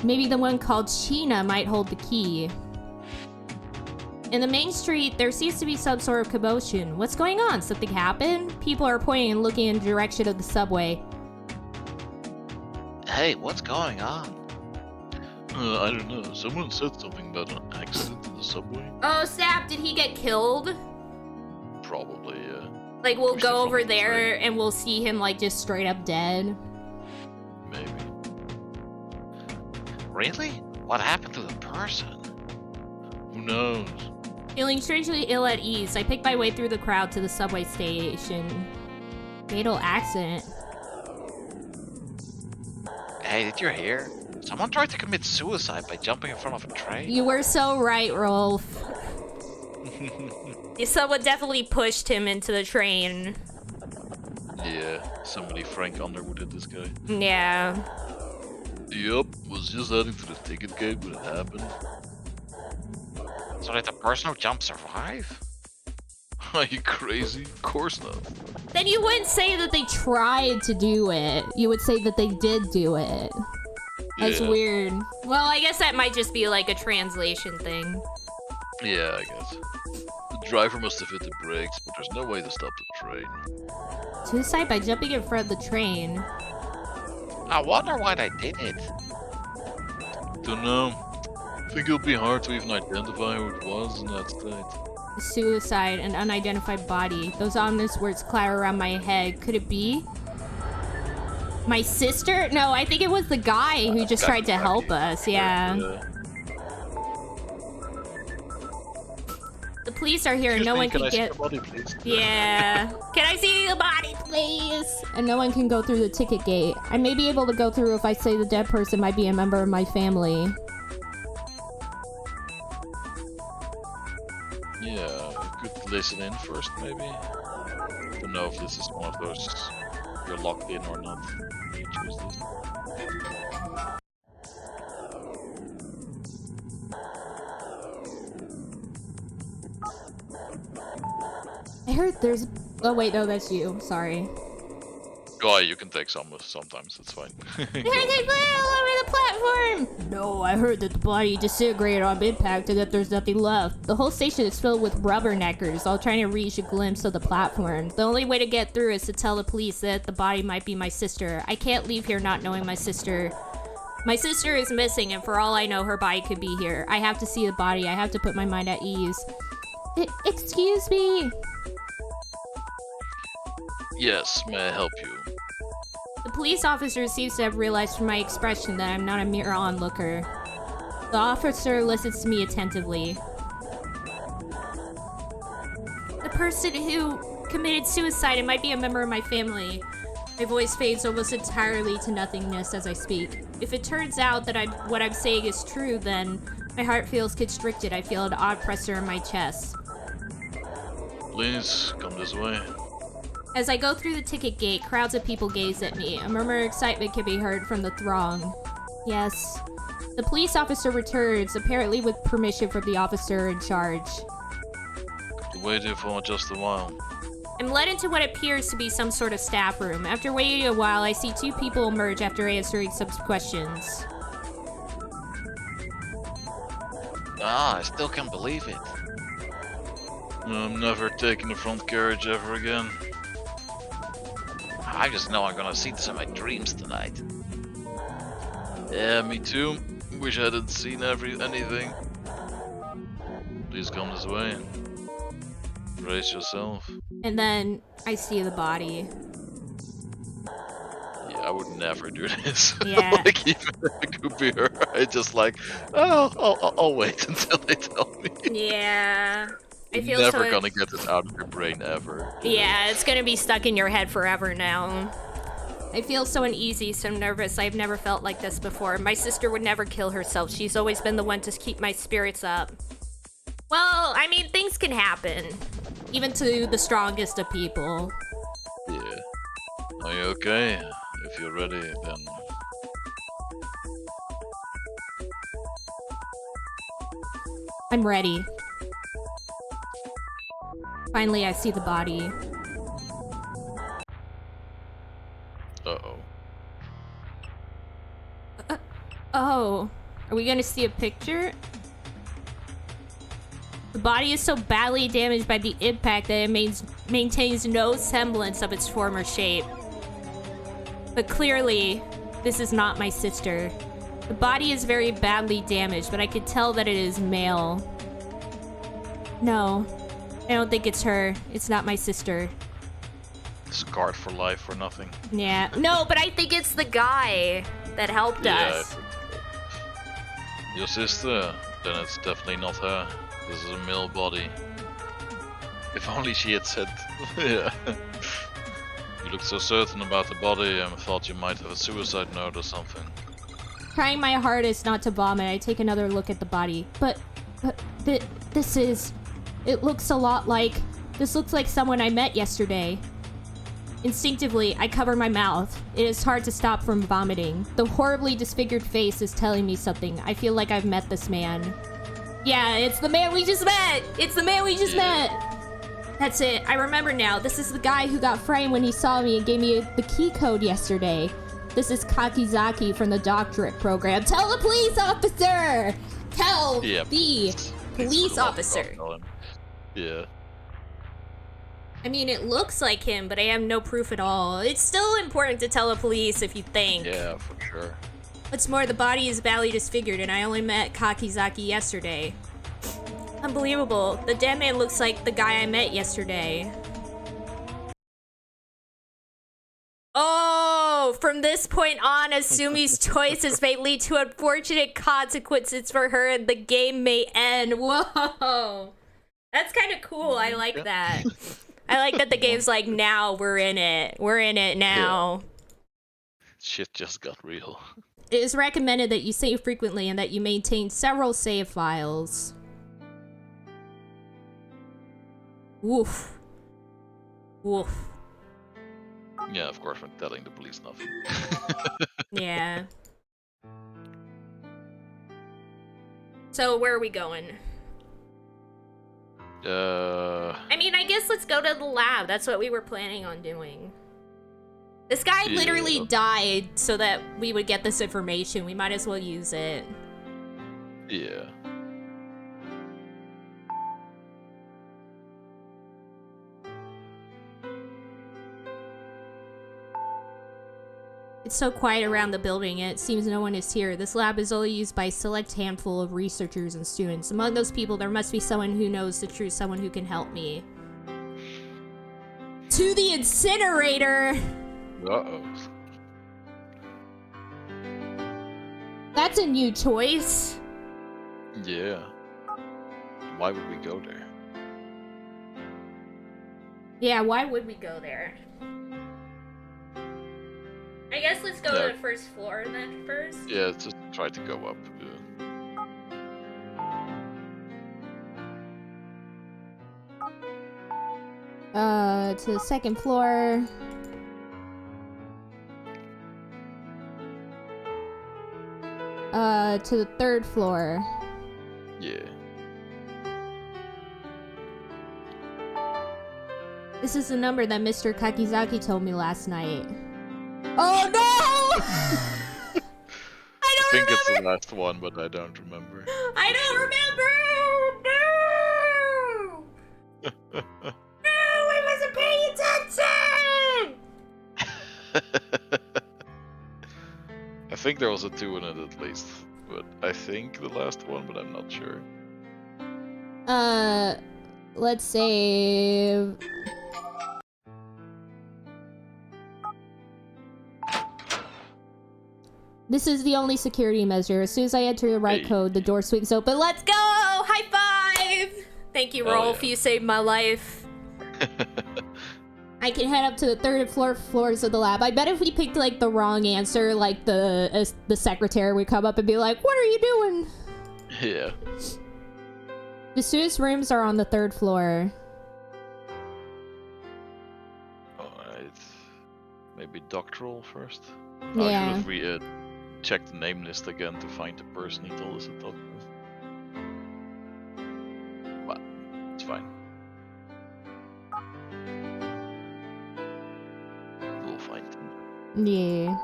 Maybe the one called Sheena might hold the key. In the main street, there seems to be some sort of commotion. What's going on? Something happened? People are pointing and looking in the direction of the subway. Hey, what's going on? I don't know. Someone said something about an accident in the subway. Oh, snap! Did he get killed? Probably, yeah. Like, we'll Pushed go it from over the there train. and we'll see him, like, just straight up dead. Maybe. Really? What happened to the person? Who knows? Feeling strangely ill at ease, I pick my way through the crowd to the subway station. Fatal accident. Hey, did you hear? Someone tried to commit suicide by jumping in front of a train. You were so right, Rolf. Someone definitely pushed him into the train. Yeah, somebody Frank Underwooded this guy. Yeah. Yup, was just heading to the ticket gate when it happened. So did the person who jumped survive? Are you crazy? Of course not. Then you wouldn't say that they tried to do it. You would say that they did do it. That's Yeah. weird. Well, I guess that might just be like a translation thing. Yeah, I guess. The driver must have hit the brakes, but there's no way to stop the train. Suicide by jumping in front of the train. I wonder why they did it. Don't know. Think it'll be hard to even identify who it was in that state. Suicide, an unidentified body. Those ominous words clatter around my head. Could it be? My sister? No, I think it was the guy who just tried to help us. Yeah. The police are here and no one can get... Body, please? Yeah. Can I see the body, please? And no one can go through the ticket gate. I may be able to go through if I say the dead person might be a member of my family. Yeah, you could listen in first, maybe. Don't know if this is one of those you're locked in or not. You choose this. I heard there's... Oh wait, no, that's you. Sorry. Oh, you can take some sometimes, it's fine. I heard they fly all over the platform! No, I heard that the body disintegrated on impact and that there's nothing left. The whole station is filled with rubberneckers, all trying to reach a glimpse of the platform. The only way to get through is to tell the police that the body might be my sister. I can't leave here not knowing my sister. My sister is missing, and for all I know, her body could be here. I have to see the body. I have to put my mind at ease. Excuse me? Yes, may I help you? The police officer seems to have realized from my expression that I'm not a mere onlooker. The officer listens to me attentively. The person who committed suicide and might be a member of my family. My voice fades almost entirely to nothingness as I speak. If it turns out that what I'm saying is true, then my heart feels constricted. I feel an odd pressure in my chest. Please, come this way. As I go through the ticket gate, crowds of people gaze at me. A murmur of excitement can be heard from the throng. Yes. The police officer returns, apparently with permission from the officer in charge. Been waiting for just a while. I'm led into what appears to be some sort of staff room. After waiting a while, I see two people emerge after answering some questions. Ah, I still can't believe it. I'm never taking the front carriage ever again. I just know I'm gonna see this in my dreams tonight. Yeah, me too. Wish I hadn't seen anything. Please come this way. Brace yourself. And then I see the body. Yeah, I would never do this. Yeah. Like, even if it could be her, I just like, oh, I'll wait until they tell me. Yeah. I feel Never so... gonna get this out of your brain ever. Yeah, it's gonna be stuck in your head forever now. I feel so uneasy, so nervous. I've never felt like this before. My sister would never kill herself. She's always been the one to keep my spirits up. Well, I mean, things can happen. Even to the strongest of people. Yeah. Are you okay? If you're ready, then... I'm ready. Finally, I see the body. Uh-oh. Are we gonna see a picture? The body is so badly damaged by the impact that it maintains no semblance of its former shape. But clearly, this is not my sister. The body is very badly damaged, but I could tell that it is male. No, I don't think it's her. It's not my sister. Scarred for life or nothing. Yeah. No, but I think it's the guy that helped us. Your sister? Then it's definitely not her. This is a male body. If only she had said... yeah. You looked so certain about the body and thought you might have a suicide note or something. Trying my hardest not to vomit, I take another look at the body. But this is... It looks a lot like... This looks like someone I met yesterday. Instinctively, I cover my mouth. It is hard to stop from vomiting. The horribly disfigured face is telling me something. I feel like I've met this man. Yeah, it's the man we just met! It's the man we just met! That's it. I remember now. This is the guy who got framed when he saw me and gave me the key code yesterday. This is Kakizaki from the doctorate program. Tell the police officer! Tell the police officer. Yeah. I mean, it looks like him, but I have no proof at all. It's still important to tell the police if you think. Yeah, for sure. What's more, the body is badly disfigured, and I only met Kakizaki yesterday. Unbelievable. The dead man looks like the guy I met yesterday. Oh, from this point on, Asumi's choices may lead to unfortunate consequences for her, and the game may end. Whoa. That's kind of cool. I like that. I like that the game's like, now we're in it. We're in it now. Yeah. Shit just got real. It is recommended that you save frequently and that you maintain several save files. Woof. Woof. Yeah, of course, when telling the police nothing. Yeah. So, where are we going? I mean, I guess let's go to the lab. That's what we were planning on doing. This guy literally died so that we would get this information. We might as well use it. Yeah. It's so quiet around the building, and it seems no one is here. This lab is only used by a select handful of researchers and students. Among those people, there must be someone who knows the truth, someone who can help me. To the incinerator! Uh-oh. That's a new choice. Yeah. Why would we go there? Yeah, why would we go there? I guess let's go to the first floor then first. Yeah, just try to go up. To the second floor. To the third floor. Yeah. This is the number that Mr. Kakizaki told me last night. Oh no! I think it's the last one, but I don't remember. I don't remember! No! No, I wasn't paying attention! I think there was a 2 in it at least, but I think the last one, but I'm not sure. Let's save. This is the only security measure. As soon as I enter the right code, the door swings open. Let's go! High five! Thank you, Rolf. You saved my life. I can head up to the third floors of the lab. I bet if we picked like the wrong answer, like the secretary would come up and be like, "What are you doing?" Yeah. The students' rooms are on the third floor. Alright. Maybe doctoral first? Yeah. I should have checked the name list again to find the person he told us to talk with. But it's fine. We'll find him. Yeah.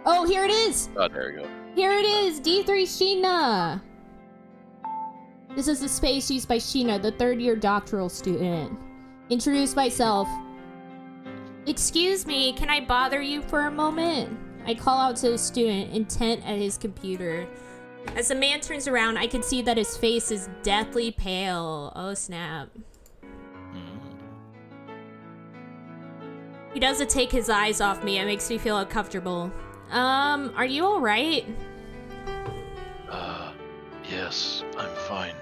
Oh, here it is! Oh, there you go. Here it is, D3 Sheena! This is the space used by Sheena, the third-year doctoral student. Introduce myself. Excuse me, can I bother you for a moment? I call out to the student, intent at his computer. As the man turns around, I can see that his face is deathly pale. Oh, snap. He doesn't take his eyes off me. It makes me feel uncomfortable. Are you alright? Yes, I'm fine.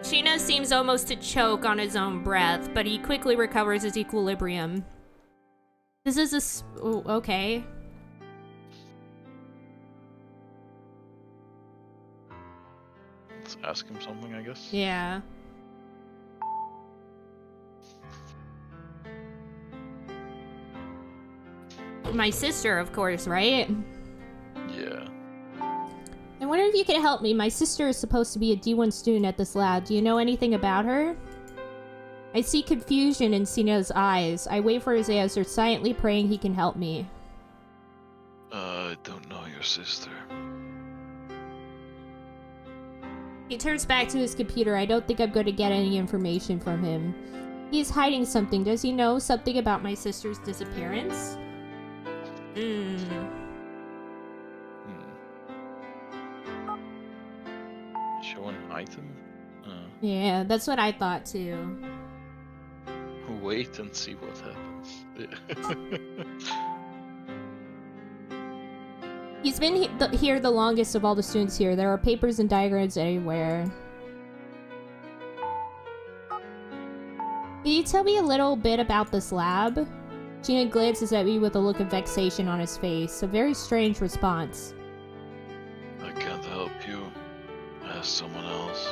Sheena seems almost to choke on his own breath, but he quickly recovers his equilibrium. This is oh, okay. Let's ask him something, I guess. Yeah. My sister, of course, right? Yeah. I wonder if you could help me. My sister is supposed to be a D1 student at this lab. Do you know anything about her? I see confusion in Sina's eyes. I wait for his answer, silently praying he can help me. I don't know your sister. He turns back to his computer. I don't think I'm going to get any information from him. He's hiding something. Does he know something about my sister's disappearance? Show an item? Yeah, that's what I thought too. Wait and see what happens. He's been here the longest of all the students here. There are papers and diagrams everywhere. Can you tell me a little bit about this lab? Sheena glances at me with a look of vexation on his face. A very strange response. I can't help you. Ask someone else.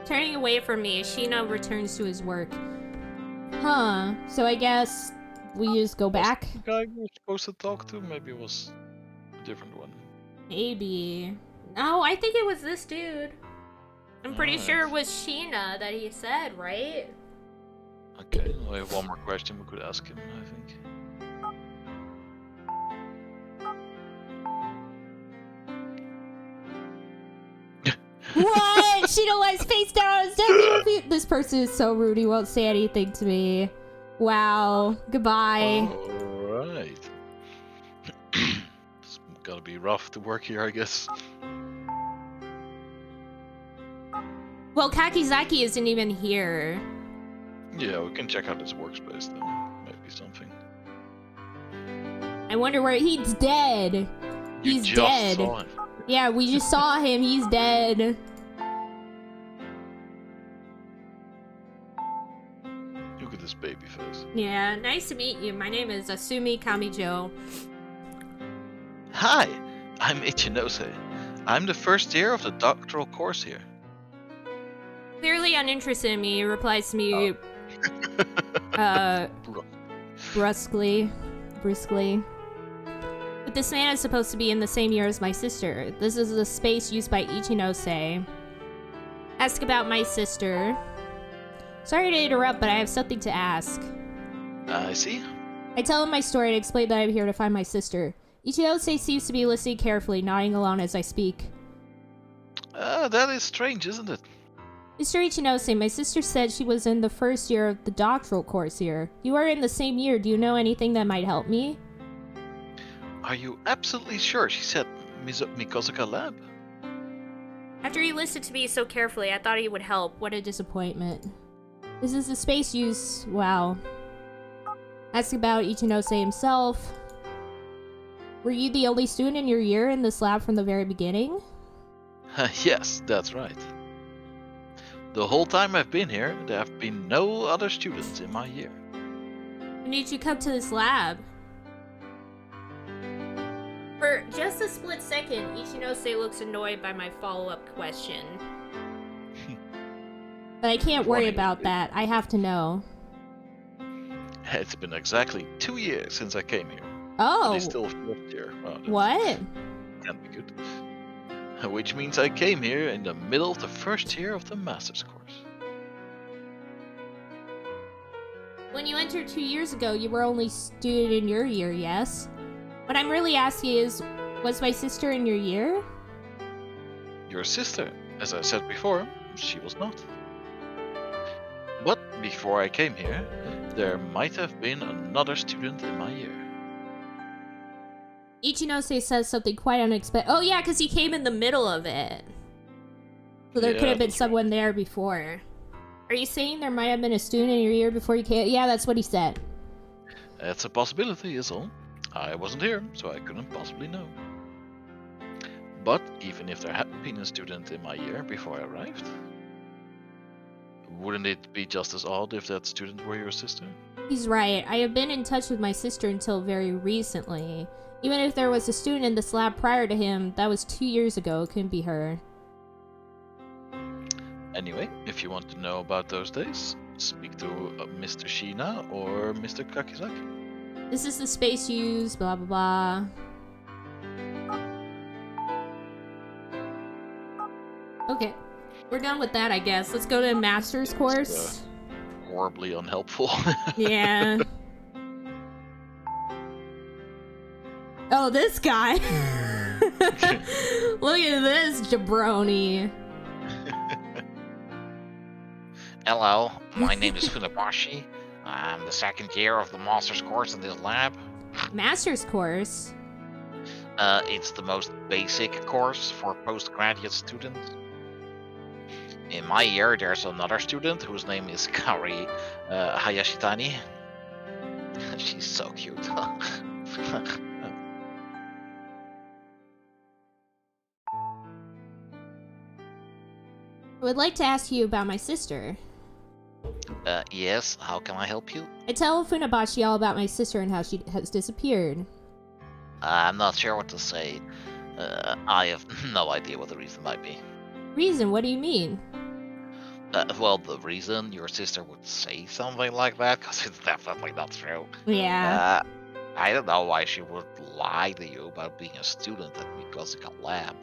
Turning away from me, Sheena returns to his work. Huh. So I guess we just go back? The guy we were supposed to talk to? Maybe it was a different one. Maybe. No, I think it was this dude. I'm pretty sure it was Sheena that he said, right? Okay, we have one more question we could ask him, I think. What? Sheena lies face down on his desk. This person is so rude, he won't say anything to me. Wow. Goodbye. Alright. It's gotta be rough to work here, I guess. Well, Kakizaki isn't even here. Yeah, we can check out his workspace then. Maybe something. I wonder where he's dead. You He's just dead. saw him. Yeah, we just saw him. He's dead. Look at this baby face. Yeah, nice to meet you. My name is Asumi Kamijo. Hi, I'm Ichinose. I'm the first year of the doctoral course here. Clearly uninterested in me, he replies to me brusquely. But this man is supposed to be in the same year as my sister. This is the space used by Ichinose. Ask about my sister. Sorry to interrupt, but I have something to ask. I see. I tell him my story and explain that I'm here to find my sister. Ichinose seems to be listening carefully, nodding along as I speak. That is strange, isn't it? Mr. Ichinose, my sister said she was in the first year of the doctoral course here. You are in the same year. Do you know anything that might help me? Are you absolutely sure she said Mikosuka Lab? After he listened to me so carefully, I thought he would help. What a disappointment. This is the space use. Wow. Ask about Ichinose himself. Were you the only student in your year in this lab from the very beginning? Yes, that's right. The whole time I've been here, there have been no other students in my year. When did you come to this lab? For just a split second, Ichinose looks annoyed by my follow-up question. But I can't worry about that. I have to know. It's been exactly 2 years since I came here. Oh. But it's still first year. Well, what? Can't be good. Which means I came here in the middle of the first year of the master's course. When you entered 2 years ago, you were only student in your year, yes? What I'm really asking is, Was my sister in your year? Your sister, as I said before, she was not. But before I came here, there might have been another student in my year. Ichinose says something quite unexpected. Oh yeah, because he came in the middle of it. So there could have been someone there before. Are you saying there might have been a student in your year before you came? Yeah, that's what he said. It's a possibility, is all. I wasn't here, so I couldn't possibly know. But even if there had been a student in my year before I arrived, wouldn't it be just as odd if that student were your sister? He's right. I have been in touch with my sister until very recently. Even if there was a student in this lab prior to him, that was 2 years ago. It couldn't be her. Anyway, if you want to know about those days, speak to Mr. Sheena or Mr. Kakizaki. This is the space used, blah blah blah. Okay, we're done with that, I guess. Let's go to master's course. Horribly unhelpful. Yeah. Oh, this guy. Look at this jabroni. Hello, my name is Funabashi. I'm the second year of the master's course in this lab. Master's course? It's the most basic course for postgraduate students. In my year, there's another student whose name is Kari Hayashitani. She's so cute. I would like to ask you about my sister. Yes, how can I help you? I tell Funabashi all about my sister and how she has disappeared. I'm not sure what to say. I have no idea what the reason might be. Reason? What do you mean? Well, the reason your sister would say something like that, because it's definitely not true. Yeah. I don't know why she would lie to you about being a student at Mikosika Lab.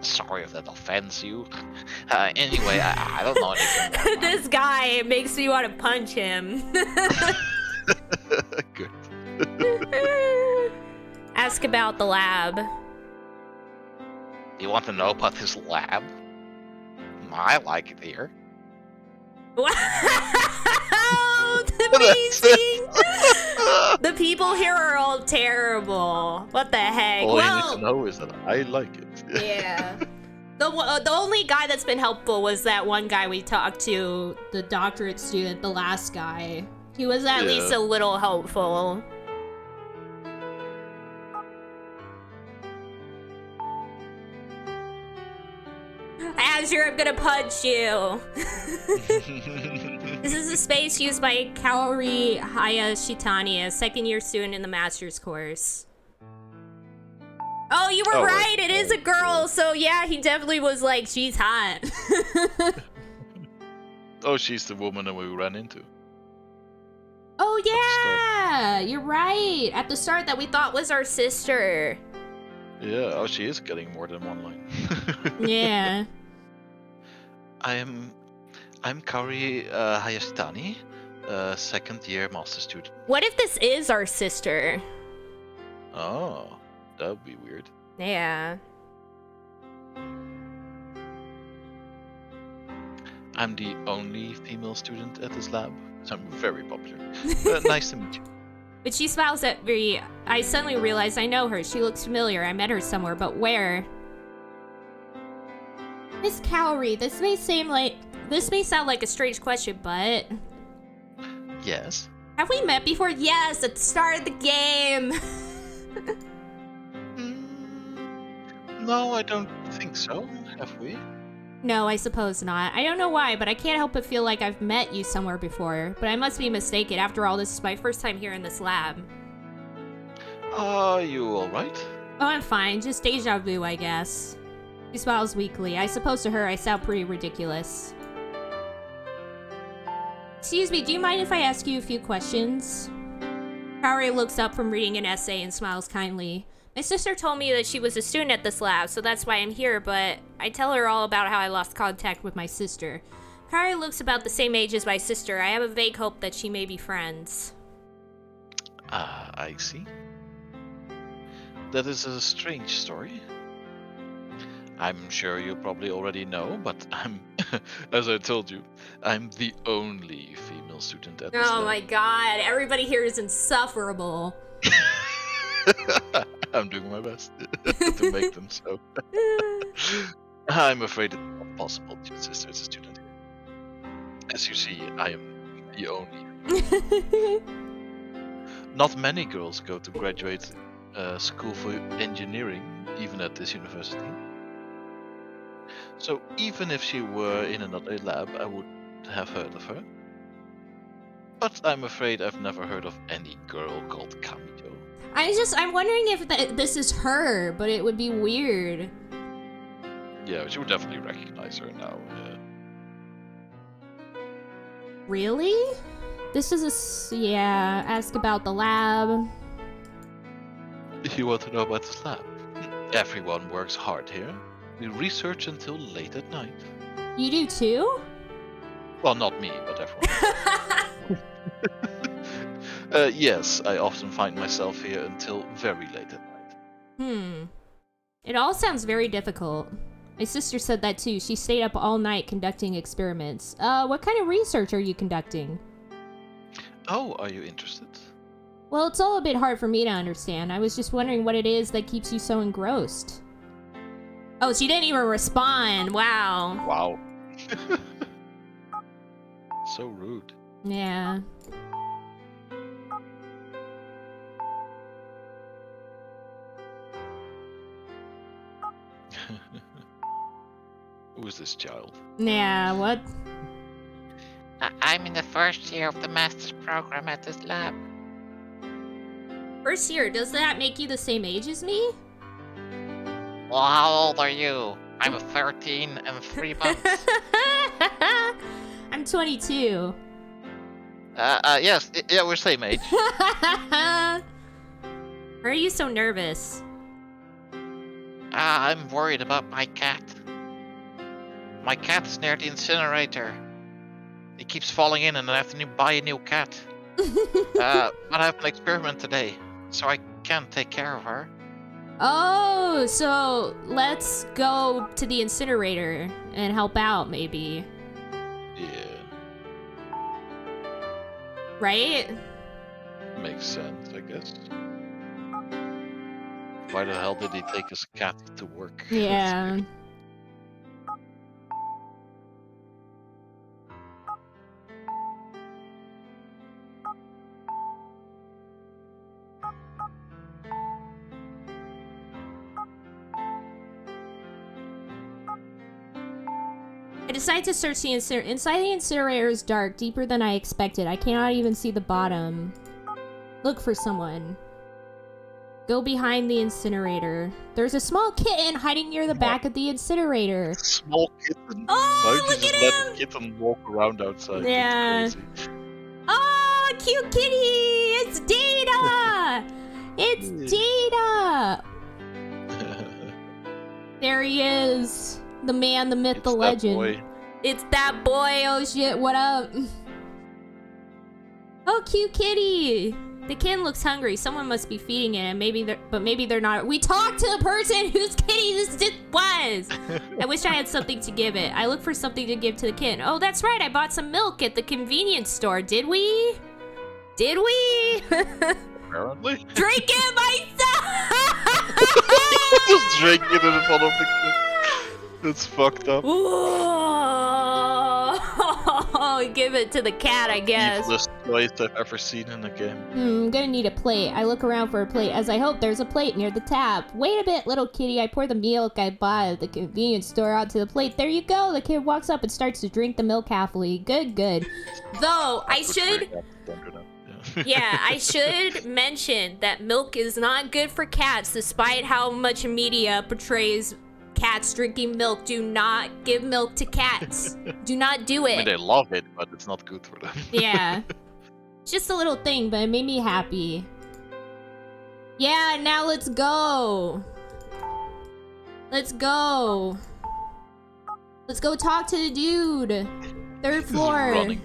Sorry if that offends you. Anyway, I don't know anything. This guy makes me want to punch him. Good. Ask about the lab. You want to know about this lab? I like it here. Wow! Amazing! The people here are all terrible. What the heck? All you need to know is that I like it. Yeah. The only guy that's been helpful was that one guy we talked to, the doctorate student, the last guy. He was at least a little helpful. Azure, I'm gonna punch you. This is a space used by Kaori Hayashitani, a second-year student in the master's course. Oh, you were right. It is a girl. So yeah, he definitely was like, she's hot. Oh, she's the woman that we ran into. Oh yeah, you're right. At the start, that we thought was our sister. Yeah. Oh, she is getting more than one line. Yeah. I'm Kaori Hayashitani, second-year master student. What if this is our sister? Oh, that would be weird. Yeah. I'm the only female student at this lab, so I'm very popular. Nice to meet you. But she smiles at me. I suddenly realize I know her. She looks familiar. I met her somewhere, but where? Miss Kaori, this may sound like a strange question, but... Yes? Have we met before? Yes, at the start of the game! No, I don't think so. Have we? No, I suppose not. I don't know why, but I can't help but feel like I've met you somewhere before. But I must be mistaken. After all, this is my first time here in this lab. Are you alright? Oh, I'm fine. Just deja vu, I guess. She smiles weakly. I suppose to her I sound pretty ridiculous. Excuse me, do you mind if I ask you a few questions? Kaori looks up from reading an essay and smiles kindly. My sister told me that she was a student at this lab, so that's why I'm here, but I tell her all about how I lost contact with my sister. Kaori looks about the same age as my sister. I have a vague hope that she may be friends. Ah, I see. That is a strange story. I'm sure you probably already know, but as I told you, I'm the only female student at this Oh lab. my god, everybody here is insufferable. I'm doing my best to make them so. I'm afraid it's not possible to insist there's a student here. As you see, I am the only. Not many girls go to graduate school for engineering, even at this university. So even if she were in another lab, I would have heard of her. But I'm afraid I've never heard of any girl called Kamito. I'm wondering if this is her, but it would be weird. Yeah, but you would definitely recognize her now. Really? This is yeah, ask about the lab. You want to know about this lab? Everyone works hard here. We research until late at night. You do too? Well, not me, but everyone. Yes, I often find myself here until very late at night. It all sounds very difficult. My sister said that too. She stayed up all night conducting experiments. What kind of research are you conducting? Oh, are you interested? Well, it's all a bit hard for me to understand. I was just wondering what it is that keeps you so engrossed. Oh, she didn't even respond. Wow. Wow. So rude. Yeah. Who is this child? Yeah, what? I'm in the first year of the master's program at this lab. First year, does that make you the same age as me? Well, how old are you? I'm 13 and 3 months. I'm 22. Yes, yeah, we're same age. Why are you so nervous? I'm worried about my cat. My cat's near the incinerator. It keeps falling in and I have to buy a new cat. But I have an experiment today, so I can't take care of her. Oh, so let's go to the incinerator and help out, maybe. Yeah. Right? Makes sense, I guess. Why the hell did he take his cat to work? Yeah. I decided to search the incinerator. Inside the incinerator is dark, deeper than I expected. I cannot even see the bottom. Look for someone. Go behind the incinerator. There's a small kitten hiding near the back of the incinerator. Small kitten. Oh, Why look don't you at just him! let the kitten walk around outside? Yeah. It's crazy. Oh, cute kitty! It's Data! It's Data! There he is. The man, the myth, It's the that legend. boy. It's that boy. Oh shit, what up? Oh, cute kitty. The kitten looks hungry. Someone must be feeding it, and maybe they're not. We talked to the person whose kitty this was. I wish I had something to give it. I look for something to give to the kitten. Oh, that's right. I bought some milk at the convenience store. Did we? Did we? Apparently. Drink it myself. Just drink it in front of the kid. That's fucked up. Ooh. Give it to the cat, I guess. Evilest choice I've ever seen in a game. I'm gonna need a plate. I look around for a plate as I hope there's a plate near the tap. Wait a bit, little kitty. I pour the milk I bought at the convenience store onto the plate. There you go. The kid walks up and starts to drink the milk happily. Good, good. Though, I should... Yeah, I should mention that milk is not good for cats, despite how much media portrays cats drinking milk. Do not give milk to cats. Do not do it. I mean, they love it, but it's not good for them. Yeah. It's just a little thing, but it made me happy. Yeah, now let's go. Let's go. Let's go talk to the dude. Third floor. Running.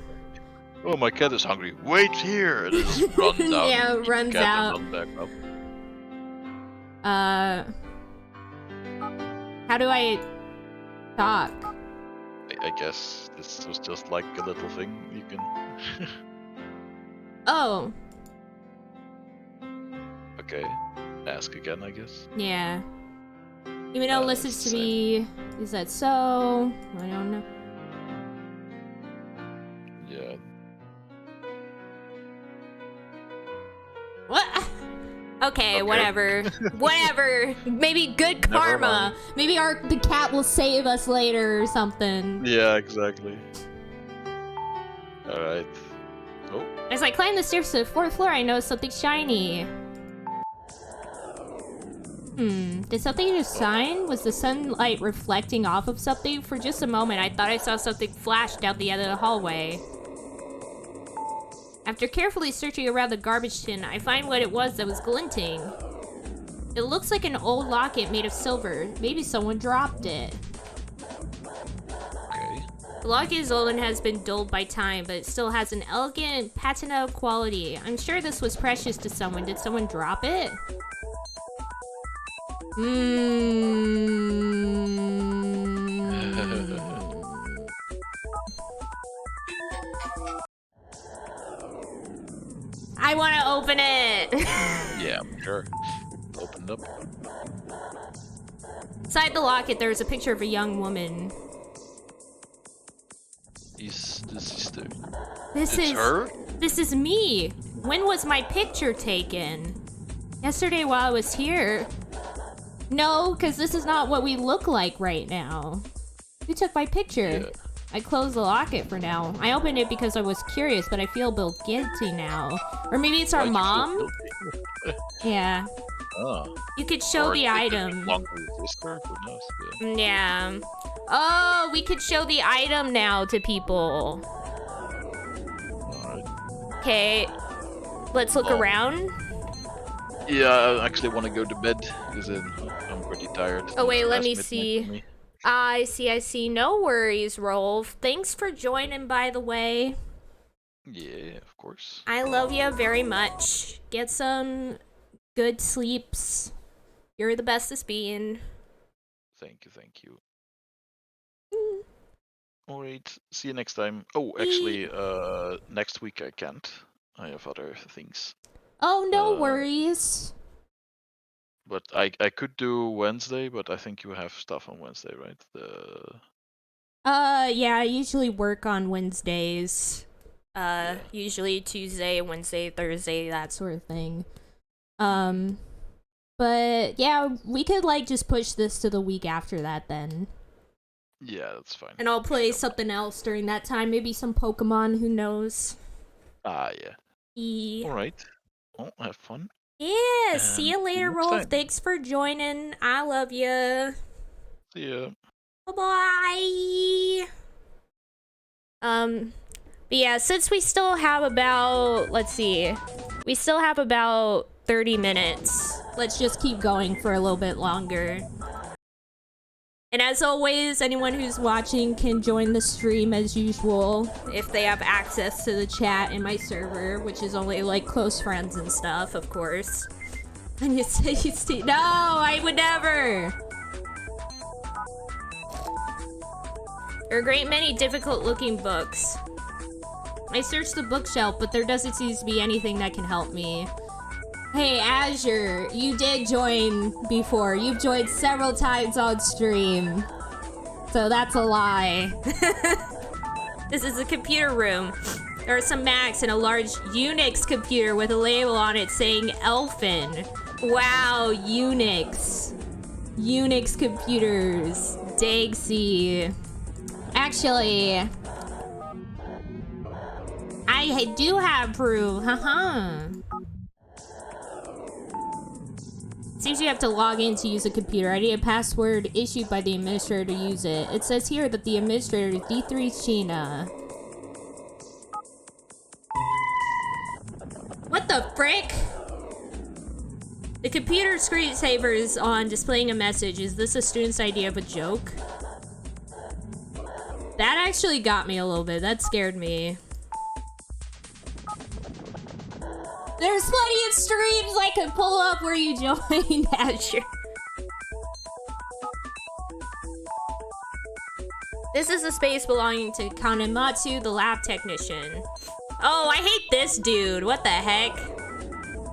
Oh, my cat is hungry. Wait here! And it just runs out. Yeah, and runs out. Run back up. How do I talk? I guess this was just like a little thing you can... Oh. Okay. Ask again, I guess. Yeah. Even though listens to me, is that so? I don't know. Yeah. What? Okay, whatever. Whatever. Maybe good karma. Maybe the cat will save us later or something. Yeah, exactly. Alright. Oh. As I climb the stairs to the 4th floor, I notice something shiny. Did something just shine? Was the sunlight reflecting off of something? For just a moment, I thought I saw something flash down the end of the hallway. After carefully searching around the garbage tin, I find what it was that was glinting. It looks like an old locket made of silver. Maybe someone dropped it. Okay. The locket is old and has been dulled by time, but it still has an elegant patina quality. I'm sure this was precious to someone. Did someone drop it? I want to open it. Yeah, sure. Opened up. Inside the locket, there is a picture of a young woman. This is the... This It's is her? This is me. When was my picture taken? Yesterday while I was here. No, because this is not what we look like right now. Who took my picture? Yeah. I closed the locket for now. I opened it because I was curious, but I feel a bit guilty now. Or maybe it's our Why'd you feel mom? guilty? Yeah. Oh. You could show Or the it item. belonged to your sister? Who knows? Yeah. Yeah. Oh, we could show the item now to people. Alright. Okay. Let's look around. Yeah, I actually want to go to bed because I'm pretty tired. Oh wait, It's let past me midnight see. for me. I see. No worries, Rolf. Thanks for joining, by the way. Yeah, of course. I love you very much. Get some good sleeps. You're the bestest being. Thank you. Alright, see you next time. Oh, actually, next week I can't. I have other things. Oh, no worries. But I could do Wednesday, but I think you have stuff on Wednesday, right? Yeah, I usually work on Wednesdays. Usually Tuesday, Wednesday, Thursday, that sort of thing. But yeah, we could like just push this to the week after that then. Yeah, that's fine. And I'll play something else during that time, maybe some Pokemon, who knows. Ah, yeah. Alright. Well, have fun. Yeah, And see you later, next Rolf. time. Thanks for joining. I love you. See ya. Bye-bye. But yeah, since we still have about, we still have about 30 minutes. Let's just keep going for a little bit longer. And as always, anyone who's watching can join the stream as usual if they have access to the chat in my server, which is only like close friends and stuff, of course. And you say no, I would never. There are a great many difficult-looking books. I searched the bookshelf, but there doesn't seem to be anything that can help me. Hey, Azure, you did join before. You've joined several times on stream. So that's a lie. This is a computer room. There are some Macs and a large Unix computer with a label on it saying Elfin. Wow, Unix. Unix computers. Dagsy. Actually, I do have proof. Haha. Seems you have to log in to use a computer. I need a password issued by the administrator to use it. It says here that the administrator is D3 Sheena. What the frick? The computer screensaver is on, displaying a message. Is this a student's idea of a joke? That actually got me a little bit. That scared me. There's plenty of streams I could pull up where you joined, Asher. This is a space belonging to Kanematsu, the lab technician. Oh, I hate this dude. What the heck?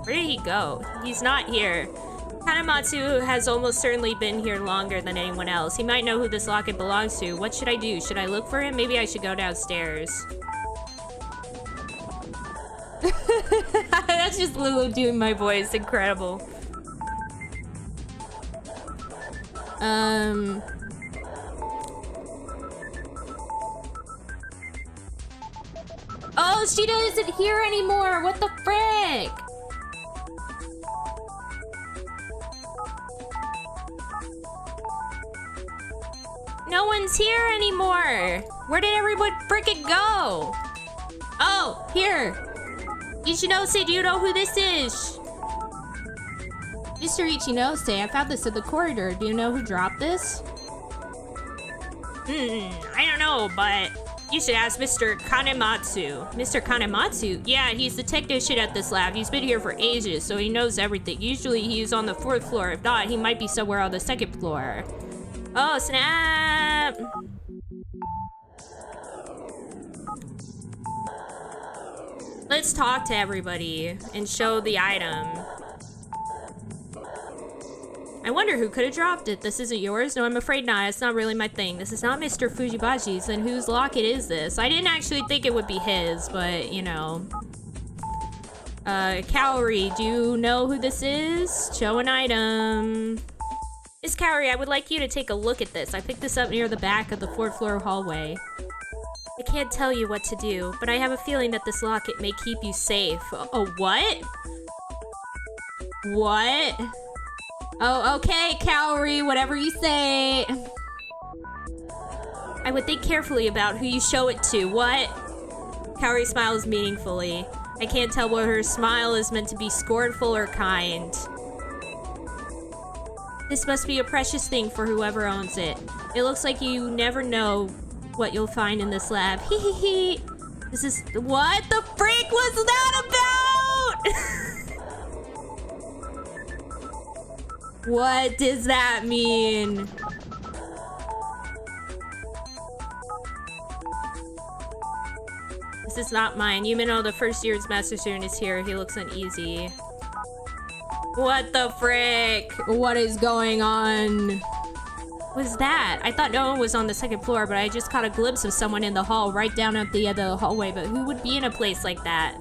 Where did he go? He's not here. Kanematsu has almost certainly been here longer than anyone else. He might know who this locket belongs to. What should I do? Should I look for him? Maybe I should go downstairs. That's just Lulu doing my voice. Incredible. Oh, she isn't here anymore. What the frick? No one's here anymore. Where did everyone frickin' go? Oh, here. Ichinose, do you know who this is? Mr. Ichinose, I found this in the corridor. Do you know who dropped this? I don't know, but you should ask Mr. Kanematsu. Mr. Kanematsu? Yeah, he's the technician at this lab. He's been here for ages, so he knows everything. Usually he's on the 4th floor. If not, he might be somewhere on the 2nd floor. Oh, snap! Let's talk to everybody and show the item. I wonder who could have dropped it. This isn't yours? No, I'm afraid not. It's not really my thing. This is not Mr. Fujibashi's. Then whose locket is this? I didn't actually think it would be his, but, you know. Kaori, do you know who this is? Show an item. Miss Kaori, I would like you to take a look at this. I picked this up near the back of the 4th floor hallway. I can't tell you what to do, but I have a feeling that this locket may keep you safe. Oh, what? What? Oh, okay, Kaori, whatever you say. I would think carefully about who you show it to. What? Kaori smiles meaningfully. I can't tell whether her smile is meant to be scornful or kind. This must be a precious thing for whoever owns it. It looks like you never know what you'll find in this lab. Hee hee hee. This is... What the freak was that about? What does that mean? This is not mine. Yumino, the first year's master student, is here. He looks uneasy. What the frick? What is going on? What was that? I thought no one was on the 2nd floor, but I just caught a glimpse of someone in the hall right down at the end of the hallway. But who would be in a place like that?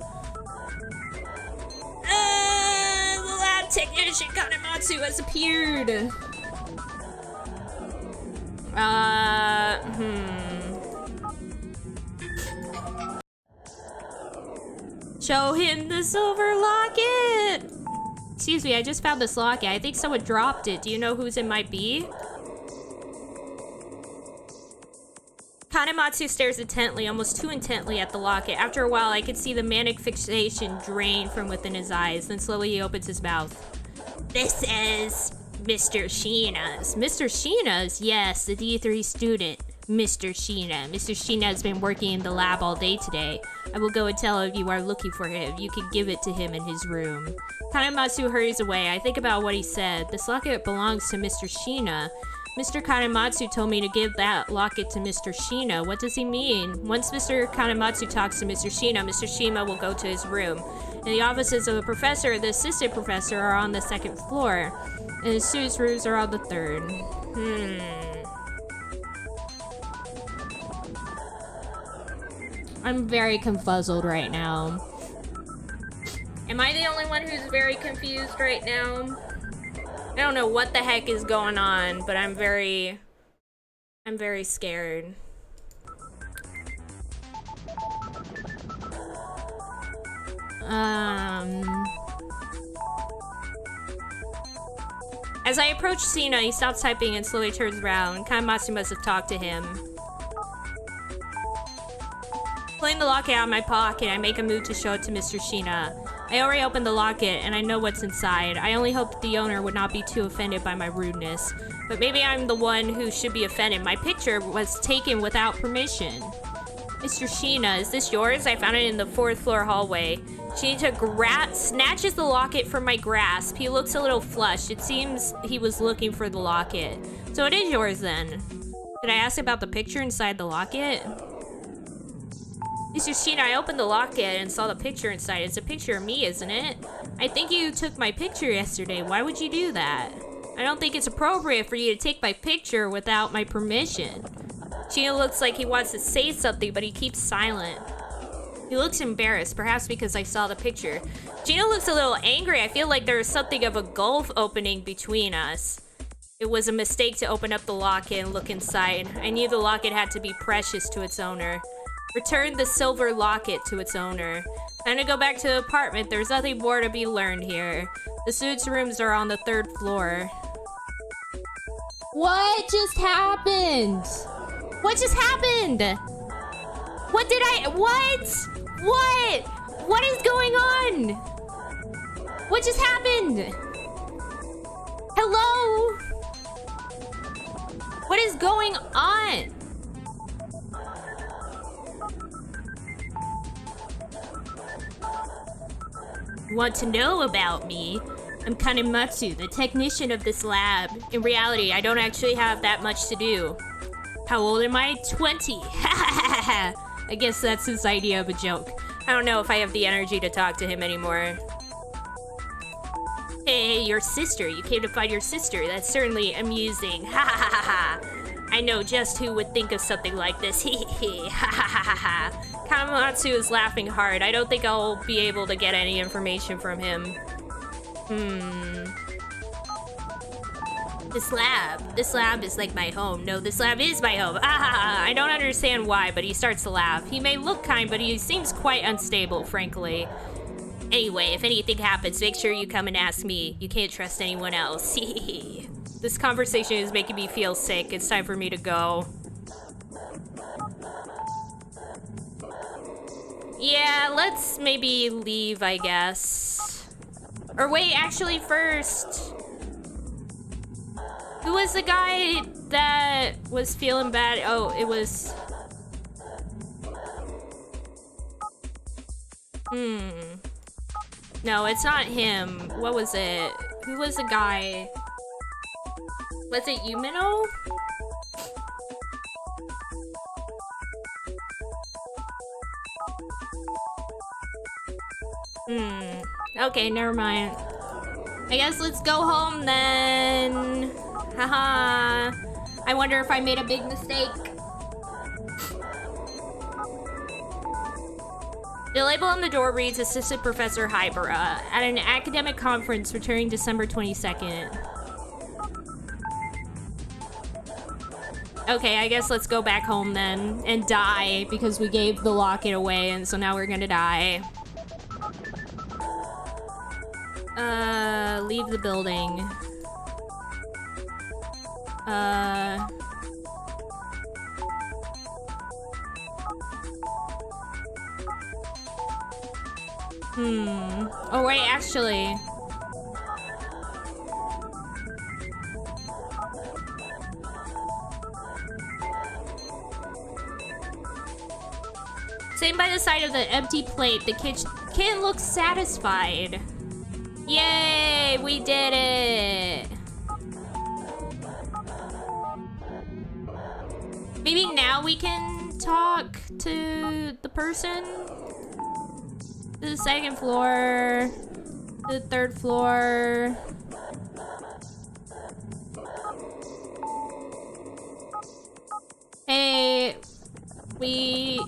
The lab technician Kanematsu has appeared. Show him the silver locket. Excuse me, I just found this locket. I think someone dropped it. Do you know whose it might be? Kanematsu stares intently, almost too intently, at the locket. After a while, I could see the manic fixation drain from within his eyes. Then slowly he opens his mouth. This is Mr. Sheena's. Mr. Sheena's? Yes, the D3 student. Mr. Sheena. Mr. Sheena has been working in the lab all day today. I will go and tell him you are looking for him. You can give it to him in his room. Kanematsu hurries away. I think about what he said. This locket belongs to Mr. Sheena. Mr. Kanematsu told me to give that locket to Mr. Sheena. What does he mean? Once Mr. Kanematsu talks to Mr. Sheena will go to his room. And the offices of the professor and the assistant professor are on the 2nd floor. And the students' rooms are on the 3rd. I'm very confuzzled right now. Am I the only one who's very confused right now? I don't know what the heck is going on, but I'm very scared. As I approach Sheena, he stops typing and slowly turns around. Kanematsu must have talked to him. Pulling the locket out of my pocket, I make a move to show it to Mr. Sheena. I already opened the locket, and I know what's inside. I only hope that the owner would not be too offended by my rudeness. But maybe I'm the one who should be offended. My picture was taken without permission. Mr. Sheena, is this yours? I found it in the 4th floor hallway. Shinita snatches the locket from my grasp. He looks a little flushed. It seems he was looking for the locket. So it is yours then. Did I ask about the picture inside the locket? Mr. Shina, I opened the locket and saw the picture inside. It's a picture of me, isn't it? I think you took my picture yesterday. Why would you do that? I don't think it's appropriate for you to take my picture without my permission. Shina looks like he wants to say something, but he keeps silent. He looks embarrassed, perhaps because I saw the picture. Gina looks a little angry. I feel like there is something of a gulf opening between us. It was a mistake to open up the locket and look inside. I knew the locket had to be precious to its owner. Return the silver locket to its owner. Time to go back to the apartment. There's nothing more to be learned here. The students' rooms are on the 3rd floor. What just happened? What just happened? What? What is going on? What just happened? Hello? What is going on? Want to know about me? I'm Kanematsu, the technician of this lab. In reality, I don't actually have that much to do. How old am I? 20. I guess that's his idea of a joke. I don't know if I have the energy to talk to him anymore. Hey, your sister. You came to find your sister. That's certainly amusing. Ha ha ha ha. I know just who would think of something like this. Hee hee. Ha ha ha ha. Kanematsu is laughing hard. I don't think I'll be able to get any information from him. This lab is like my home. No, this lab is my home. Ah, I don't understand why, but he starts to laugh. He may look kind, but he seems quite unstable, frankly. Anyway, if anything happens, make sure you come and ask me. You can't trust anyone else. This conversation is making me feel sick. It's time for me to go. Yeah, let's maybe leave, I guess. Or wait, actually first. Who was the guy that was feeling bad? Oh, it was... No, it's not him. What was it? Who was the guy? Was it Yumino? Okay, never mind. I guess let's go home then. Haha. I wonder if I made a big mistake. The label on the door reads Assistant Professor Hybera at an academic conference returning December 22nd. Okay, I guess let's go back home then and die because we gave the locket away and so now we're gonna die. Leave the building. Oh wait, actually. Sitting by the side of the empty plate, the kitten looks satisfied. Yay, we did it! Maybe now we can talk to the person? To the 2nd floor, to the 3rd floor. Hey, we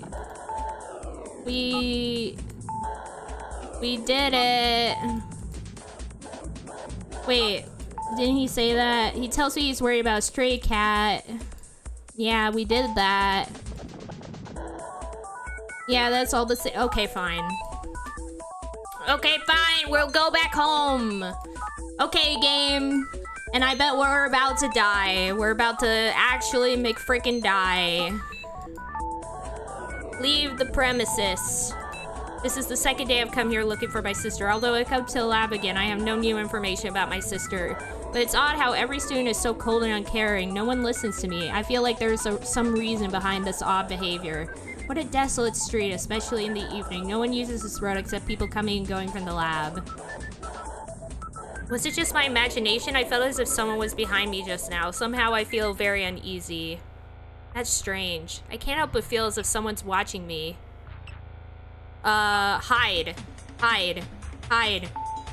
did it. Wait, didn't he say that? He tells me he's worried about a stray cat. Yeah, we did that. Yeah, that's all the same. Okay, fine. Okay, fine. We'll go back home. Okay, game. And I bet we're about to die. We're about to actually McFrickin' die. Leave the premises. This is the 2nd day I've come here looking for my sister. Although I come to the lab again, I have no new information about my sister. But it's odd how every student is so cold and uncaring. No one listens to me. I feel like there's some reason behind this odd behavior. What a desolate street, especially in the evening. No one uses this road except people coming and going from the lab. Was it just my imagination? I felt as if someone was behind me just now. Somehow I feel very uneasy. That's strange. I can't help but feel as if someone's watching me. Hide. Hide. Hide.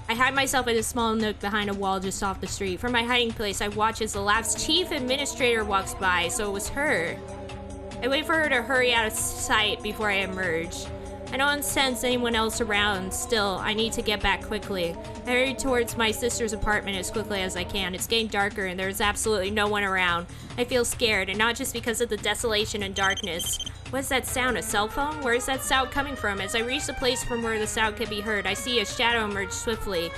I hide myself in a small nook behind a wall just off the street. From my hiding place, I watch as the lab's chief administrator walks by, so it was her. I wait for her to hurry out of sight before I emerge. I don't sense anyone else around. Still, I need to get back quickly. I hurry towards my sister's apartment as quickly as I can. It's getting darker and there's absolutely no one around. I feel scared, and not just because of the desolation and darkness. What's that sound? A cell phone? Where is that sound coming from? As I reach the place from where the sound can be heard, I see a shadow emerge swiftly.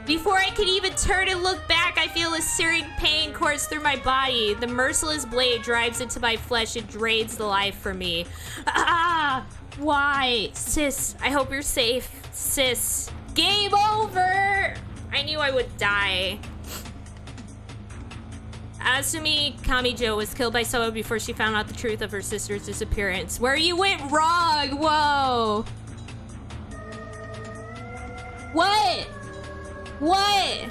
Before I can even turn and look back, I feel a searing pain course through my body. The merciless blade drives into my flesh and drains the life from me. Ah! Why? Sis, I hope you're safe. Sis. Game over! I knew I would die. Asumi Kamijo was killed by someone before she found out the truth of her sister's disappearance. Where you went wrong! Whoa! What? What?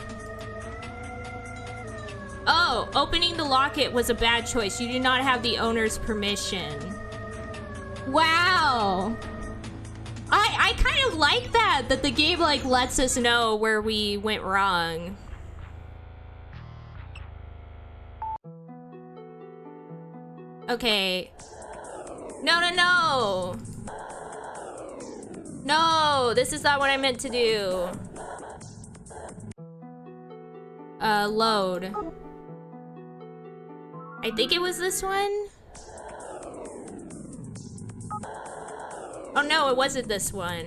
Oh, opening the locket was a bad choice. You do not have the owner's permission. Wow. I kind of like that the game like lets us know where we went wrong. Okay. No, no, no. No, this is not what I meant to do. Load. I think it was this one. Oh no, it wasn't this one.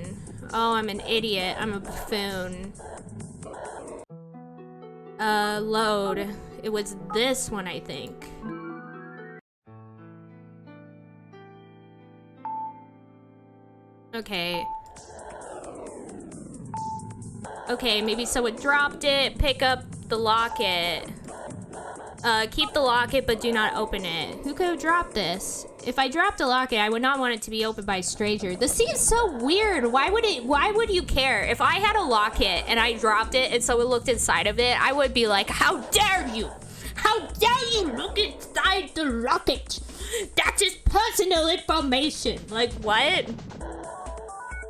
Oh, I'm an idiot. I'm a buffoon. Load. It was this one, I think. Okay. Okay, maybe someone dropped it. Pick up the locket. Keep the locket, but do not open it. Who could have dropped this? If I dropped a locket, I would not want it to be opened by a stranger. This seems so weird. Why would you care? If I had a locket and I dropped it and someone looked inside of it, I would be like, how dare you? How dare you look inside the locket? That's just personal information. Like, what?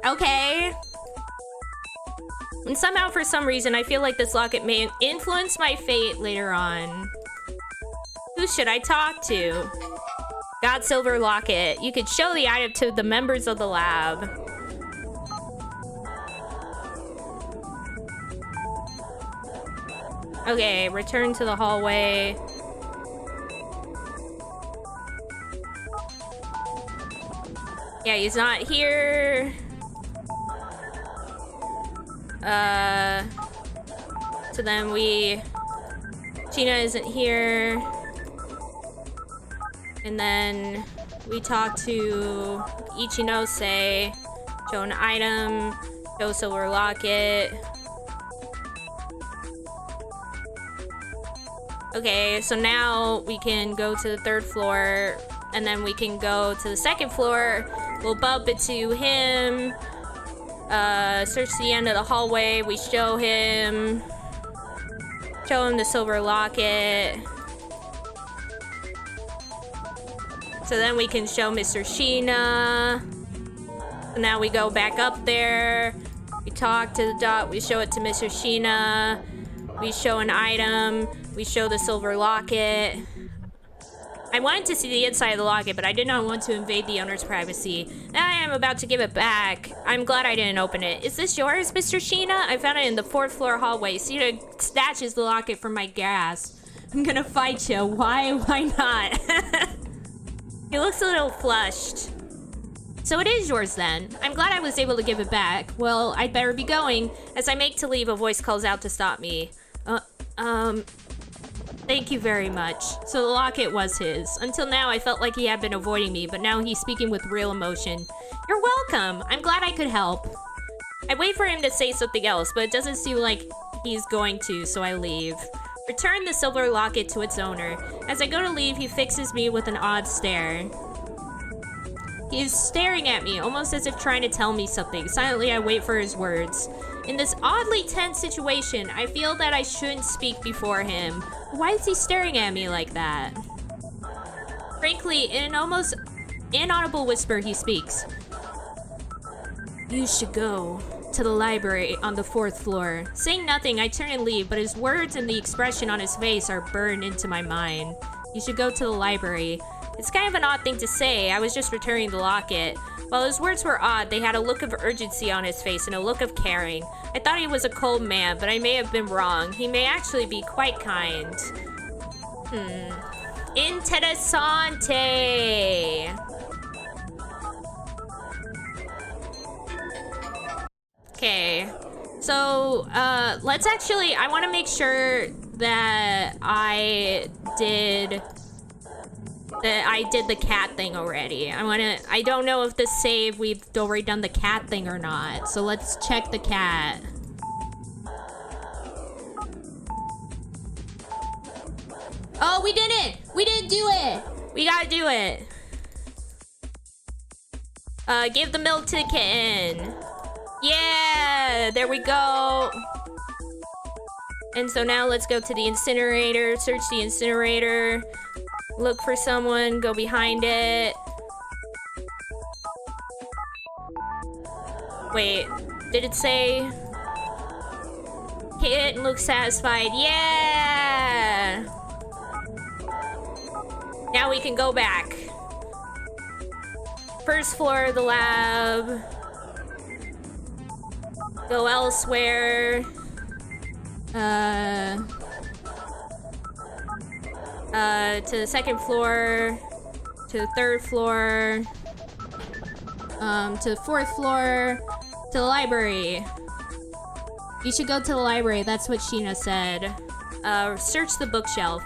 Okay. And somehow, for some reason, I feel like this locket may influence my fate later on. Who should I talk to? Got silver locket. You could show the item to the members of the lab. Okay, return to the hallway. Yeah, he's not here. So then Gina isn't here. And then we talk to Ichinose, show an item, show silver locket. Okay, so now we can go to the 3rd floor, and then we can go to the 2nd floor. We'll bump into him. Search the end of the hallway. We show him the silver locket. So then we can show Mr. Sheena. So now we go back up there. We talk to the dot. We show it to Mr. Sheena. We show an item. We show the silver locket. I wanted to see the inside of the locket, but I did not want to invade the owner's privacy. Now I am about to give it back. I'm glad I didn't open it. Is this yours, Mr. Sheena? I found it in the 4th floor hallway. Sheena snatches the locket from my grasp. I'm gonna fight you. Why? Why not? He looks a little flushed. So it is yours then. I'm glad I was able to give it back. Well, I'd better be going. As I make to leave, a voice calls out to stop me. Thank you very much. So the locket was his. Until now, I felt like he had been avoiding me, but now he's speaking with real emotion. You're welcome. I'm glad I could help. I wait for him to say something else, but it doesn't seem like he's going to, so I leave. Return the silver locket to its owner. As I go to leave, he fixes me with an odd stare. He is staring at me, almost as if trying to tell me something. Silently, I wait for his words. In this oddly tense situation, I feel that I shouldn't speak before him. Why is he staring at me like that? Frankly, in an almost inaudible whisper, he speaks. You should go to the library on the 4th floor. Saying nothing, I turn and leave, but his words and the expression on his face are burned into my mind. You should go to the library. It's kind of an odd thing to say. I was just returning the locket. While his words were odd, they had a look of urgency on his face and a look of caring. I thought he was a cold man, but I may have been wrong. He may actually be quite kind. Interessante. Okay, so let's actually, I want to make sure that I did the cat thing already. I don't know if this save we've already done the cat thing or not, so let's check the cat. Oh, we didn't! We didn't do it! We gotta do it. Give the milk to the kitten. Yeah, there we go. And so now let's go to the incinerator, search the incinerator, look for someone, go behind it. Wait, did it say? Kitten looks satisfied. Yeah! Now we can go back. First floor of the lab. Go elsewhere. To the 2nd floor. To the 3rd floor. To the 4th floor. To the library. You should go to the library, that's what Sheena said. Search the bookshelf.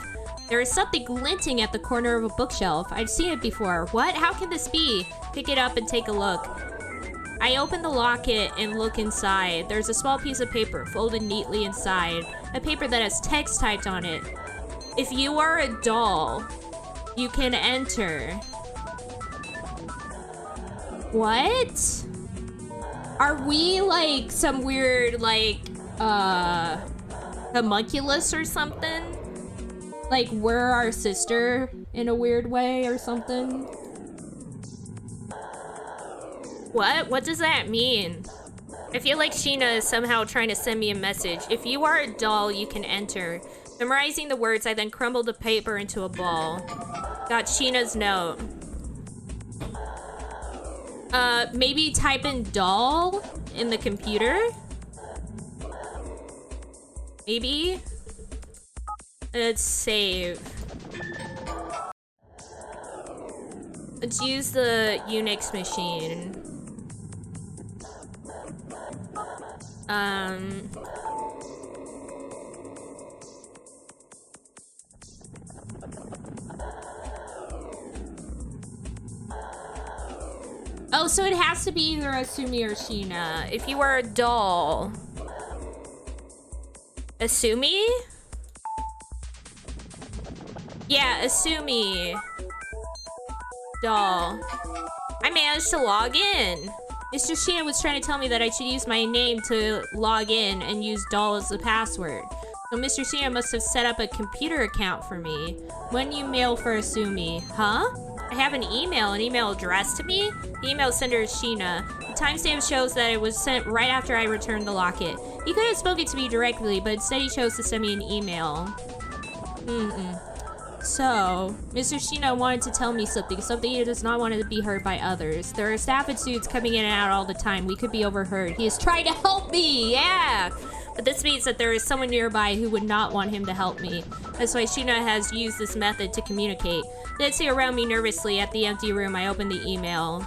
There is something glinting at the corner of a bookshelf. I've seen it before. What? How can this be? Pick it up and take a look. I open the locket and look inside. There's a small piece of paper folded neatly inside. A paper that has text typed on it. If you are a doll, you can enter. What? Are we like some weird like homunculus or something? Like we're our sister in a weird way or something? What? What does that mean? I feel like Sheena is somehow trying to send me a message. If you are a doll, you can enter. Memorizing the words, I then crumbled the paper into a ball. Got Sheena's note. Maybe type in doll in the computer? Maybe? Let's save. Let's use the Unix machine. Oh, so it has to be either Asumi or Sheena. If you were a doll. Asumi? Yeah, Asumi. Doll. I managed to log in. Mr. Sheena was trying to tell me that I should use my name to log in and use doll as the password. So Mr. Sheena must have set up a computer account for me. When you mail for Asumi? Huh? I have an email addressed to me? The email sender is Sheena. The timestamp shows that it was sent right after I returned the locket. He could have spoken to me directly, but instead he chose to send me an email. So, Mr. Sheena wanted to tell me something he does not want to be heard by others. There are staff and students coming in and out all the time. We could be overheard. He is trying to help me, yeah! But this means that there is someone nearby who would not want him to help me. That's why Sheena has used this method to communicate. Dancing around me nervously at the empty room, I open the email.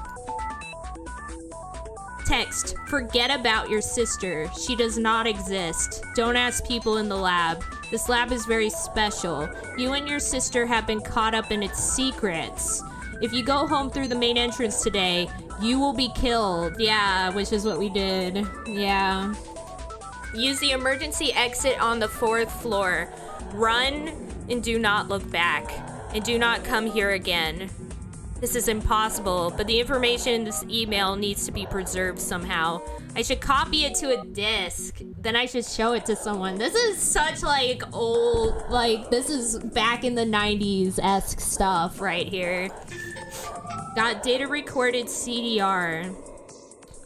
Text, forget about your sister. She does not exist. Don't ask people in the lab. This lab is very special. You and your sister have been caught up in its secrets. If you go home through the main entrance today, you will be killed. Yeah, which is what we did. Yeah. Use the emergency exit on the 4th floor. Run and do not look back. And do not come here again. This is impossible, but the information in this email needs to be preserved somehow. I should copy it to a disk. Then I should show it to someone. This is such like old, like this is back in the 90s-esque stuff right here. Got data recorded CDR.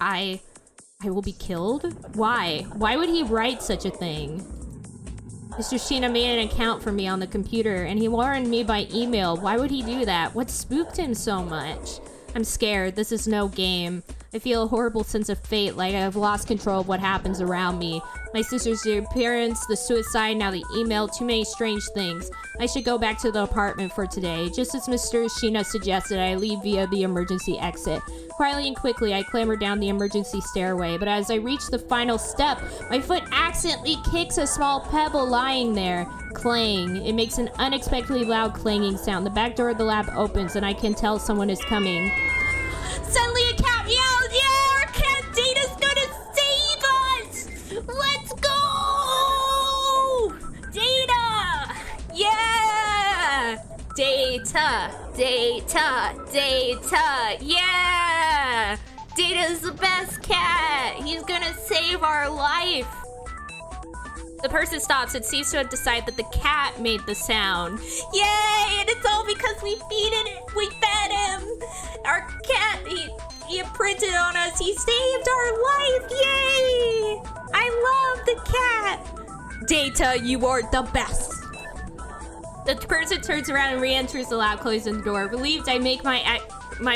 I will be killed? Why? Why would he write such a thing? Mr. Sheena made an account for me on the computer, and he warned me by email. Why would he do that? What spooked him so much? I'm scared. This is no game. I feel a horrible sense of fate, like I have lost control of what happens around me. My sister's disappearance, the suicide, now the email, too many strange things. I should go back to the apartment for today. Just as Mr. Sheena suggested, I leave via the emergency exit. Quietly and quickly, I clamber down the emergency stairway, but as I reach the final step, my foot accidentally kicks a small pebble lying there. Clang. It makes an unexpectedly loud clanging sound. The back door of the lab opens, and I can tell someone is coming. Suddenly a cat yells, "Yeah, our cat Data's gonna save us! Let's go! Data! Yeah! Data! Data! Data! Yeah! Data's the best cat! He's gonna save our life!" The person stops and seems to have decided that the cat made the sound. Yay! And it's all because we fed him! Our cat, he imprinted on us. He saved our life! Yay! I love the cat! Data, you are the best! The person turns around and re-enters the lab, closing the door. Relieved, I make my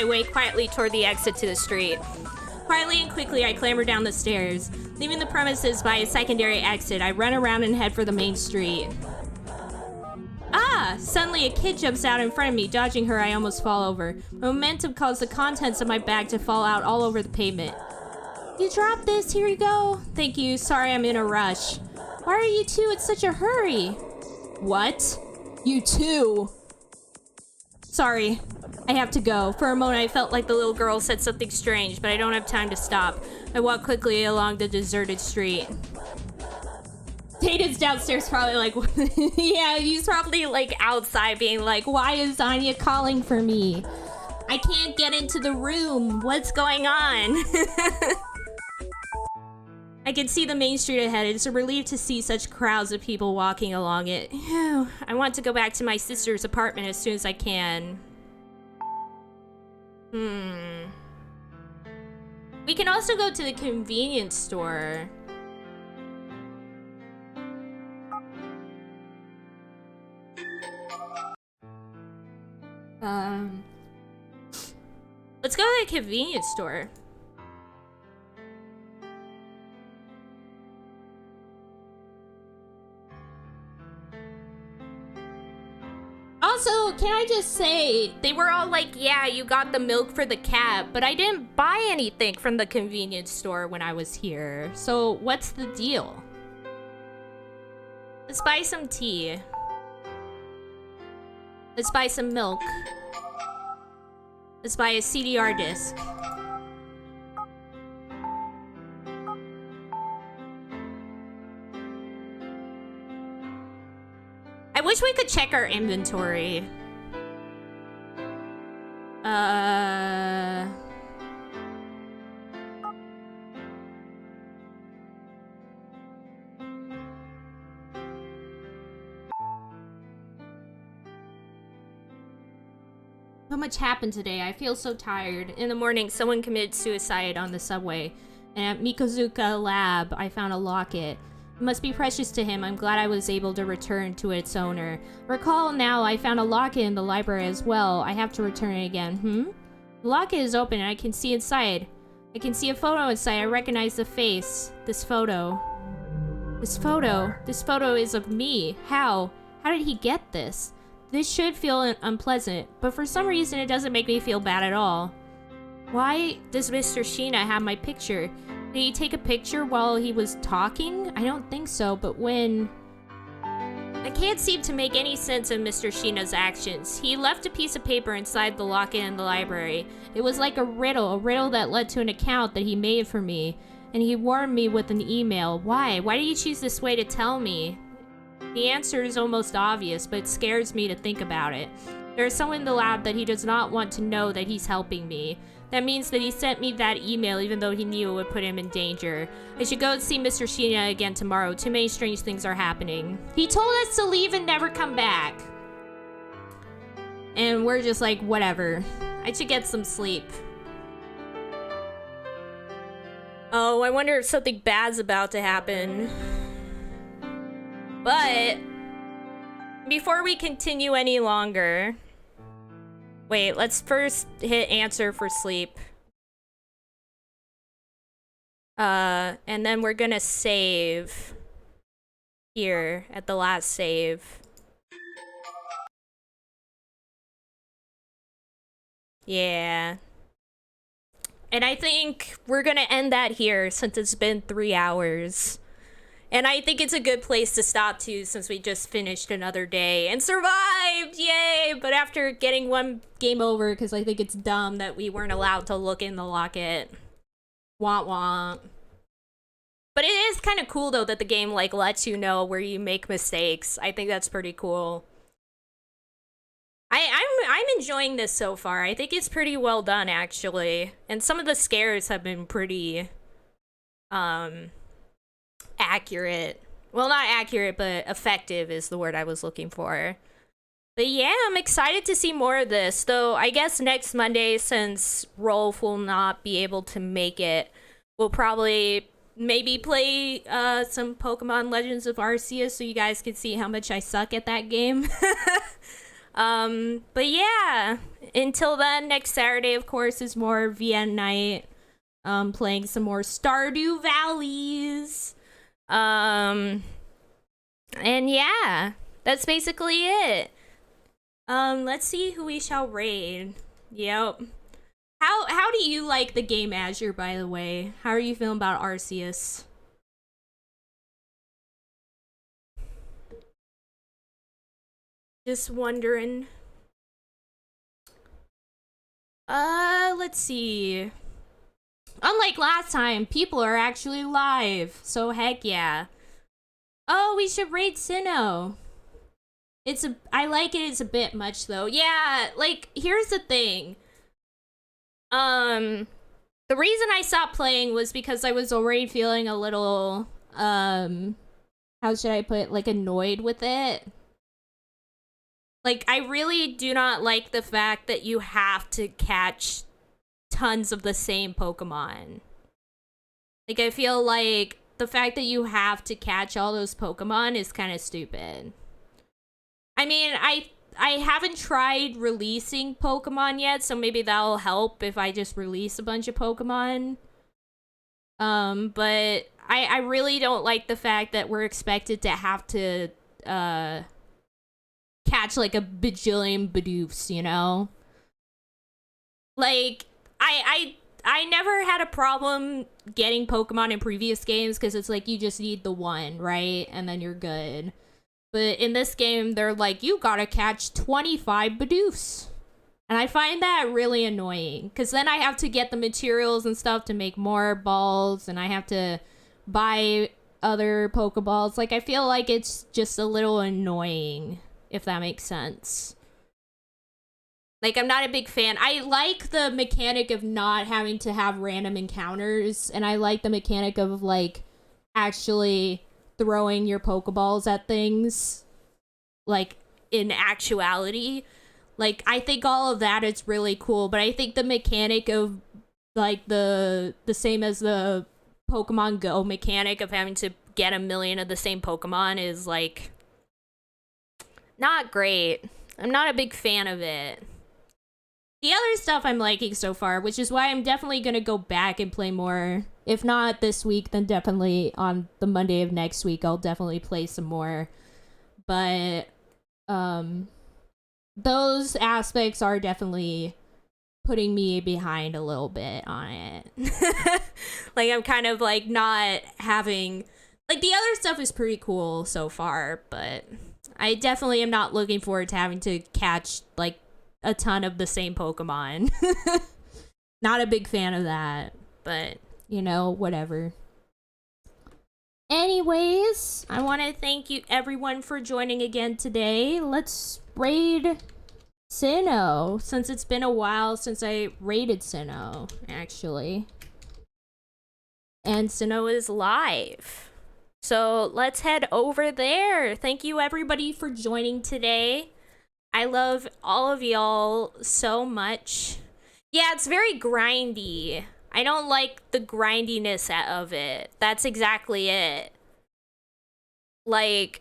way quietly toward the exit to the street. Quietly and quickly, I clamber down the stairs. Leaving the premises by a secondary exit, I run around and head for the main street. Ah! Suddenly, a kid jumps out in front of me. Dodging her, I almost fall over. Momentum caused the contents of my bag to fall out all over the pavement. You dropped this. Here you go. Thank you. Sorry, I'm in a rush. Why are you two in such a hurry? What? You too? Sorry. I have to go. For a moment, I felt like the little girl said something strange, but I don't have time to stop. I walk quickly along the deserted street. Data's downstairs probably like, yeah, he's probably like outside being like, why is Anya calling for me? I can't get into the room. What's going on? I can see the main street ahead. It's a relief to see such crowds of people walking along it. Phew. I want to go back to my sister's apartment as soon as I can. We can also go to the convenience store. Let's go to the convenience store. Also, can I just say, they were all like, yeah, you got the milk for the cat, but I didn't buy anything from the convenience store when I was here. So what's the deal? Let's buy some tea. Let's buy some milk. Let's buy a CDR disc. I wish we could check our inventory. So much happened today. I feel so tired. In the morning, someone committed suicide on the subway. And at Mikozuka Lab, I found a locket. It must be precious to him. I'm glad I was able to return to its owner. Recall now, I found a locket in the library as well. I have to return it again. The locket is open and I can see inside. I can see a photo inside. I recognize the face. This photo. This photo is of me. How? How did he get this? This should feel unpleasant, but for some reason it doesn't make me feel bad at all. Why does Mr. Sheena have my picture? Did he take a picture while he was talking? I don't think so, but when... I can't seem to make any sense of Mr. Sheena's actions. He left a piece of paper inside the locket in the library. It was like a riddle that led to an account that he made for me. And he warned me with an email. Why? Why did he choose this way to tell me? The answer is almost obvious, but it scares me to think about it. There's someone in the lab that he does not want to know that he's helping me. That means that he sent me that email even though he knew it would put him in danger. I should go and see Mr. Sheena again tomorrow. Too many strange things are happening. He told us to leave and never come back. And we're just like, whatever. I should get some sleep. Oh, I wonder if something bad's about to happen. But before we continue any longer... Wait, let's first hit answer for sleep. And then we're gonna save here at the last save. Yeah. And I think we're gonna end that here since it's been 3 hours. And I think it's a good place to stop too, since we just finished another day and survived! Yay! But after getting one game over, because I think it's dumb that we weren't allowed to look in the locket. Womp womp. But it is kind of cool though that the game like lets you know where you make mistakes. I think that's pretty cool. I'm enjoying this so far. I think it's pretty well done actually. And some of the scares have been pretty accurate. Well, not accurate, but effective is the word I was looking for. But yeah, I'm excited to see more of this. Though I guess next Monday, since Rolf will not be able to make it, we'll probably maybe play some Pokemon Legends of Arceus so you guys can see how much I suck at that game. But yeah, until then, next Saturday, of course, is more VN night. Playing some more Stardew Valleys. And yeah, that's basically it. Let's see who we shall raid. Yep. How do you like the game Azure, by the way? How are you feeling about Arceus? Just wondering. Let's see. Unlike last time, people are actually live, so heck yeah. Oh, we should raid Sinnoh. I like it, it's a bit much though. Yeah, like, here's the thing. The reason I stopped playing was because I was already feeling a little, how should I put it, like, annoyed with it. Like, I really do not like the fact that you have to catch tons of the same Pokemon. Like, I feel like the fact that you have to catch all those Pokemon is kind of stupid. I mean, I haven't tried releasing Pokemon yet, so maybe that'll help if I just release a bunch of Pokemon. But I really don't like the fact that we're expected to have to, catch, like, a bajillion Bidoofs, you know? Like, I never had a problem getting Pokemon in previous games, because it's like, you just need the one, right? And then you're good. But in this game, they're like, you gotta catch 25 Bidoofs. And I find that really annoying, because then I have to get the materials and stuff to make more balls, and I have to buy other Pokeballs. Like, I feel like it's just a little annoying, if that makes sense. Like, I'm not a big fan. I like the mechanic of not having to have random encounters, and I like the mechanic of, like, actually throwing your Pokeballs at things, like, in actuality. Like, I think all of that is really cool, but I think the mechanic of, like, the same as the Pokemon Go mechanic of having to get 1,000,000 of the same Pokemon is, like, not great. I'm not a big fan of it. The other stuff I'm liking so far, which is why I'm definitely going to go back and play more. If not this week, then definitely on the Monday of next week, I'll definitely play some more. But, those aspects are definitely putting me behind a little bit on it. Like, I'm kind of, like, not having... Like, the other stuff is pretty cool so far, but I definitely am not looking forward to having to catch, like, a ton of the same Pokemon. Not a big fan of that, but, you know, whatever. Anyways, I want to thank you everyone for joining again today. Let's raid Sinnoh, since it's been a while since I raided Sinnoh, actually. And Sinnoh is live. So let's head over there. Thank you everybody for joining today. I love all of y'all so much. Yeah, it's very grindy. I don't like the grindiness of it. That's exactly it. Like,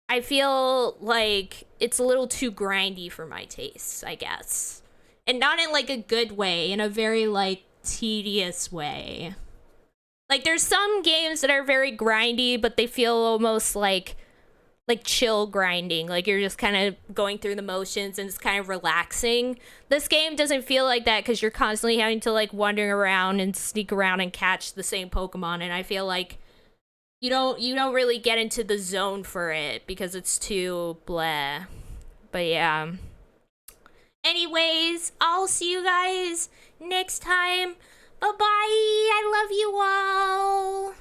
I feel like it's a little too grindy for my tastes, I guess. And not in like a good way, in a very like tedious way. Like there's some games that are very grindy, but they feel almost like chill grinding. Like you're just kind of going through the motions and it's kind of relaxing. This game doesn't feel like that because you're constantly having to like wander around and sneak around and catch the same Pokemon, and I feel like you don't really get into the zone for it because it's too bleh. But yeah. Anyways, I'll see you guys next time. Bye-bye. I love you all.